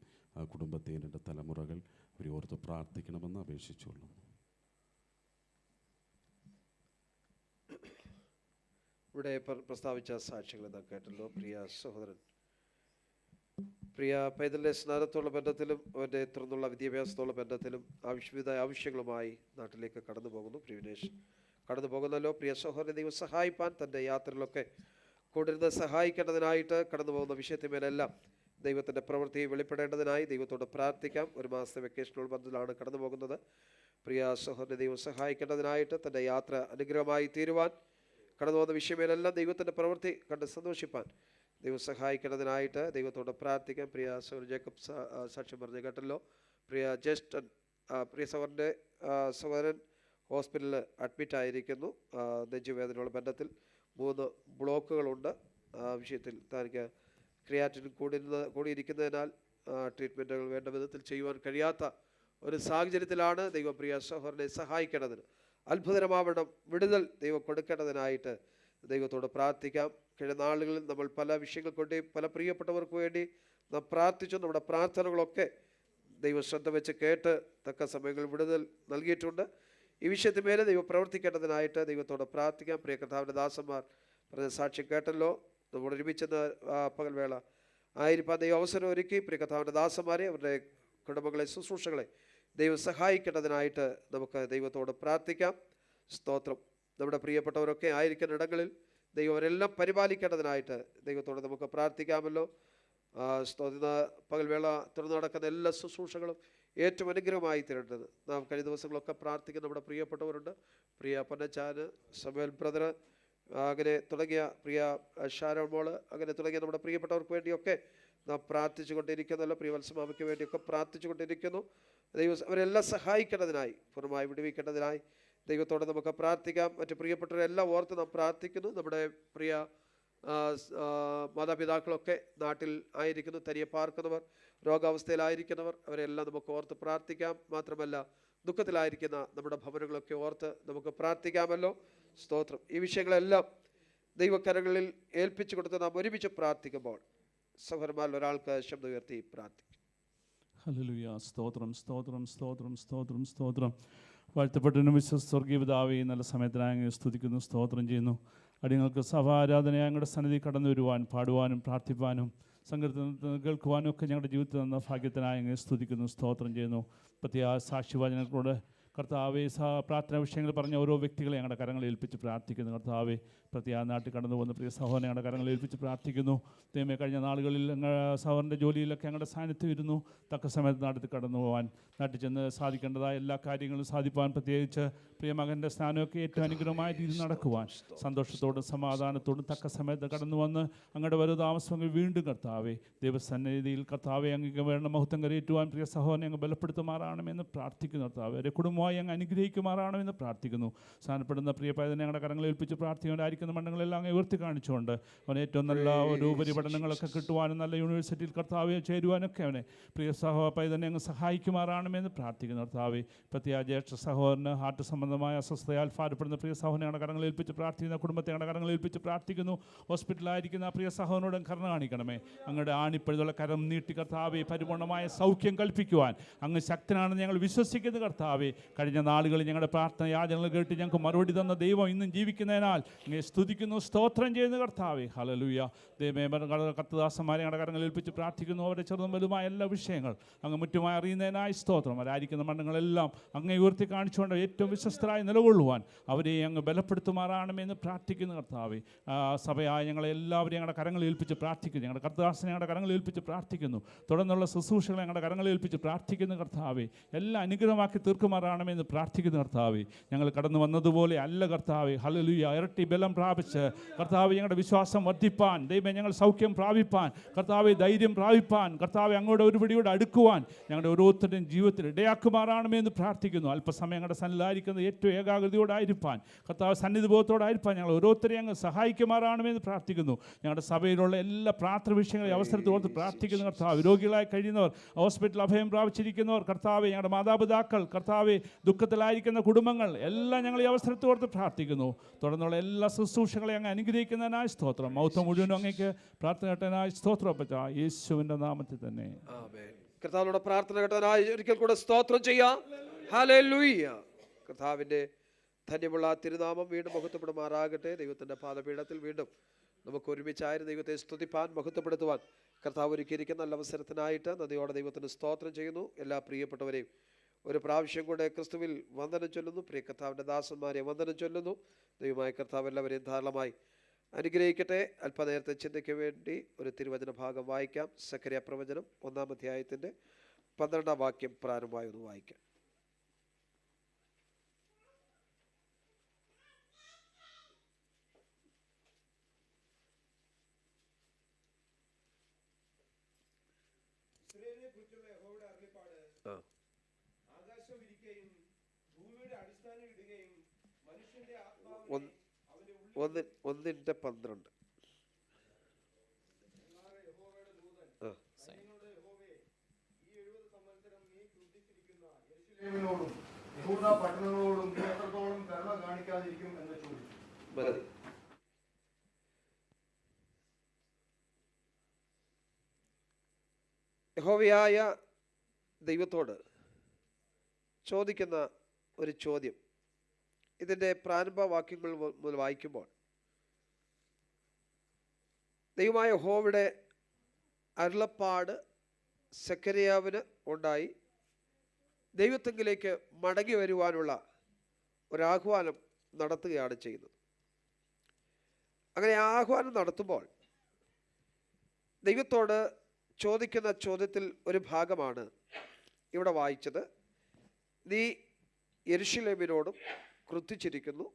കുടുംബത്തെയും എൻ്റെ തലമുറകൾ അവരെ ഓർത്ത് പ്രാർത്ഥിക്കണമെന്ന് അപേക്ഷിച്ചുള്ളൂ. ഇവിടെ പ്രസ്താവിച്ച സാക്ഷ്യങ്ങൾ നാം കേട്ടല്ലോ. പ്രിയ സഹോദരൻ, പ്രിയ പൈതലിൻ്റെ സ്നാനത്തോടുള്ള ബന്ധത്തിലും അവൻ്റെ തുടർന്നുള്ള വിദ്യാഭ്യാസത്തോടുള്ള ബന്ധത്തിലും വിവിധ ആവശ്യങ്ങളുമായി നാട്ടിലേക്ക് കടന്നു പോകുന്നു. പ്രിവിനേഷ് കടന്നു പോകുന്നല്ലോ. പ്രിയ സഹോദരനെ ദൈവം സഹായിപ്പാൻ തൻ്റെ യാത്രയിലൊക്കെ കൂടിരുന്ന് സഹായിക്കേണ്ടതിനായിട്ട് കടന്നു പോകുന്ന വിഷയത്തിന്മേലെല്ലാം ദൈവത്തിൻ്റെ പ്രവൃത്തി വെളിപ്പെടേണ്ടതിനായി ദൈവത്തോട് പ്രാർത്ഥിക്കാം. ഒരു മാസത്തെ വെക്കേഷനുള്ള ബന്ധത്തിലാണ് കടന്നു പോകുന്നത്. പ്രിയ സഹോദരനെ ദൈവം സഹായിക്കേണ്ടതിനായിട്ട് തൻ്റെ യാത്ര അനുഗ്രഹമായി തീരുവാൻ കടന്നു പോകുന്ന വിഷയമേലെല്ലാം ദൈവത്തിൻ്റെ പ്രവൃത്തി കണ്ട് സന്തോഷിപ്പാൻ ദൈവം സഹായിക്കേണ്ടതിനായിട്ട് ദൈവത്തോട് പ്രാർത്ഥിക്കാം. പ്രിയ സഹോദരൻ ജേക്കബ് സാക്ഷ്യം പറഞ്ഞു കേട്ടല്ലോ. പ്രിയ ജ്യേഷ്ഠൻ, പ്രിയ സഹോദരൻ്റെ സഹോദരൻ ഹോസ്പിറ്റലിൽ അഡ്മിറ്റായിരിക്കുന്നു. നെഞ്ചുവേദനയുള്ള ബന്ധത്തിൽ 3 ബ്ലോക്കുകളുണ്ട്. വിഷയത്തിൽ തനിക്ക് ക്രിയാറ്റിൻ കൂടിയിരിക്കുന്നതിനാൽ ട്രീറ്റ്മെൻറ്റുകൾ വേണ്ട വിധത്തിൽ ചെയ്യുവാൻ കഴിയാത്ത ഒരു സാഹചര്യത്തിലാണ്. ദൈവം പ്രിയ സഹോദരനെ സഹായിക്കേണ്ടതിന് അത്ഭുതമാവണം വിടുതൽ ദൈവം കൊടുക്കേണ്ടതിനായിട്ട് ദൈവത്തോട് പ്രാർത്ഥിക്കാം. കഴിഞ്ഞ നാളുകളിൽ നമ്മൾ പല വിഷയങ്ങൾ കൊണ്ട് പല പ്രിയപ്പെട്ടവർക്ക് വേണ്ടി നാം പ്രാർത്ഥിച്ചു. നമ്മുടെ പ്രാർത്ഥനകളൊക്കെ ദൈവം ശ്രദ്ധ വെച്ച് കേട്ട് തക്ക സമയങ്ങളിൽ വിടുതൽ നൽകിയിട്ടുണ്ട്. ഈ വിഷയത്തിന്മേലെ ദൈവം പ്രവർത്തിക്കേണ്ടതിനായിട്ട് ദൈവത്തോട് പ്രാർത്ഥിക്കാം. പ്രിയ കർത്താവിൻ്റെ ദാസന്മാർ പറഞ്ഞ സാക്ഷ്യം കേട്ടല്ലോ. നമ്മൾ ഒരുമിച്ചെന്ന് പകൽവേള ആയിരിക്കാൻ ദൈവം അവസരം ഒരുക്കി. പ്രിയ കർത്താവിൻ്റെ ദാസന്മാരെ, അവരുടെ കുടുംബങ്ങളെ, ശുശ്രൂഷകളെ ദൈവം സഹായിക്കേണ്ടതിനായിട്ട് നമുക്ക് ദൈവത്തോട് പ്രാർത്ഥിക്കാം. സ്തോത്രം. നമ്മുടെ പ്രിയപ്പെട്ടവരൊക്കെ ആയിരിക്കുന്ന ഇടങ്ങളിൽ ദൈവം അവരെല്ലാം പരിപാലിക്കേണ്ടതിനായിട്ട് ദൈവത്തോട് നമുക്ക് പ്രാർത്ഥിക്കാമല്ലോ. പകൽവേള തുറന്നു നടക്കുന്ന എല്ലാ ശുശ്രൂഷകളും ഏറ്റവും അനുഗ്രഹമായി തീരേണ്ടത് നാം കഴിഞ്ഞ ദിവസങ്ങളൊക്കെ പ്രാർത്ഥിക്കുന്ന നമ്മുടെ പ്രിയപ്പെട്ടവരുണ്ട്. പ്രിയ പൊന്നച്ചാന്, സമേൽ ബ്രദർ, അങ്ങനെ തുടങ്ങിയ പ്രിയ ഷാരോൺ മോള്, അങ്ങനെ തുടങ്ങിയ നമ്മുടെ പ്രിയപ്പെട്ടവർക്ക് വേണ്ടിയൊക്കെ നാം പ്രാർത്ഥിച്ചു കൊണ്ടിരിക്കുന്നല്ലോ. പ്രിയ വത്സമാമയ്ക്ക് വേണ്ടിയൊക്കെ പ്രാർത്ഥിച്ചു കൊണ്ടിരിക്കുന്നു. ദൈവം അവരെല്ലാം സഹായിക്കേണ്ടതിനായി, പൂർണ്ണമായി വിടുവിക്കേണ്ടതിനായി ദൈവത്തോടെ നമുക്ക് പ്രാർത്ഥിക്കാം. മറ്റ് പ്രിയപ്പെട്ടവരെല്ലാം ഓർത്ത് നാം പ്രാർത്ഥിക്കുന്നു. നമ്മുടെ പ്രിയ മാതാപിതാക്കളൊക്കെ നാട്ടിൽ ആയിരിക്കുന്നു, തനിയെ പാർക്കുന്നവർ, രോഗാവസ്ഥയിലായിരിക്കുന്നവർ, അവരെല്ലാം നമുക്ക് ഓർത്ത് പ്രാർത്ഥിക്കാം. മാത്രമല്ല ദുഃഖത്തിലായിരിക്കുന്ന നമ്മുടെ ഭവനങ്ങളൊക്കെ ഓർത്ത് നമുക്ക് പ്രാർത്ഥിക്കാമല്ലോ. സ്തോത്രം. ഈ വിഷയങ്ങളെല്ലാം ദൈവകരങ്ങളിൽ ഏൽപ്പിച്ചു കൊടുത്ത് നാം ഒരുമിച്ച് പ്രാർത്ഥിക്കുമ്പോൾ സഹോദരന്മാരിൽ ഒരാൾക്ക് ശബ്ദം ഉയർത്തി പ്രാർത്ഥിക്കും. ഹല്ലേലൂയ. സ്തോത്രം, സ്തോത്രം, സ്തോത്രം, സ്തോത്രം, സ്തോത്രം. വാഴ്ത്തപ്പെട്ടതിനും സ്വർഗീയ പിതാവേ, നല്ല സമയത്തിനായി അങ്ങ് സ്തുതിക്കുന്നു, സ്തോത്രം ചെയ്യുന്നു. അടിയങ്ങൾക്ക് സഭാരാധനയായി ഞങ്ങളുടെ സന്നിധി കടന്നു വരുവാൻ, പാടുവാനും പ്രാർത്ഥിപ്പാനും സങ്കീർത്തനം കേൾക്കുവാനും ഒക്കെ ഞങ്ങളുടെ ജീവിതത്തിൽ തന്ന ഭാഗ്യത്തിനായി അങ്ങ് സ്തുതിക്കുന്നു, സ്തോത്രം ചെയ്യുന്നു. പ്രത്യേക സാക്ഷ്യവാചനങ്ങളോട് കർത്താവെ, പ്രാർത്ഥനാ വിഷയങ്ങൾ പറഞ്ഞ ഓരോ വ്യക്തികളെ ഞങ്ങളുടെ കരങ്ങളിൽ ഏൽപ്പിച്ച് പ്രാർത്ഥിക്കുന്നു. കർത്താവെ, പ്രത്യേക നാട്ടിൽ കടന്നു പോകുന്ന പ്രിയ സഹോദരനെ ഞങ്ങളുടെ കരങ്ങളിൽ ഏൽപ്പിച്ച് പ്രാർത്ഥിക്കുന്നു. ദൈവമേ, കഴിഞ്ഞ നാളുകളിൽ സഹോദരൻ്റെ ജോലിയിലൊക്കെ ഞങ്ങളുടെ സാന്നിധ്യം ഇരുന്നു. തക്ക സമയത്ത് നാട്ടിൽ കടന്നു പോകാൻ, നാട്ടിൽ ചെന്ന് സാധിക്കേണ്ടതായ എല്ലാ കാര്യങ്ങളും സാധിപ്പാൻ, പ്രത്യേകിച്ച് പ്രിയമകൻ്റെ സ്ഥാനമൊക്കെ ഏറ്റവും അനുഗ്രഹമായ രീതിയിൽ നടക്കുവാൻ സന്തോഷത്തോടും സമാധാനത്തോടും തക്ക സമയത്ത് കടന്നു വന്ന് അങ്ങയുടെ വരവ് താമസങ്ങൾ വീണ്ടും കർത്താവെ ദൈവസന്നിധിയിൽ കർത്താവെ അങ്ങ് വേണ്ട മഹത്വം കരയേറ്റുവാൻ പ്രിയ സഹോദരനെ അങ്ങ് ബലപ്പെടുത്തുമാറാണമെന്ന് പ്രാർത്ഥിക്കുന്നു. കർത്താവെ, അവരെ കുടുംബമായി അങ്ങ് അനുഗ്രഹിക്കുമാറാണമെന്ന് പ്രാർത്ഥിക്കുന്നു. സ്ഥാനപ്പെടുന്ന പ്രിയപൈതനെ ഞങ്ങളുടെ കരങ്ങളിൽ ഏൽപ്പിച്ച് പ്രാർത്ഥിക്കാനായിരിക്കുന്ന മണ്ഡലങ്ങളെല്ലാം അങ്ങ് ഉയർത്തി കാണിച്ചുകൊണ്ട് അവന് ഏറ്റവും നല്ല ഒരു ഉപരിപഠനങ്ങളൊക്കെ കിട്ടുവാനും നല്ല യൂണിവേഴ്സിറ്റിയിൽ കർത്താവെ ചേരുവാനൊക്കെ അവനെ പ്രിയ പൈതനെ അങ്ങ് സഹായിക്കുമാറാണമെന്ന് പ്രാർത്ഥിക്കുന്നു. കർത്താവെ, പ്രത്യേക ജ്യേഷ്ഠ സഹോദരന് ഹാർട്ട് സംബന്ധമായ അസ്വസ്ഥതയാൽ ഭാരപ്പെടുന്ന പ്രിയ സഹോദരനെ ഞങ്ങളുടെ കരങ്ങളിൽ ഏൽപ്പിച്ച് പ്രാർത്ഥിക്കുന്ന കുടുംബത്തെ ഞങ്ങളുടെ കരങ്ങളിൽ ഏൽപ്പിച്ച് പ്രാർത്ഥിക്കുന്നു. ഹോസ്പിറ്റലായിരിക്കുന്ന പ്രിയ സഹോദരനോടും കരുണ കാണിക്കണമേ. അങ്ങയുടെ ആണിപ്പഴുതുള്ള കരം നീട്ടി കർത്താവെ പരിപൂർണമായ സൗഖ്യം കൽപ്പിക്കുവാൻ അങ്ങ് ശക്തനാണെന്ന് ഞങ്ങൾ വിശ്വസിക്കുന്നു. കർത്താവെ, കഴിഞ്ഞ നാളുകളിൽ ഞങ്ങളുടെ പ്രാർത്ഥന യാചനകൾ കേട്ട് ഞങ്ങൾക്ക് മറുപടി തന്ന ദൈവം ഇന്നും ജീവിക്കുന്നതിനാൽ അങ്ങ് സ്തുതിക്കുന്നു, സ്തോത്രം ചെയ്യുന്നു. കർത്താവെ, ഹല്ലേലൂയ. ദൈവമേ, കർത്തദാസന്മാരെ ഞങ്ങളുടെ കരങ്ങളിൽ ഏൽപ്പിച്ച് പ്രാർത്ഥിക്കുന്നു. അവരുടെ ചെറുതും വലുതുമായ എല്ലാ വിഷയങ്ങൾ അങ്ങ് മുറ്റുമായി അറിയുന്നതിനായി സ്തോത്രം. അവരായിരിക്കുന്ന മണ്ഡലങ്ങളെല്ലാം അങ്ങ് ഉയർത്തി കാണിച്ചുകൊണ്ട് ഏറ്റവും വിശ്വസ്തരായി നിലകൊള്ളുവാൻ അവരെ അങ്ങ് ബലപ്പെടുത്തുമാറാണമെന്ന് പ്രാർത്ഥിക്കുന്നു. കർത്താവെ, സഭയായ ഞങ്ങളെല്ലാവരെയും ഞങ്ങളുടെ കരങ്ങളിൽ ഏൽപ്പിച്ച് പ്രാർത്ഥിക്കുന്നു. ഞങ്ങളുടെ കർത്തദാസനെ ഞങ്ങളുടെ കരങ്ങളിൽ ഏൽപ്പിച്ച് പ്രാർത്ഥിക്കുന്നു. തുടർന്നുള്ള ശുശ്രൂഷകളെ ഞങ്ങളുടെ കരങ്ങളിൽ ഏൽപ്പിച്ച് പ്രാർത്ഥിക്കുന്നു. കർത്താവെ, എല്ലാം അനുഗ്രഹമാക്കി തീർക്കുമാറാണമെന്ന് എന്ന് പ്രാർത്ഥിക്കുന്ന കർത്താവേ. ഞങ്ങൾ കടന്നു വന്നതുപോലെ അല്ല കർത്താവേ. ഹല്ലേലൂയ. ഇരട്ടി ബലം പ്രാപിച്ച് കർത്താവേ ഞങ്ങളുടെ വിശ്വാസം വർദ്ധിപ്പാൻ, ദൈവമേ ഞങ്ങൾ സൗഖ്യം പ്രാപിപ്പാൻ, കർത്താവെ ധൈര്യം പ്രാപിപ്പാൻ, കർത്താവെ അങ്ങോട്ട് ഒരുപടിയോട് അടുക്കുവാൻ ഞങ്ങളുടെ ഓരോരുത്തരുടെയും ജീവിതത്തിൽ ഇടയാക്കുമാറാണമേ എന്ന് പ്രാർത്ഥിക്കുന്നു. അല്പസമയം ഞങ്ങളുടെ സന്നിധിയിലായിരിക്കുന്നത് ഏറ്റവും ഏകാഗ്രതയോടായിരിക്കാൻ, കർത്താവ് സന്നിധിബോധത്തോടായിരിക്കാൻ ഞങ്ങൾ ഓരോരുത്തരെയും അങ്ങ് സഹായിക്കുമാറാണമേ എന്ന് പ്രാർത്ഥിക്കുന്നു. ഞങ്ങളുടെ സഭയിലുള്ള എല്ലാ പ്രാർത്ഥന വിഷയങ്ങളെ അവസരത്തിൽ ഓർത്ത് പ്രാർത്ഥിക്കുന്ന കർത്താവ്. രോഗികളായി കഴിയുന്നവർ, ഹോസ്പിറ്റൽ അഭയം പ്രാപിച്ചിരിക്കുന്നവർ, കർത്താവെ ഞങ്ങളുടെ മാതാപിതാക്കൾ, കർത്താവെ ദുഃഖത്തിലായിരിക്കുന്ന കുടുംബങ്ങൾ എല്ലാം ഞങ്ങൾ ഈ അവസരത്തിൽ ഓർത്ത് പ്രാർത്ഥിക്കുന്നു. തുടർന്നുള്ള എല്ലാ ശുശ്രൂഷകളെ അങ്ങ് അനുഗ്രഹിക്കുന്നതിനായി സ്തോത്രം. മൗത്വം മുഴുവനും അങ്ങേക്ക് പ്രാർത്ഥന കേട്ടതിനായി സ്തോത്രം പറ്റാ യേശുവിൻ്റെ നാമത്തിൽ തന്നെ. കർത്താവിനോട് പ്രാർത്ഥന കേട്ടതിനായി ഒരിക്കൽ കൂടെ സ്തോത്രം ചെയ്യാം. ഹല്ലേലൂയ. കർത്താവിൻ്റെ ധന്യമുള്ള തിരുനാമം വീണ്ടും മഹത്വപ്പെടുമാറാകട്ടെ. ദൈവത്തിൻ്റെ പാദപീഠത്തിൽ വീണ്ടും നമുക്ക് ഒരുമിച്ചായിരുന്നു ദൈവത്തെ സ്തുതിപ്പാൻ, മഹത്വപ്പെടുത്തുവാൻ കർത്താവ് ഒരുക്കിയിരിക്കുന്ന നല്ല അവസരത്തിനായിട്ട് നന്ദിയോടെ ദൈവത്തിന് സ്തോത്രം ചെയ്യുന്നു. എല്ലാ പ്രിയപ്പെട്ടവരെയും ഒരു പ്രാവശ്യം കൂടെ ക്രിസ്തുവിൽ വന്ദനം ചൊല്ലുന്നു. പ്രിയ കർത്താവിൻ്റെ ദാസന്മാരെ വന്ദനം ചൊല്ലുന്നു. ദൈവമായ കർത്താവ് എല്ലാവരെയും ധാരാളമായി അനുഗ്രഹിക്കട്ടെ. അല്പനേരത്തെ ചിന്തയ്ക്ക് വേണ്ടി ഒരു തിരുവചന ഭാഗം വായിക്കാം. സക്കറിയ പ്രവചനം 1-ാം അധ്യായത്തിൻ്റെ 12-ാം വാക്യം പ്രാരംഭമായി ഒന്ന് വായിക്കാം. ഒന്നിൻ്റെ 12. പട്ടണങ്ങളോടും നീ എത്രത്തോളം കരുണ കാണിക്കാതിരിക്കും എന്ന് ചോദിച്ചു. യഹോവയായ ദൈവത്തോട് ചോദിക്കുന്ന ഒരു ചോദ്യം. ഇതിൻ്റെ പ്രാരംഭ വാക്യങ്ങൾ മുതൽ വായിക്കുമ്പോൾ ദൈവമായ യഹോവയുടെ അരുളപ്പാട് സെക്കറിയാവിന് ഉണ്ടായി ദൈവത്തെങ്കിലേക്ക് മടങ്ങി വരുവാനുള്ള ഒരാഹ്വാനം നടത്തുകയാണ് ചെയ്യുന്നത്. അങ്ങനെ ആഹ്വാനം നടത്തുമ്പോൾ ദൈവത്തോട് ചോദിക്കുന്ന ചോദ്യത്തിൽ ഒരു ഭാഗമാണ് ഇവിടെ വായിച്ചത്. നീ യെരൂശലേമിനോടും ക്രുദ്ധിച്ചിരിക്കുന്നു,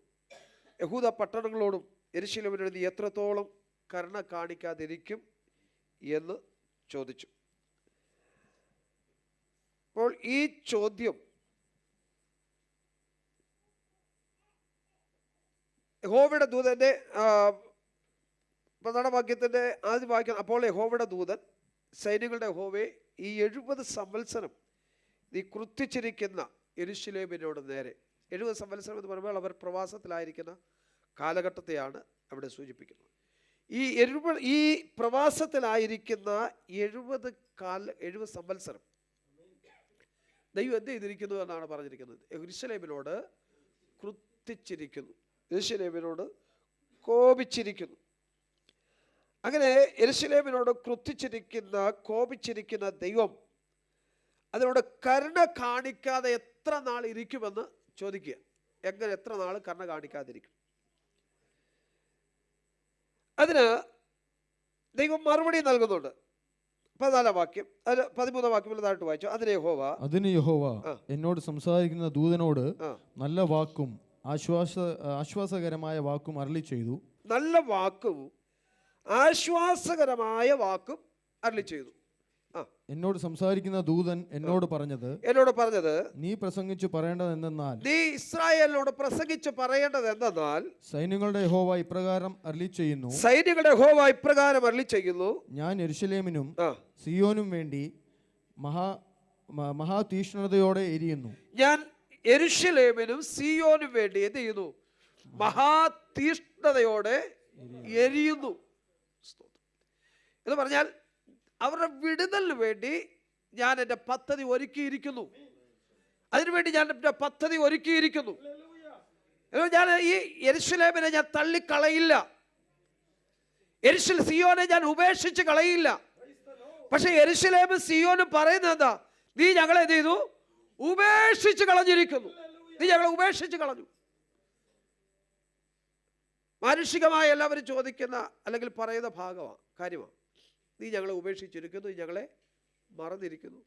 യഹൂദ പട്ടണങ്ങളോടും യെരൂശലേമിനോട് നീ എത്രത്തോളം കരുണ കാണിക്കാതിരിക്കും എന്ന് ചോദിച്ചു. അപ്പോൾ ഈ ചോദ്യം യഹോവയുടെ ദൂതൻ്റെ 12-ാം വാക്യത്തിൻ്റെ ആദ്യ വാക്യം. അപ്പോൾ യഹോവയുടെ ദൂതൻ സൈന്യങ്ങളുടെ യഹോവയെ ഈ 70 സംവത്സരം നീ ക്രുദ്ധിച്ചിരിക്കുന്ന യെരൂശലേമിനോട് നേരെ. 70 സംവത്സരം എന്ന് പറയുമ്പോൾ അവർ പ്രവാസത്തിലായിരിക്കുന്ന കാലഘട്ടത്തെയാണ് അവിടെ സൂചിപ്പിക്കുന്നത്. ഈ പ്രവാസത്തിലായിരിക്കുന്ന 70 സംവത്സരം ദൈവം എന്ത് ചെയ്തിരിക്കുന്നു എന്നാണ് പറഞ്ഞിരിക്കുന്നത്. യെരൂശലേമിനോട് ക്രുദ്ധിച്ചിരിക്കുന്നു, യെരൂശലേമിനോട് കോപിച്ചിരിക്കുന്നു. അങ്ങനെ യെരൂശലേമിനോട് ക്രുദ്ധിച്ചിരിക്കുന്ന, കോപിച്ചിരിക്കുന്ന ദൈവം അതിനോട് കരുണ കാണിക്കാതെ എത്ര നാൾ ഇരിക്കുമെന്ന് ചോദിക്കുക. എങ്ങനെ എത്ര നാൾ കരുണ കാണിക്കാതിരിക്കും? അതിന് ദൈവം മറുപടി നൽകുന്നുണ്ട്. 14-ാം വാക്യം, 13-ാം വാക്യം താഴ്ത്ത് വായിച്ചു. അതിന് യഹോവ എന്നോട് സംസാരിക്കുന്ന ദൂതനോട് നല്ല വാക്കും ആശ്വാസകരമായ വാക്കും അരുളി ചെയ്തു. നല്ല വാക്കും ആശ്വാസകരമായ വാക്കും അരുളി ചെയ്തു. എന്നോട് സംസാരിക്കുന്ന ദൂതൻ എന്നോട് പറഞ്ഞത് നീ പ്രസംഗിച്ചു പറയേണ്ടത് എന്തെന്നാൽ, നീ ഇസ്രായേലിനോട് പ്രസംഗിച്ചു പറയേണ്ടത് എന്തെന്നാൽ, സൈന്യങ്ങളുടെ യഹോവ ഇപ്രകാരം അരുളി ചെയ്യുന്നു, ഞാൻ യെരൂശലേമിനും സിയോനും വേണ്ടി മഹാതീഷ്ണതയോടെ എരിയുന്നു. ഞാൻ യെരൂശലേമിനും സിയോനും വേണ്ടി എന്ത് ചെയ്യുന്നു? മഹാതീഷ്ണതയോടെ എരിയുന്നു എന്ന് പറഞ്ഞാൽ അവരുടെ വിടുതലിന് വേണ്ടി ഞാൻ എൻ്റെ പദ്ധതി ഒരുക്കിയിരിക്കുന്നു. അതിനുവേണ്ടി ഞാൻ എൻ്റെ പദ്ധതി ഒരുക്കിയിരിക്കുന്നു. ഞാൻ ഈ യെരൂശലേമിനെ ഞാൻ തള്ളിക്കളയില്ല, സിയോനെ ഞാൻ ഉപേക്ഷിച്ച് കളയില്ല. പക്ഷെ യെരൂശലേമും സിയോനും പറയുന്നത് എന്താ? നീ ഞങ്ങളെ എന്ത് ചെയ്തു? ഉപേക്ഷിച്ച് കളഞ്ഞിരിക്കുന്നു. നീ ഞങ്ങളെ ഉപേക്ഷിച്ച് കളഞ്ഞു. മാനുഷികമായ എല്ലാവരും ചോദിക്കുന്ന അല്ലെങ്കിൽ പറയുന്ന കാര്യമാണ്. നീ ഞങ്ങളെ ഉപേക്ഷിച്ചിരിക്കുന്നു, നീ ഞങ്ങളെ മറന്നിരിക്കുന്നു.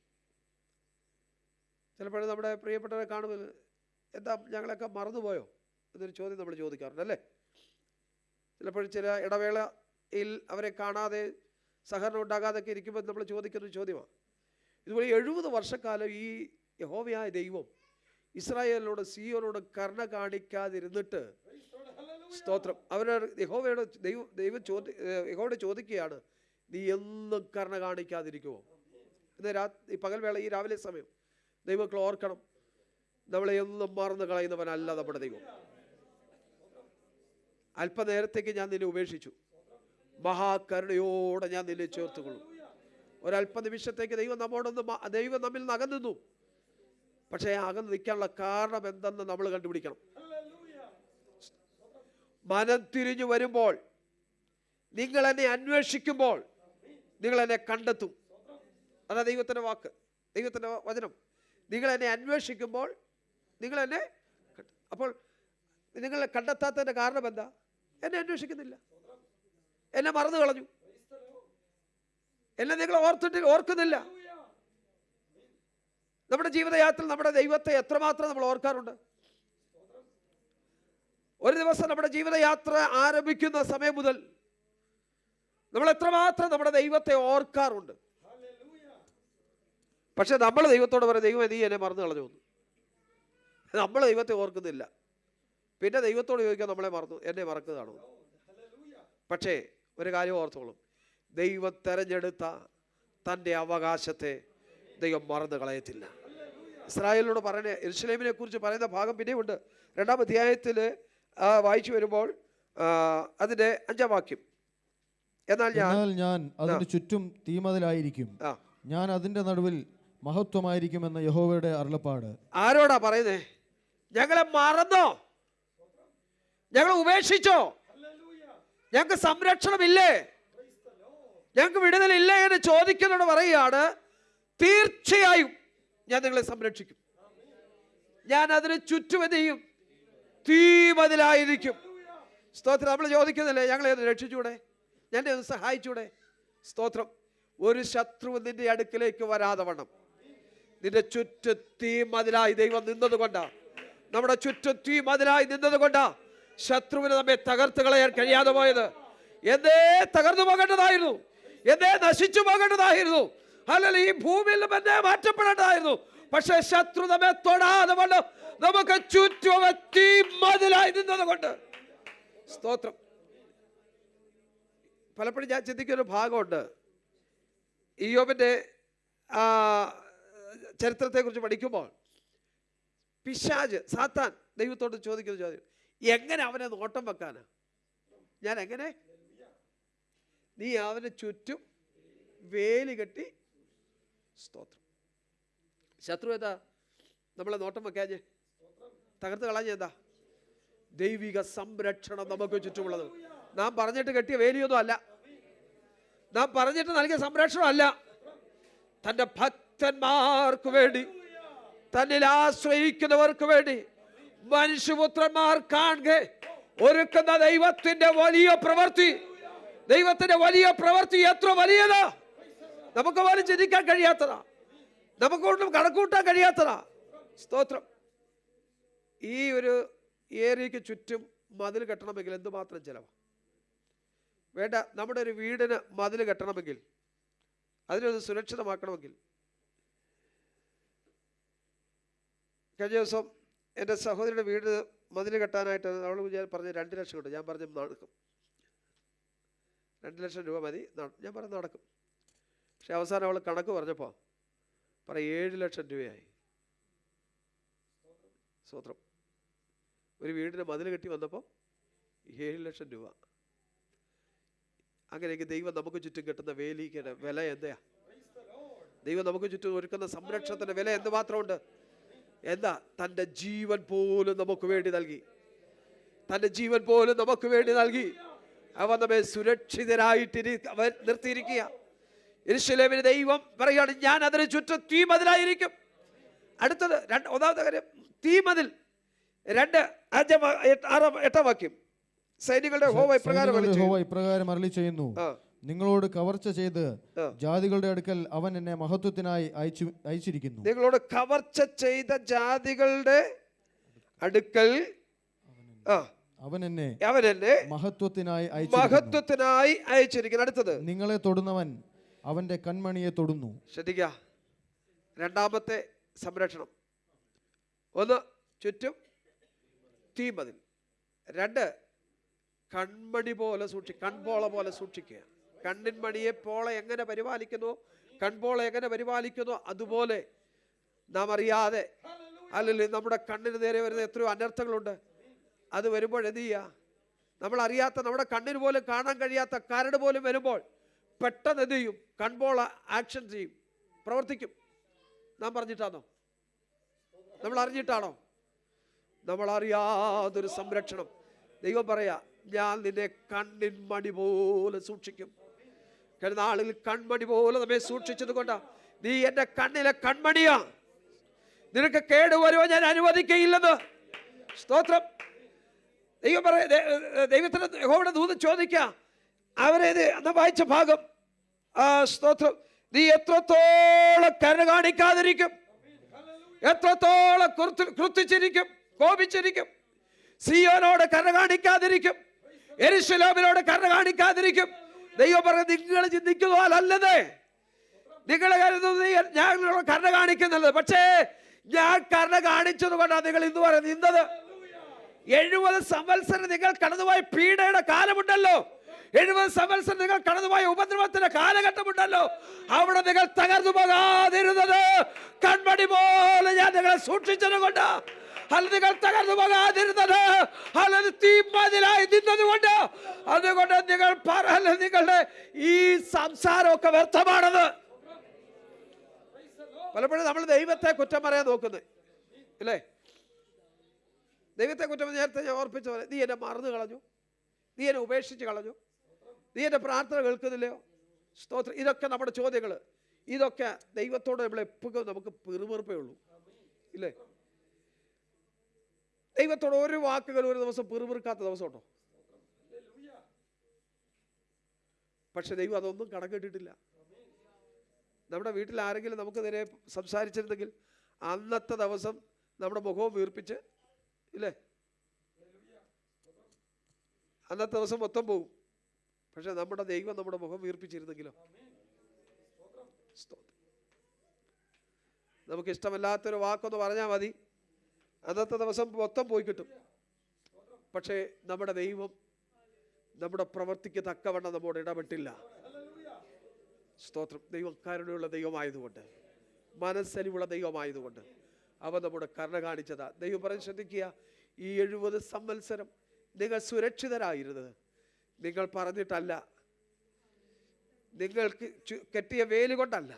ചിലപ്പോഴും നമ്മുടെ പ്രിയപ്പെട്ടവരെ കാണുമ്പോൾ എന്താ ഞങ്ങളൊക്കെ മറന്നുപോയോ എന്നൊരു ചോദ്യം നമ്മൾ ചോദിക്കാറുണ്ട് അല്ലേ? ചിലപ്പോൾ ചില ഇടവേളയിൽ അവരെ കാണാതെ സഹകരണം ഉണ്ടാകാതൊക്കെ ഇരിക്കുമ്പോൾ നമ്മൾ ചോദിക്കുന്നൊരു ചോദ്യമാണ്. ഇതുപോലെ 70 വർഷക്കാലം ഈ യഹോവയായ ദൈവം ഇസ്രായേലിനോട് സിയോനോട് കരുണ കാണിക്കാതിരുന്നിട്ട്, സ്തോത്രം, അവരോട് യഹോവയോട് ചോദിക്കുകയാണ്, നീ എന്നും കരുണ കാണിക്കാതിരിക്കുമോ? ഇന്ന് ഈ പകൽവേള, ഈ രാവിലെ സമയം ദൈവമക്കൾ ഓർക്കണം, നമ്മളെ എന്നും മറന്നു കളയുന്നവനല്ല നമ്മുടെ ദൈവം. അല്പനേരത്തേക്ക് ഞാൻ നിന്നെ ഉപേക്ഷിച്ചു, മഹാകരുണയോടെ ഞാൻ നിന്നെ ചേർത്തുകൊള്ളും. ഒരല്പ നിമിഷത്തേക്ക് ദൈവം നമ്മിൽ നിന്ന് അകന്നു. പക്ഷേ അകന്ന് നിൽക്കാനുള്ള കാരണം എന്തെന്ന് നമ്മൾ കണ്ടുപിടിക്കണം. മനം തിരിഞ്ഞു വരുമ്പോൾ, നിങ്ങൾ എന്നെ അന്വേഷിക്കുമ്പോൾ നിങ്ങൾ എന്നെ കണ്ടെത്തും. അതാ ദൈവത്തിൻ്റെ വാക്ക്, ദൈവത്തിൻ്റെ വചനം. നിങ്ങൾ എന്നെ അന്വേഷിക്കുമ്പോൾ നിങ്ങൾ എന്നെ. അപ്പോൾ നിങ്ങൾ കണ്ടെത്താത്തതിൻ്റെ കാരണം എന്താ? എന്നെ അന്വേഷിക്കുന്നില്ല, എന്നെ മറന്നു കളഞ്ഞു, എന്നെ നിങ്ങൾ ഓർക്കുന്നില്ല. നമ്മുടെ ജീവിതയാത്രയിൽ നമ്മുടെ ദൈവത്തെ എത്രമാത്രം നമ്മൾ ഓർക്കാറുണ്ട്? ഒരു ദിവസം നമ്മുടെ ജീവിതയാത്ര ആരംഭിക്കുന്ന സമയം മുതൽ നമ്മൾ എത്രമാത്രം നമ്മുടെ ദൈവത്തെ ഓർക്കാറുണ്ട്. പക്ഷെ നമ്മൾ ദൈവത്തോട് പറയും, ദൈവം നീ എന്നെ മറന്നു കളഞ്ഞു. നമ്മൾ ദൈവത്തെ ഓർക്കുന്നില്ല. പിന്നെ ദൈവത്തോട് ചോദിക്കാൻ എന്നെ മറക്കുന്നതാണോ? പക്ഷേ ഒരു കാര്യം ഓർത്തോളും, ദൈവം തെരഞ്ഞെടുത്ത തൻ്റെ അവകാശത്തെ ദൈവം മറന്നു കളയത്തില്ല. ഇസ്രായേലിനോട് പറയുന്ന യെരൂശലേമിനെ കുറിച്ച് പറയുന്ന ഭാഗം പിന്നെയുണ്ട്. 2-ാം അധ്യായത്തിൽ വായിച്ചു വരുമ്പോൾ അതിൻ്റെ 5-ാം വാക്യം, എന്നാൽ ഞാൻ അതിന് ചുറ്റും തീമതിലായിരിക്കും, ഞാൻ അതിൻ്റെ നടുവിൽ മഹത്വമായിരിക്കുമെന്ന യഹോവയുടെ അരുളപ്പാട്. ആരോടാ പറയുന്നേ? ഞങ്ങളെ മറന്നോ? ഞങ്ങളെ ഉപേക്ഷിച്ചോ? ഞങ്ങൾക്ക് സംരക്ഷണമില്ലേ? ഞങ്ങൾക്ക് വിടുതലില്ലേ എന്ന് ചോദിക്കുന്നതോട് പറയുകയാണ്, തീർച്ചയായും ഞാൻ നിങ്ങളെ സംരക്ഷിക്കും. ഞാൻ അതിന് ചുറ്റും എന്ത് ചെയ്യും? തീമതിലായിരിക്കും. സ്തോത്രം. നമ്മൾ ചോദിക്കുന്നില്ലേ, ഞങ്ങളെ ഒന്ന് രക്ഷിച്ചൂടെ, ഞങ്ങളെ ഒന്ന് സഹായിച്ചൂടെ? സ്തോത്രം. ഒരു ശത്രുവും നിന്റെ അടുക്കിലേക്ക് വരാതെ വണ്ണം നിന്റെ ചുറ്റും തീമതിലായി ദൈവം നിന്നത് കൊണ്ടാ, നമ്മുടെ ചുറ്റും തീമതിലായി നിന്നത് കൊണ്ടാ ശത്രുവിന് നമ്മെ തകർത്ത് കളയാൻ കഴിയാതെ പോയത്. എന്തേ തകർന്നു പോകേണ്ടതായിരുന്നു, എന്തേ നശിച്ചു പോകേണ്ടതായിരുന്നു, അല്ലെങ്കിൽ ഈ ഭൂമിയിൽ നിന്ന് എന്നെ മാറ്റപ്പെടേണ്ടതായിരുന്നു. പക്ഷെ ശത്രു നമ്മെ തൊടാതെ കൊണ്ട് നമുക്ക് ചുറ്റും തീമതിലായി നിന്നത് കൊണ്ട്. സ്തോത്രം. പലപ്പോഴും ഞാൻ ചിന്തിക്കുന്ന ഒരു ഭാഗമുണ്ട്. ഇയ്യോബിന്റെ ചരിത്രത്തെക്കുറിച്ച് പഠിക്കുമ്പോൾ പിശാച്, സാത്താൻ ദൈവത്തോട് ചോദിക്കുന്ന ചോദ്യം, എങ്ങനെ അവനെ നോട്ടം വെക്കാനാ? ഞാൻ എങ്ങനെ? നീ അവന് ചുറ്റും വേലി കെട്ടി. സ്തോത്രം. ശത്രു എന്താ നമ്മളെ നോട്ടം വെക്കാഞ്ഞ് തകർത്ത് കളഞ്ഞെന്താ? ദൈവിക സംരക്ഷണം നമുക്ക് ചുറ്റുമുള്ളത്. നാം പറഞ്ഞിട്ട് കെട്ടിയ വേലിയൊന്നും അല്ല, നാം പറഞ്ഞിട്ട് നൽകിയ സംരക്ഷണം അല്ല. തൻ്റെ ഭക്തന്മാർക്ക് വേണ്ടി, തന്നിൽ ആശ്രയിക്കുന്നവർക്ക് വേണ്ടി മനുഷ്യപുത്രന്മാർ കാണുക ഒരുക്കുന്ന ദൈവത്തിന്റെ വലിയ പ്രവൃത്തി. ദൈവത്തിന്റെ വലിയ പ്രവൃത്തി എത്ര വലിയതാ! നമുക്ക് പോലും ചിന്തിക്കാൻ കഴിയാത്തതാ, നമുക്കൊന്നും കണക്കൂട്ടാൻ കഴിയാത്തതാ. സ്തോത്രം. ഈ ഒരു ഏരിയയ്ക്ക് ചുറ്റും മതിൽ കെട്ടണമെങ്കിൽ എന്തുമാത്രം ചിലവാണ് വേണ്ട? നമ്മുടെ ഒരു വീടിന് മതിൽ കെട്ടണമെങ്കിൽ, അതിനൊന്ന് സുരക്ഷിതമാക്കണമെങ്കിൽ, കഴിഞ്ഞ ദിവസം എൻ്റെ സഹോദരിയുടെ വീട് മതിൽ കെട്ടാനായിട്ട് അവൾ പറഞ്ഞ് 2 ലക്ഷം ഉണ്ട്. ഞാൻ പറഞ്ഞു നടക്കും, 2 ലക്ഷം രൂപ മതി. ഞാൻ പറഞ്ഞു നടക്കും. പക്ഷെ അവസാനം അവൾ കണക്ക് പറഞ്ഞപ്പോൾ 7 ലക്ഷം രൂപയായി. സ്തോത്രം. ഒരു വീടിന് മതിൽ കെട്ടി വന്നപ്പോൾ 7 ലക്ഷം രൂപ. അങ്ങനെയെങ്കിൽ ദൈവം നമുക്ക് ചുറ്റും കെട്ടുന്ന വേലിയുടെ വില എന്താ? ദൈവം നമുക്ക് ചുറ്റും ഒരുക്കുന്ന സംരക്ഷണത്തിന്റെ വില എന്തുമാത്രമുണ്ട്? എന്താ? തൻ്റെ ജീവൻ പോലും നമുക്ക് വേണ്ടി നൽകി, തൻ്റെ ജീവൻ പോലും നമുക്ക് വേണ്ടി നൽകി. അവൻ നമ്മെ സുരക്ഷിതരായിട്ട് നിർത്തിയിരിക്കുക. യെരൂശലേമിന് ദൈവം പറയുകയാണ്, ഞാൻ അതിന് ചുറ്റും തീമതിലായിരിക്കും. അടുത്തത് 1-ാമത്തെ കാര്യം, തീമതിൽ. 2:8 വാക്യം, സൈനികളുടെ യഹോവ ഇപ്രകാരം അരുളി ചെയ്യുന്നു, നിങ്ങളോട് കവർച്ച ചെയ്ത് ജാതികളുടെ അടുക്കൽ അവൻ എന്നെ മഹത്വത്തിനായി അയച്ചിരിക്കുന്നു. നിങ്ങളോട് കവർച്ച ചെയ്ത ജാതികളുടെ അടുക്കൽ അവൻ എന്നെ മഹത്വത്തിനായി അയച്ചിരിക്കുന്നു. അടുത്തത്, നിങ്ങളെ തൊടുന്നവൻ അവന്റെ കൺമണിയെ തൊടുന്നു. ശ്രദ്ധിക്കുക, രണ്ടാമത്തെ സംരക്ഷണം. ഒന്ന്, ചുറ്റും തീമതിൽ. രണ്ട്, കൺമണി പോലെ കൺപോള പോലെ സൂക്ഷിക്കുക. കണ്ണിൻ മണിയെ പോള എങ്ങനെ പരിപാലിക്കുന്നു, കൺപോള എങ്ങനെ പരിപാലിക്കുന്നു, അതുപോലെ നാം അറിയാതെ അല്ലെങ്കിൽ നമ്മുടെ കണ്ണിന് നേരെ വരുന്ന എത്രയോ അനർത്ഥങ്ങളുണ്ട്. അത് വരുമ്പോൾ എന്ത് ചെയ്യുക? നമ്മൾ അറിയാത്ത, നമ്മുടെ കണ്ണിന് പോലും കാണാൻ കഴിയാത്ത കരട് പോലും വരുമ്പോൾ പെട്ടെന്ന് എന്ത് ചെയ്യും? കൺപോള ആക്ഷൻ ചെയ്യും, പ്രവർത്തിക്കും. നാം പറഞ്ഞിട്ടാണോ? നമ്മൾ അറിഞ്ഞിട്ടാണോ? നമ്മൾ അറിയാതൊരു സംരക്ഷണം. ദൈവം പറയാ, ഞാൻ നിന്നെ കണ്ണിൻ മണി പോലെ സൂക്ഷിക്കും. കഴിഞ്ഞ നാളുകളിൽ കൺമണി പോലെ നമ്മെ സൂക്ഷിച്ചത് കൊണ്ടാ നീ എൻ്റെ കണ്ണിലെ കൺമണിയാ, നിനക്ക് കേടുവരുവാൻ ഞാൻ അനുവദിക്കയില്ലെന്ന്. സ്തോത്രം. ദൈവം പറയാ, ദൈവത്തിന് യഹോവയുടെ ദൂതൻ ചോദിക്കുക അവരെ വായിച്ച ഭാഗം. സ്തോത്രം. നീ എത്രത്തോളം കരുണ കാണിക്കാതിരിക്കും, എത്രത്തോളം ക്രുദ്ധിച്ചിരിക്കും, കോപിച്ചിരിക്കും, സിയോനോട് കരുണ കാണിക്കാതിരിക്കും, യെരൂശലേമിനോട് കരുണ കാണിക്കാതിരിക്കും. ദൈവം പറഞ്ഞ, നിങ്ങൾ ചിന്തിക്കുന്ന പോലല്ലത്. നിങ്ങൾ കരുതുന്നത് ഞാൻ കരുണ കാണിക്കുന്നത്, പക്ഷേ ഞാൻ കരുണ കാണിച്ചത് കൊണ്ടാണ് നിങ്ങൾ ഇന്ന് വരെ നിന്നത്. 70 സംവത്സരം നിങ്ങൾ കടന്നുപോയ പീഡയുടെ കാലമുണ്ടല്ലോ, 70 സംവത്സരം നിങ്ങൾ കടന്നുപോയ ഉപദ്രവത്തിന്റെ കാലഘട്ടമുണ്ടല്ലോ. അവിടെ നിങ്ങൾ തകർന്നു പോകാതിരുന്നത് കൺമണി പോലെ ഞാൻ നിങ്ങളെ സൂക്ഷിച്ചത് കൊണ്ട്, അല്ല നിങ്ങൾ തകർന്നു പോകാതിരുന്നത് അല്ലാതെ തീമതിലായി നിന്നത് കൊണ്ട്. അതുകൊണ്ട് നിങ്ങൾ നിങ്ങളുടെ ഈ സംസാരമൊക്കെ വ്യർത്ഥമാണത്. പലപ്പോഴും നമ്മൾ ദൈവത്തെ കുറ്റം പറയാൻ നോക്കുന്നത് ഇല്ലേ? ദൈവത്തെ കുറ്റം നേരത്തെ ഞാൻ ഓർപ്പിച്ച പോലെ, നീ എന്നെ മറന്നു കളഞ്ഞു, നീ എന്നെ ഉപേക്ഷിച്ച് കളഞ്ഞു, നീ എൻ്റെ പ്രാർത്ഥന കേൾക്കുന്നില്ലയോ? സ്തോത്രം. ഇതൊക്കെ നമ്മുടെ ചോദ്യങ്ങൾ. ഇതൊക്കെ ദൈവത്തോട് നമ്മൾ എപ്പോഴും നമുക്ക് പിറുപിറുപ്പേ ഉള്ളൂ ഇല്ലേ? ദൈവത്തോട് ഒരു വാക്കുകൾ ഒരു ദിവസം പിറുപിറുക്കാത്ത ദിവസം ഉണ്ടോ? പക്ഷെ ദൈവം അതൊന്നും കണക്കിട്ടിട്ടില്ല. നമ്മുടെ വീട്ടിൽ ആരെങ്കിലും നമുക്ക് നേരെ സംസാരിച്ചിരുന്നെങ്കിൽ അന്നത്തെ ദിവസം നമ്മുടെ മുഖവും വീർപ്പിച്ച് ഇല്ലേ, അന്നത്തെ ദിവസം മൊത്തം പോകും. പക്ഷെ നമ്മുടെ ദൈവം നമ്മുടെ മുഖം വീർപ്പിച്ചിരുന്നെങ്കിലോ? നമുക്ക് ഇഷ്ടമല്ലാത്തൊരു വാക്കൊന്ന് പറഞ്ഞാൽ മതി, അന്നത്തെ ദിവസം മൊത്തം പോയി കിട്ടും. പക്ഷേ നമ്മുടെ ദൈവം നമ്മുടെ പ്രവൃത്തിക്ക് തക്കവണ്ണം നമ്മോട് ഇടപെട്ടില്ല. സ്തോത്രം. ദൈവം കരുണയുള്ള ദൈവമായതുകൊണ്ട്, മനസ്സലിവുള്ള ദൈവമായതുകൊണ്ട് അവൻ നമ്മുടെ കരുണ കാണിച്ചതാ. ദൈവം പറഞ്ഞ് ശ്രദ്ധിക്കുക, ഈ 70 സംവത്സരം നിങ്ങൾ സുരക്ഷിതരായിരുന്നത് നിങ്ങൾ പറഞ്ഞിട്ടല്ല, നിങ്ങൾക്ക് കെട്ടിയ വേലി കൊണ്ടല്ല,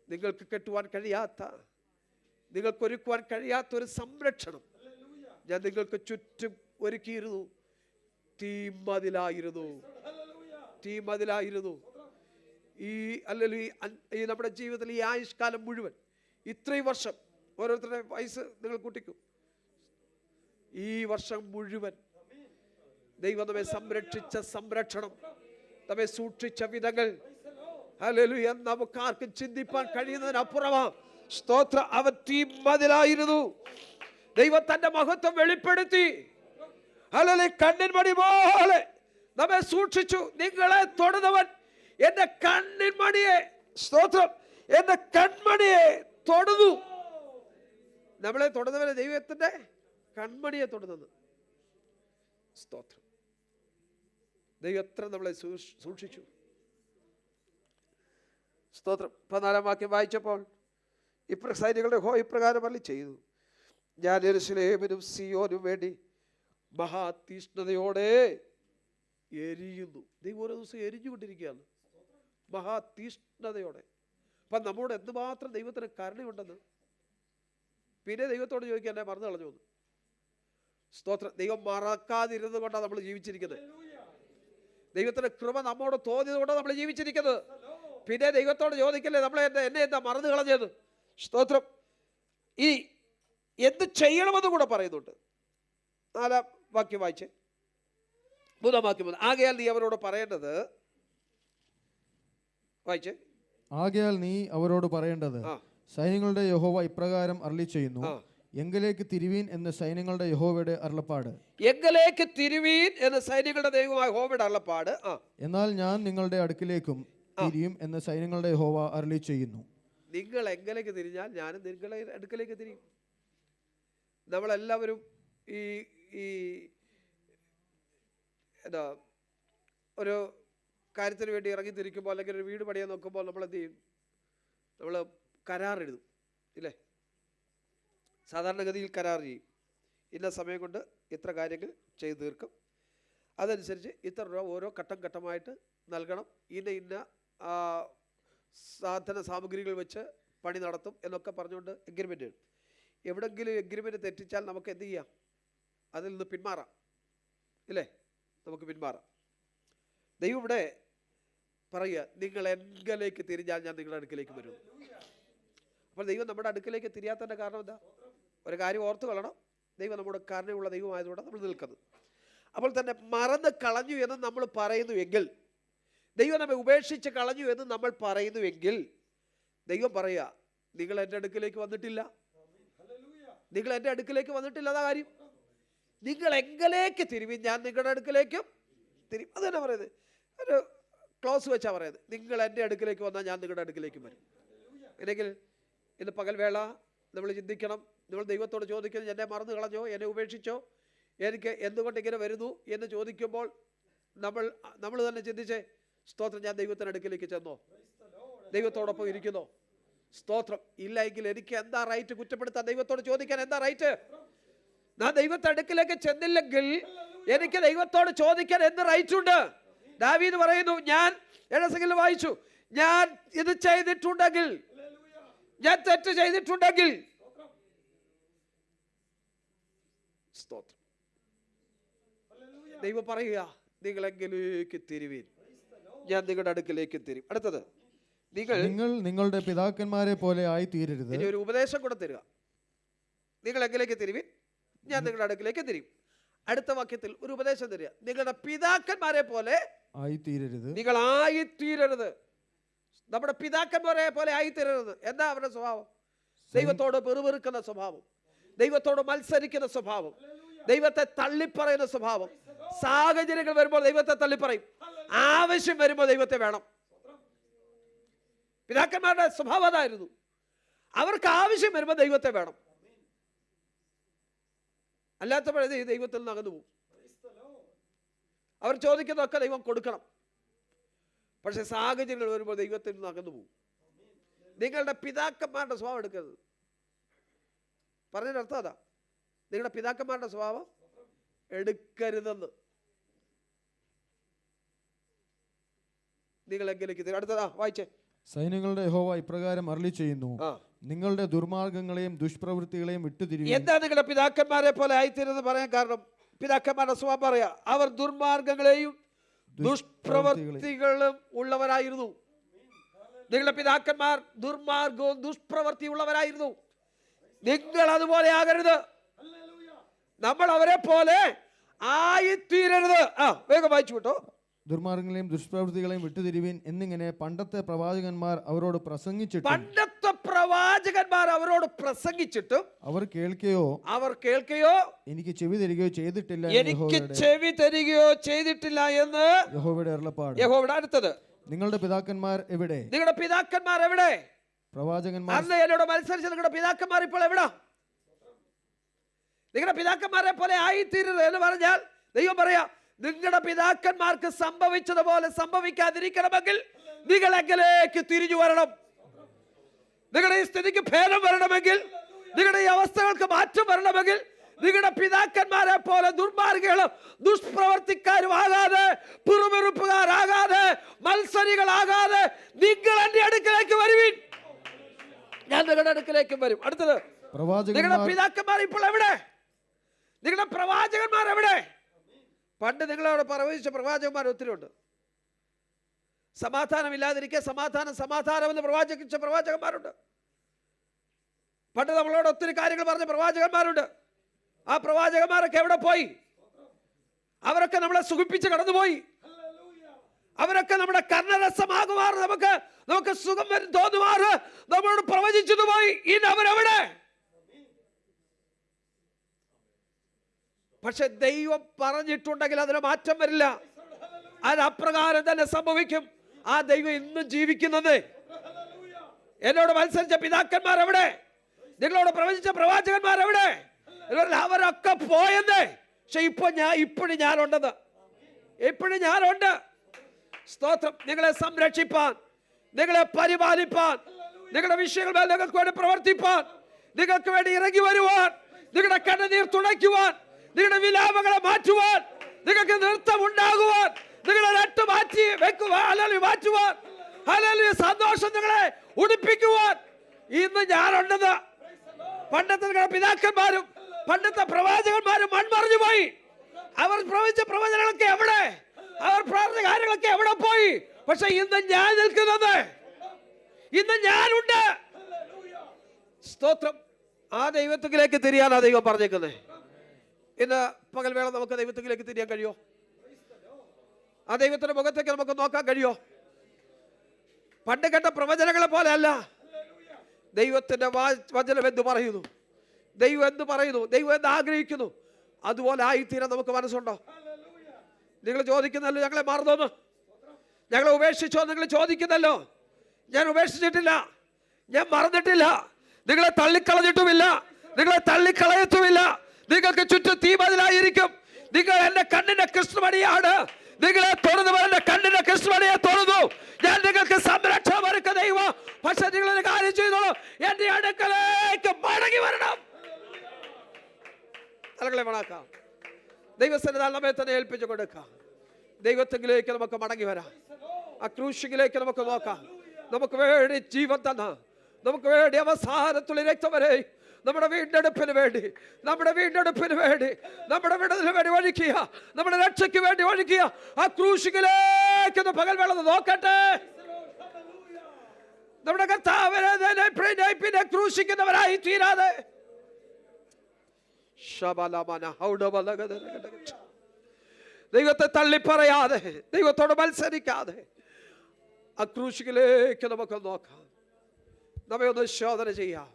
നിങ്ങൾക്ക് കെട്ടുവാൻ കഴിയാത്ത, നിങ്ങൾക്കൊരുക്കുവാൻ കഴിയാത്തൊരു സംരക്ഷണം ഞാൻ നിങ്ങൾക്ക് ചുറ്റും ഒരുക്കിയിരുന്നു. തീമതിലായിരുന്നു. ഈ നമ്മുടെ ജീവിതത്തിൽ ഈ ആയുഷ്കാലം മുഴുവൻ, ഇത്രയും വർഷം, ഓരോരുത്തരുടെ വയസ്സ് നിങ്ങൾ കൂട്ടിക്കും, ഈ വർഷം മുഴുവൻ ദൈവം നമ്മെ സംരക്ഷിച്ച സംരക്ഷണം, നമ്മെ സൂക്ഷിച്ച വിധങ്ങൾ ഹല്ലേലൂയ നമുക്കാർക്കും ചിന്തിപ്പാൻ കഴിയുന്നതിനപ്പുറമാ. സ്തോത്ര. അവൻ തീമതിലായിരുന്നു. ദൈവം തന്റെ മഹത്വം വെളിപ്പെടുത്തി. ഹല്ലേലൂയ. കണ്ണിൻ മണി പോലെ നമ്മെ സൂക്ഷിച്ചു. നിങ്ങളെ തൊടുന്നവൻ എന്റെ കണ്ണിൻ മണിയെ, സ്തോത്രം, എന്റെ കൺമണിയെ തൊടുന്നു. നമ്മളെ തൊടുന്നവരെ ദൈവത്തിന്റെ കൺമണിയെ തൊടുന്നത്. സ്തോത്രം. ദൈവം എത്ര നമ്മളെ സൂക്ഷിച്ചു. സ്തോത്രം. 14-ാം വാക്യം വായിച്ചപ്പോൾ സൈനികളുടെ ഇപ്രകാരം അരുളി ചെയ്തു, ഞാൻ യെരൂശലേമിനും സിയോനും വേണ്ടി മഹാതീഷ്ണതയോടെ എരിയുന്നു. ദൈവം ഓരോ ദിവസം എരിഞ്ഞുകൊണ്ടിരിക്കുകയാണ് മഹാതീഷ്ണതയോടെ. അപ്പം നമ്മോട് എന്തുമാത്രം ദൈവത്തിന് കരുണയുണ്ടെന്ന് പിന്നെ ദൈവത്തോട് ചോദിക്കാൻ എന്നെ മറന്നു കളഞ്ഞു. സ്തോത്രം. ദൈവം മറക്കാതിരുന്നത് കൊണ്ടാണ് നമ്മൾ ജീവിച്ചിരിക്കുന്നത്. ദൈവത്തിന്റെ കൃപ നമ്മോട് തോന്നിയത് കൊണ്ടാണ് നമ്മൾ ജീവിച്ചിരിക്കുന്നത്. പിന്നെ ദൈവത്തോട് ചോദിക്കല്ലേ എന്നെ എന്താ മറന്നു കളഞ്ഞത്? സ്തോത്രം. ഈ എന്ത് ചെയ്യണമെന്ന് കൂടെ പറയുന്നുണ്ട്. 4-ാം വാക്യം വായിച്ച് 3-ാം വാക്യം. ആകയാൽ നീ അവരോട് പറയേണ്ടത്, വായിച്ച്, ആകയാൽ നീ അവരോട് പറയേണ്ടത്, സൈന്യങ്ങളുടെ യഹോവ ഇപ്രകാരം അരുളി ചെയ്യുന്നു, എങ്കിലേക്ക് തിരിവീൻ എന്ന് സൈന്യങ്ങളുടെ യഹോവയുടെ അരുളപ്പാട്. എങ്കിലേക്ക് തിരുവീൻ എന്ന് സൈന്യങ്ങളുടെ ദൈവമായ യഹോവയുടെ അരുളപ്പാട്. എന്നാൽ ഞാൻ നിങ്ങളുടെ അടുക്കിലേക്കും തിരിയും എന്ന് സൈന്യങ്ങളുടെ യഹോവ അരുളി ചെയ്യുന്നു. നിങ്ങൾ എങ്കിലേക്ക് തിരിഞ്ഞാൽ ഞാനും നിങ്ങളെ അടുക്കലേക്ക് തിരിയും. നമ്മളെല്ലാവരും ഈ ഈ എന്താ ഒരു കാര്യത്തിന് വേണ്ടി ഇറങ്ങി തിരിക്കുമ്പോൾ അല്ലെങ്കിൽ ഒരു വീട് പണിയാൻ നോക്കുമ്പോൾ നമ്മൾ എന്ത് ചെയ്യും? നമ്മൾ കരാർ എഴുതും ഇല്ലേ? സാധാരണഗതിയിൽ കരാർ ചെയ്യും. ഇന്ന സമയം കൊണ്ട് ഇത്ര കാര്യങ്ങൾ ചെയ്തു തീർക്കും, അതനുസരിച്ച് ഇത്ര രൂപ ഓരോ ഘട്ടം ഘട്ടമായിട്ട് നൽകണം, ഇന്ന സാധന സാമഗ്രികൾ വെച്ച് പണി നടത്തും എന്നൊക്കെ പറഞ്ഞുകൊണ്ട് എഗ്രിമെൻ്റ് എഴുതും. എവിടെങ്കിലും എഗ്രിമെൻ്റ് തെറ്റിച്ചാൽ നമുക്ക് എന്ത് ചെയ്യാം? അതിൽ നിന്ന് പിന്മാറാം ഇല്ലേ? നമുക്ക് പിന്മാറാം. ദൈവം ഇവിടെ പറയുക, നിങ്ങൾ എങ്കിലേക്ക് തിരിഞ്ഞാൽ ഞാൻ നിങ്ങളുടെ അടുക്കിലേക്ക് വരും. അപ്പോൾ ദൈവം നമ്മുടെ അടുക്കിലേക്ക് തിരിയാത്തതിൻ്റെ കാരണം എന്താ? ഒരു കാര്യം ഓർത്ത് കൊള്ളണം, ദൈവം നമ്മുടെ കാരണമുള്ള ദൈവമായതുകൊണ്ട് നമ്മൾ നിൽക്കുന്നത്. അപ്പോൾ തന്നെ മറന്ന് കളഞ്ഞു എന്ന് നമ്മൾ പറയുന്നുവെങ്കിൽ, ദൈവം നമ്മെ ഉപേക്ഷിച്ച് കളഞ്ഞു എന്ന് നമ്മൾ പറയുന്നുവെങ്കിൽ, ദൈവം പറയുക, നിങ്ങൾ എൻ്റെ അടുക്കിലേക്ക് വന്നിട്ടില്ല, നിങ്ങൾ എൻ്റെ അടുക്കിലേക്ക് വന്നിട്ടില്ല. അതാ കാര്യം. നിങ്ങൾ എങ്കിലേക്ക് തിരിവിൻ, ഞാൻ നിങ്ങളുടെ അടുക്കിലേക്കും തിരിയും. അത് തന്നെ പറയുന്നത്, ഒരു ക്ലോസ് വെച്ചാൽ പറയുന്നത്, നിങ്ങൾ എൻ്റെ അടുക്കിലേക്ക് വന്നാൽ ഞാൻ നിങ്ങളുടെ അടുക്കിലേക്കും വരും. അല്ലെങ്കിൽ ഇന്ന് പകൽവേള നമ്മൾ ചിന്തിക്കണം, നമ്മൾ ദൈവത്തോട് ചോദിക്കുന്നത്, എന്നെ മറന്നു കളഞ്ഞോ, എന്നെ ഉപേക്ഷിച്ചോ, എനിക്ക് എന്തുകൊണ്ട് ഇങ്ങനെ വരുന്നു എന്ന് ചോദിക്കുമ്പോൾ നമ്മൾ തന്നെ ചിന്തിച്ചേ, സ്തോത്രം, ഞാൻ ദൈവത്തിൻ്റെ അടുക്കിലേക്ക് ചെന്നോ, ദൈവത്തോടൊപ്പം ഇരിക്കുന്നോ? സ്തോത്രം. ഇല്ല എങ്കിൽ എനിക്ക് എന്താ റൈറ്റ് കുറ്റപ്പെടുത്താൻ? ദൈവത്തോട് ചോദിക്കാൻ എന്താ റൈറ്റ്? ഞാൻ ദൈവത്തിന്റെ അടുക്കിലേക്ക് ചെന്നില്ലെങ്കിൽ എനിക്ക് ദൈവത്തോട് ചോദിക്കാൻ എന്ത് റൈറ്റ് ഉണ്ട്? ദാവീദ് പറയുന്നു, ഞാൻ എഴുസംഖ്യയിൽ വായിച്ചു, ഞാൻ ഇത് ചെയ്തിട്ടുണ്ടെങ്കിൽ, ഞാൻ തെറ്റ് ചെയ്തിട്ടുണ്ടെങ്കിൽ, സ്തോത്രം, ദൈവം പറയുക, നിങ്ങളെങ്കിലേക്ക് തിരിവീൻ, ഞാൻ നിങ്ങളുടെ അടുക്കിലേക്ക് തിരിയും. അടുത്തത്, നിങ്ങൾ നിങ്ങളുടെ പിതാക്കന്മാരെ പോലെ ആയി തീരരുത്. ഇനി ഒരു ഉപദേശം കൂടെ തരിക, നിങ്ങൾ എങ്കിലേക്ക് തിരിവീൻ, ഞാൻ നിങ്ങളുടെ അടുക്കിലേക്ക് തിരിയും. അടുത്ത വാക്യത്തിൽ ഒരു ഉപദേശം തരിക, നിങ്ങളുടെ പിതാക്കന്മാരെ പോലെ ആയിത്തീരരുത്. നിങ്ങൾ ആയിത്തീരരുത്. നമ്മുടെ പിതാക്കന്മാരെ പോലെ ആയിത്തീരരുത്. എന്താ അവരുടെ സ്വഭാവം? ദൈവത്തോട് പെറുപെറുക്കുന്ന സ്വഭാവം, ദൈവത്തോട് മത്സരിക്കുന്ന സ്വഭാവം, ദൈവത്തെ തള്ളിപ്പറയുന്ന സ്വഭാവം. സാഹചര്യങ്ങൾ വരുമ്പോൾ ദൈവത്തെ തള്ളിപ്പറയും, ആവശ്യം വരുമ്പോൾ ദൈവത്തെ വേണം. പിതാക്കന്മാരുടെ സ്വഭാവം അതായിരുന്നു. അവർക്ക് ആവശ്യം വരുമ്പോൾ ദൈവത്തെ വേണം, അല്ലാത്തപ്പോഴേ ദൈവത്തിൽ നിന്ന് അകന്നു പോകും. അവർ ചോദിക്കുന്നതൊക്കെ ദൈവം കൊടുക്കണം, പക്ഷെ സാഹചര്യങ്ങൾ വരുമ്പോൾ ദൈവത്തിൽ നിന്ന് അകന്നു പോകും. നിങ്ങളുടെ പിതാക്കന്മാരുടെ സ്വഭാവം എടുക്കരുത്. പറഞ്ഞതിൻ്റെ അർത്ഥം അതാ, നിങ്ങളുടെ പിതാക്കന്മാരുടെ സ്വഭാവം എടുക്കരുതെന്ന്. നിങ്ങൾ എങ്കിലേക്ക് അടുത്തതാ വായിച്ചേ. സൈന്യങ്ങളുടെ യഹോവ ഇപ്രകാരം അരുളി ചെയ്യുന്നു, നിങ്ങളുടെ ദുർമാർഗങ്ങളെയും ദുഷ്പ്രവൃത്തികളെയും വിട്ടുതിരിയും. എന്താ നിങ്ങളുടെ പിതാക്കന്മാരെ പോലെ ആയിത്തീരുന്നത് പറയാൻ കാരണം? പിതാക്കന്മാരുടെ സ്വഭാവം പറയാ, അവർ ദുർമാർഗങ്ങളെയും ദുഷ്പ്രവൃത്തികളും ഉള്ളവരായിരുന്നു. നിങ്ങളുടെ പിതാക്കന്മാർ ദുർമാർഗവും ദുഷ്പ്രവൃത്തി ഉള്ളവരായിരുന്നു. നിങ്ങൾ അതുപോലെ ആകരുത്. നമ്മൾ അവരെ പോലെ ആയിത്തീരരുത്. വേഗം വായിച്ചു വിട്ടോ. ദുർമാർഗങ്ങളെയും ദുഷ്പ്രവൃത്തികളെയും വിട്ടുതിരിവിൻ എന്നിങ്ങനെ പണ്ടത്തെ പ്രവാചകന്മാർ അവരോട് പ്രസംഗിച്ചിട്ടും അവർ കേൾക്കുകയോ എനിക്ക് ചെവി തരികയോ ചെയ്തിട്ടില്ല എന്ന് യഹോവയുടെ അരുളപ്പാട്. അടുത്തത്, നിങ്ങളുടെ പിതാക്കന്മാർ എവിടെ? നിങ്ങളുടെ പിതാക്കന്മാർ എവിടെ? പ്രവാചകന്മാർ അന്ന് എന്നോട് മത്സരിച്ച നിങ്ങളുടെ പിതാക്കന്മാർ ഇപ്പോൾ എവിടെ? നിങ്ങളുടെ പിതാക്കന്മാരെ പോലെ ആയിത്തീരുന്നത് എന്ന് പറഞ്ഞാൽ ദൈവം പറയാ, നിങ്ങളുടെ പിതാക്കന്മാർക്ക് സംഭവിച്ചതുപോലെ സംഭവിക്കാതിരിക്കണമെങ്കിൽ നിങ്ങൾ എങ്കിലേക്ക് തിരിഞ്ഞു വരണം. നിങ്ങളുടെ ഈ സ്ഥിതിക്ക് ഭേദം വരണമെങ്കിൽ, നിങ്ങളുടെ ഈ അവസ്ഥകൾക്ക് മാറ്റം വരണമെങ്കിൽ, നിങ്ങളുടെ പിതാക്കന്മാരെ പോലെ ദുർമാർഗികളും ദുഷ്പ്രവർത്തിക്കാരും ആകാതെ, പിറുപിറുപ്പുകാരാകാതെ, മത്സരികളാകാതെ നിങ്ങൾ എന്റെ അടുക്കിലേക്ക് വരുവിൻ, ഞാൻ നിങ്ങളുടെ അടുക്കിലേക്ക് വരും. അടുത്തത്, നിങ്ങളുടെ പിതാക്കന്മാർ ഇപ്പോൾ എവിടെ? നിങ്ങളുടെ പ്രവാചകന്മാർ എവിടെ? പണ്ട് നിങ്ങളവിടെ പ്രവചിച്ച പ്രവാചകന്മാർ ഒത്തിരി ഉണ്ട്. സമാധാനം ഇല്ലാതിരിക്കെ സമാധാനം എന്ന് പ്രവാചിച്ച പ്രവാചകന്മാരുണ്ട്. പണ്ട് നമ്മളോട് ഒത്തിരി കാര്യങ്ങൾ പറഞ്ഞ പ്രവാചകന്മാരുണ്ട്. ആ പ്രവാചകന്മാരൊക്കെ എവിടെ പോയി? അവരൊക്കെ നമ്മളെ സുഖിപ്പിച്ച് കടന്നുപോയി. അവരൊക്കെ നമ്മുടെ കർണരസമാകുമാറ്, നമുക്ക് സുഖം തോന്നുമാറ് നമ്മളോട് പ്രവചിച്ചത് പോയി. ഇനി അവരെവിടെ? പക്ഷെ ദൈവം പറഞ്ഞിട്ടുണ്ടെങ്കിൽ അതിന് മാറ്റം വരില്ല. അത് അപ്രകാരം തന്നെ സംഭവിക്കും. ആ ദൈവം ഇന്നും ജീവിക്കുന്നത്. എന്നോട് മത്സരിച്ച പിതാക്കന്മാർ എവിടെ? നിങ്ങളോട് പ്രവചിച്ച പ്രവാചകന്മാർ എവിടെ? അവരൊക്കെ പോയെന്നേ. പക്ഷെ ഇപ്പോഴും ഞാനുണ്ടെന്ന്. ഇപ്പോഴും ഞാനുണ്ട്. സ്തോത്രം. നിങ്ങളെ സംരക്ഷിപ്പാൻ, നിങ്ങളെ പരിപാലിപ്പാൻ, നിങ്ങളുടെ വിഷയങ്ങൾ നിങ്ങൾക്ക് വേണ്ടി പ്രവർത്തിപ്പാൻ, നിങ്ങൾക്ക് വേണ്ടി ഇറങ്ങി വരുവാൻ, നിങ്ങളുടെ കണ്ണുനീർ തുടയ്ക്കുവാൻ, നിങ്ങളുടെ വിലാപങ്ങളെ മാറ്റുവാൻ, നിങ്ങൾക്ക് നൃത്തം ഉണ്ടാകുവാൻ, നിങ്ങളെ രട്ട് മാറ്റി വെക്കുവാൻ, ഹല്ലേലൂയ മാറ്റുവാൻ, ഹല്ലേലൂയ സന്തോഷം നിങ്ങളെ ഉടുപ്പിക്കുവാൻ ഇന്ന് ഞാനുണ്ടെന്ന്. പണ്ടത്തെ നിങ്ങളുടെ പിതാക്കന്മാരും പണ്ടത്തെ പ്രവാചകന്മാരും മൺമറിഞ്ഞു പോയി. അവർ പ്രവചിച്ച പ്രവചനങ്ങളൊക്കെ എവിടെ? അവർ പ്രാർത്ഥന കാര്യങ്ങളൊക്കെ എവിടെ പോയി? പക്ഷെ ഇന്ന് ഞാൻ നിൽക്കുന്നത്, ഇന്ന് ഞാനുണ്ട്. സ്തോത്രം. ആ ദൈവത്തിലേക്ക് തിരിയാനാ ദൈവം പറഞ്ഞേക്കുന്നത്. ഇന്ന് പകൽവേള നമുക്ക് ദൈവത്തിലേക്ക് തിരിയാൻ കഴിയോ? ആ ദൈവത്തിന്റെ മുഖത്തേക്ക് നമുക്ക് നോക്കാൻ കഴിയോ? പണ്ട് കേട്ട പ്രവചനങ്ങളെ പോലെ അല്ല. ദൈവത്തിന്റെ വചനം എന്ത് പറയുന്നു, ദൈവം എന്ത് പറയുന്നു, ദൈവം എന്ത് ആഗ്രഹിക്കുന്നു, അതുപോലെ ആയിത്തീരാൻ നമുക്ക് മനസ്സുണ്ടോ? നിങ്ങൾ ചോദിക്കുന്നല്ലോ ഞങ്ങളെ മറന്നോന്ന്, ഞങ്ങളെ ഉപേക്ഷിച്ചോ നിങ്ങൾ ചോദിക്കുന്നല്ലോ. ഞാൻ ഉപേക്ഷിച്ചിട്ടില്ല, ഞാൻ മറന്നിട്ടില്ല, നിങ്ങളെ തള്ളിക്കളഞ്ഞിട്ടുമില്ല, നിങ്ങളെ തള്ളിക്കളയത്തുമില്ല. നിങ്ങൾക്ക് ചുറ്റും തീമതിലായിരിക്കും. നിങ്ങൾ എന്റെ കണ്ണിന്റെ കൃഷ്ണമണിയാണ്. നിങ്ങളെ തൊഴുന്നവർ എന്റെ കണ്ണിന്റെ കൃഷ്ണമണിയെ തൊഴുതു. ഞാൻ നിങ്ങൾക്ക് സംരക്ഷണം ഒരുക്കുന്ന ദൈവം. പക്ഷെ നിങ്ങളൊരു കാര്യം ചെയ്തോളൂ, എന്റെ അടുക്കലേക്ക് മടങ്ങി വരണം. തലകളെ മണക്കാം. ദൈവസന്നിധാനം നമ്മെ തന്നെ ഏൽപ്പിച്ചു കൊടുക്കാം. ദൈവത്തിലേക്ക് നമുക്ക് മടങ്ങി വരാം. ആ ക്രൂശിലേക്ക് നമുക്ക് നോക്കാം. നമുക്ക് വേണ്ടി ജീവൻ തന്ന, നമുക്ക് വേണ്ടി അവസാനത്തുള്ള രക്തം വരെ നമ്മുടെ വീണ്ടെടുപ്പിന് വേണ്ടി, നമ്മുടെ വീണ്ടെടുപ്പിന് വേണ്ടി, നമ്മുടെ വിടുതലിന് വേണ്ടി ഒഴുക്കിയ, നമ്മുടെ രക്ഷയ്ക്ക് വേണ്ടി ഒഴുക്കിയ ആ ക്രൂശിലേക്ക് പകൽവേള നോക്കട്ടെ. നമ്മുടെ കർത്താവിനെ ക്രൂശിക്കുന്നവരായി തീരാതെ, ദൈവത്തെ തള്ളിപ്പറയാതെ, ദൈവത്തോട് മത്സരിക്കാതെ ആ ക്രൂശിലേക്ക് നമുക്ക് നോക്കാം. നമ്മെ ഒന്ന് ശോധന ചെയ്യാം,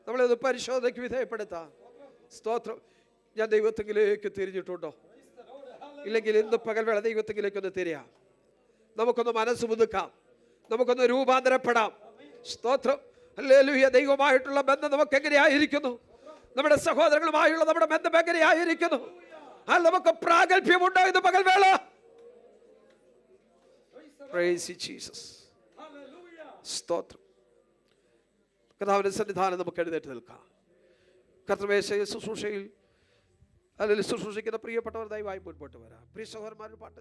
നമ്മളെ ഒന്ന് പരിശോധനയ്ക്ക് വിധേയപ്പെടുത്താം. സ്തോത്രം. ഞാൻ ദൈവത്തിലേക്ക് തിരിഞ്ഞിട്ടുണ്ടോ? ഇല്ലെങ്കിൽ ഇന്ന് പകൽവേള ദൈവത്തിലേക്ക് ഒന്ന് തിരിയാം. നമുക്കൊന്ന് മനസ്സ് പുതുക്കാം, നമുക്കൊന്ന് രൂപാന്തരപ്പെടാം. സ്തോത്രം. ഹല്ലേലൂയ. ദൈവമായിട്ടുള്ള ബന്ധം നമുക്ക് എങ്ങനെയായിരിക്കുന്നു? നമ്മുടെ സഹോദരങ്ങളുമായുള്ള നമ്മുടെ ബന്ധം എങ്ങനെയായിരിക്കുന്നു? നമുക്ക് പ്രാഗൽഭ്യമുണ്ടോ ഇന്ന് പകൽവേള? Price Jesus. സ്തോത്രം. കർത്താവിന്റെ സന്നിധാനം നമുക്ക് എഴുന്നേറ്റ് നിൽക്കാം. കർത്തൃമേശയിൽ ശുശ്രൂഷയിൽ അല്ലെങ്കിൽ ശുശ്രൂഷിക്കുന്ന പ്രിയപ്പെട്ടവർ ദയവായി മുൻപോട്ട് വരാം. പ്രിയ സഹോദരന്മാരുടെ പാട്ട്